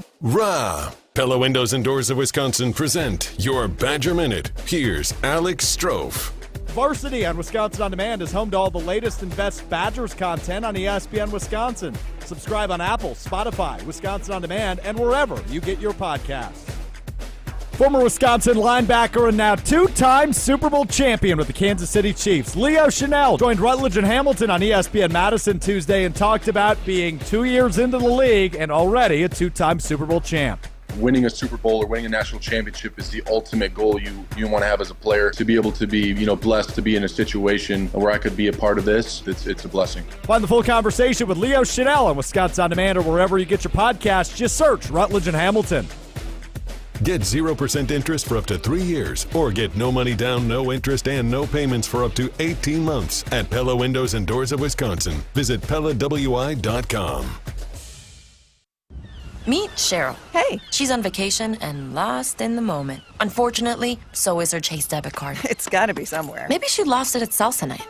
Pella Windows and Doors of Wisconsin present your Badger Minute. Here's Alex Strofe. Varsity on Wisconsin On Demand is home to all the latest and best Badgers content on ESPN Wisconsin. Subscribe on Apple, Spotify, Wisconsin On Demand, and wherever you get your podcasts. Former Wisconsin linebacker and now two-time Super Bowl champion with the Kansas City Chiefs, Leo Chenal, joined Rutledge and Hamilton on ESPN Madison Tuesday and talked about being 2 years into the league and already a two-time Super Bowl champ. Winning a Super Bowl or winning a national championship is the ultimate goal you want to have as a player. To be able to be, blessed to be in a situation where I could be a part of this, it's a blessing. Find the full conversation with Leo Chenal on Wisconsin On Demand or wherever you get your podcasts. Just search Rutledge and Hamilton. Get 0% interest for up to 3 years or get no money down, no interest, and no payments for up to 18 months at Pella Windows and Doors of Wisconsin. Visit PellaWI.com. Meet Cheryl. Hey. She's on vacation and lost in the moment. Unfortunately, so is her Chase debit card. It's gotta be somewhere. Maybe she lost it at salsa night.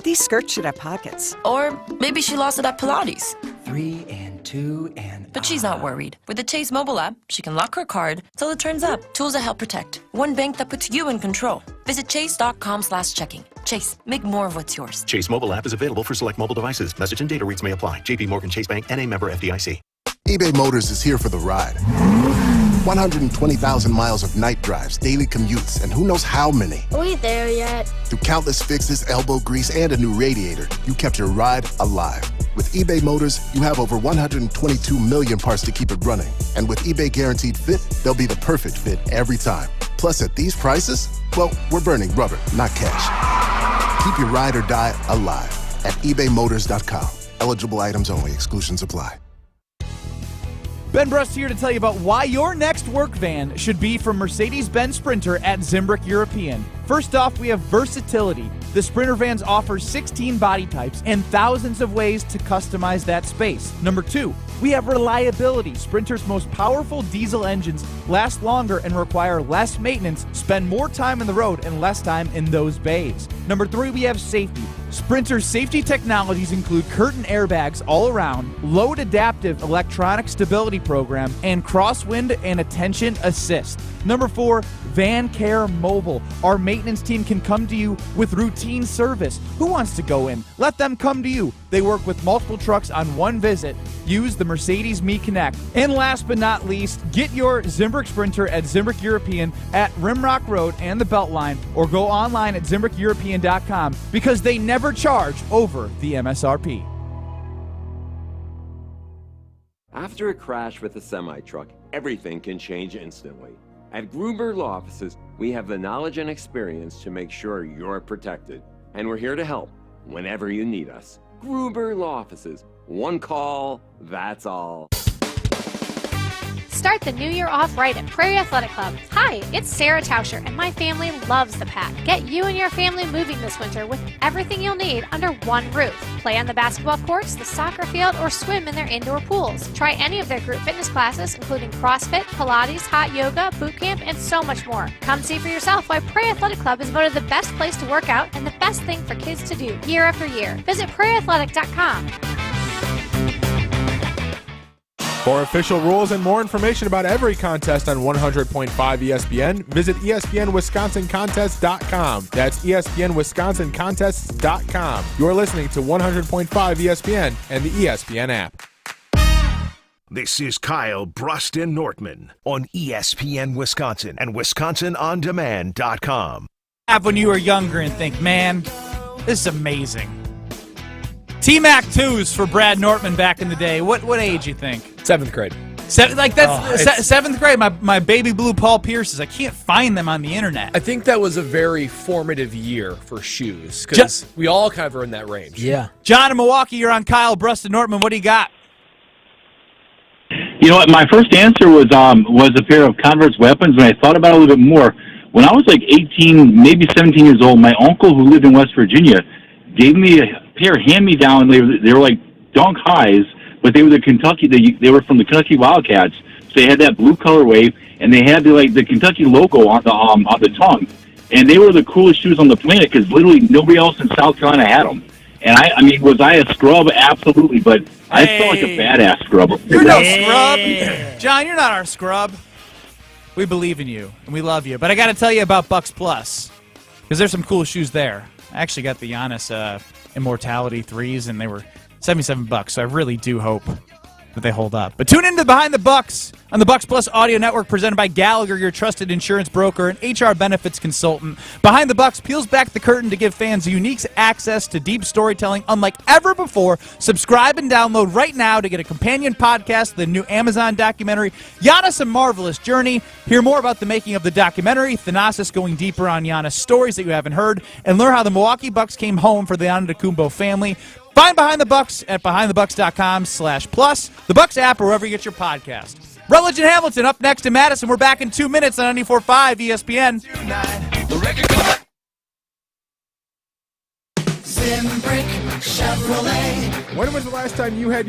These skirts should have pockets. Or maybe she lost it at Pilates. 3 and 2 and... But she's not worried. With the Chase mobile app, she can lock her card till it turns up. Tools that help protect. One bank that puts you in control. Visit chase.com/checking. Chase, make more of what's yours. Chase mobile app is available for select mobile devices. Message and data rates may apply. JP Morgan Chase Bank, N.A. member FDIC. eBay Motors is here for the ride. 120,000 miles of night drives, daily commutes, and who knows how many. Are we there yet? Through countless fixes, elbow grease, and a new radiator, you kept your ride alive. With eBay Motors, you have over 122 million parts to keep it running. And with eBay Guaranteed Fit, they'll be the perfect fit every time. Plus, at these prices, well, we're burning rubber, not cash. Keep your ride or die alive at ebaymotors.com. Eligible items only. Exclusions apply. Ben Brust here to tell you about why your next work van should be from Mercedes-Benz Sprinter at Zimbrick European. First off, we have versatility. The Sprinter vans offer 16 body types and thousands of ways to customize that space. Number 2, we have reliability. Sprinter's most powerful diesel engines last longer and require less maintenance, spend more time on the road and less time in those bays. Number 3, we have safety. Sprinter's safety technologies include curtain airbags all around, load adaptive electronic stability program, and crosswind and attention assist. Number 4, Van Care Mobile. Our maintenance team can come to you with routine service. Who wants to go in? Let them come to you. They work with multiple trucks on one visit. Use the Mercedes Me Connect. And last but not least, get your Zimbrick Sprinter at Zimbrick European at Rimrock Road and the Beltline, or go online at ZimbrickEuropean.com because they never charge over the MSRP. After a crash with a semi-truck, everything can change instantly. At Gruber Law Offices, we have the knowledge and experience to make sure you're protected. And we're here to help whenever you need us. Gruber Law Offices, One call, that's all. Start the new year off right at Prairie Athletic Club. Hi, it's Sarah Tauscher, and my family loves the Pack. Get you and your family moving this winter with everything you'll need under one roof. Play on the basketball courts, the soccer field, or swim in their indoor pools. Try any of their group fitness classes, including CrossFit, Pilates, hot yoga, boot camp, and so much more. Come see for yourself why Prairie Athletic Club is voted the best place to work out and the best thing for kids to do year after year. Visit prairieathletic.com. For official rules and more information about every contest on 100.5 ESPN, visit ESPNWisconsinContests.com. That's ESPNWisconsinContests.com. You're listening to 100.5 ESPN and the ESPN app. This is Kyle, Brust, and Nortman on ESPN Wisconsin and WisconsinOnDemand.com. When you were younger and think, man, this is amazing. T-Mac 2s for Brad Nortman back in the day. What age you think? 7th grade. Seventh grade. My baby blue Paul Pierces. I can't find them on the internet. I think that was a very formative year for shoes because we all kind of are in that range. Yeah. John in Milwaukee, you're on Kyle, Brust, and Nortman. What do you got? You know what? My first answer was a pair of Converse weapons. When I thought about it a little bit more, when I was like 18, maybe 17 years old, my uncle who lived in West Virginia gave me a pair of hand-me-down. They were like Dunk Highs, but they were the Kentucky. They were from the Kentucky Wildcats. So they had that blue colorway, and they had the Kentucky logo on the tongue. And they were the coolest shoes on the planet because literally nobody else in South Carolina had them. And I mean, was I a scrub? Absolutely, but I felt like a badass scrub. You're no scrub, John. You're not our scrub. We believe in you and we love you. But I got to tell you about Bucks Plus because there's some cool shoes there. I actually got the Giannis Immortality 3s, and they were $77, so I really do hope that they hold up. But tune into Behind the Bucks on the Bucks Plus Audio Network, presented by Gallagher, your trusted insurance broker and HR benefits consultant. Behind the Bucks peels back the curtain to give fans unique access to deep storytelling unlike ever before. Subscribe and download right now to get a companion podcast to the new Amazon documentary, Giannis: A Marvelous Journey. Hear more about the making of the documentary, Thanasis going deeper on Giannis' stories that you haven't heard, and learn how the Milwaukee Bucks came home for the Antetokounmpo family. Find Behind the Bucks at BehindTheBucks.com/plus, the Bucks app, or wherever you get your podcast. Rutledge and Hamilton up next in Madison. We're back in 2 minutes on 94.5 ESPN. Zimbrick Chevrolet. When was the last time you had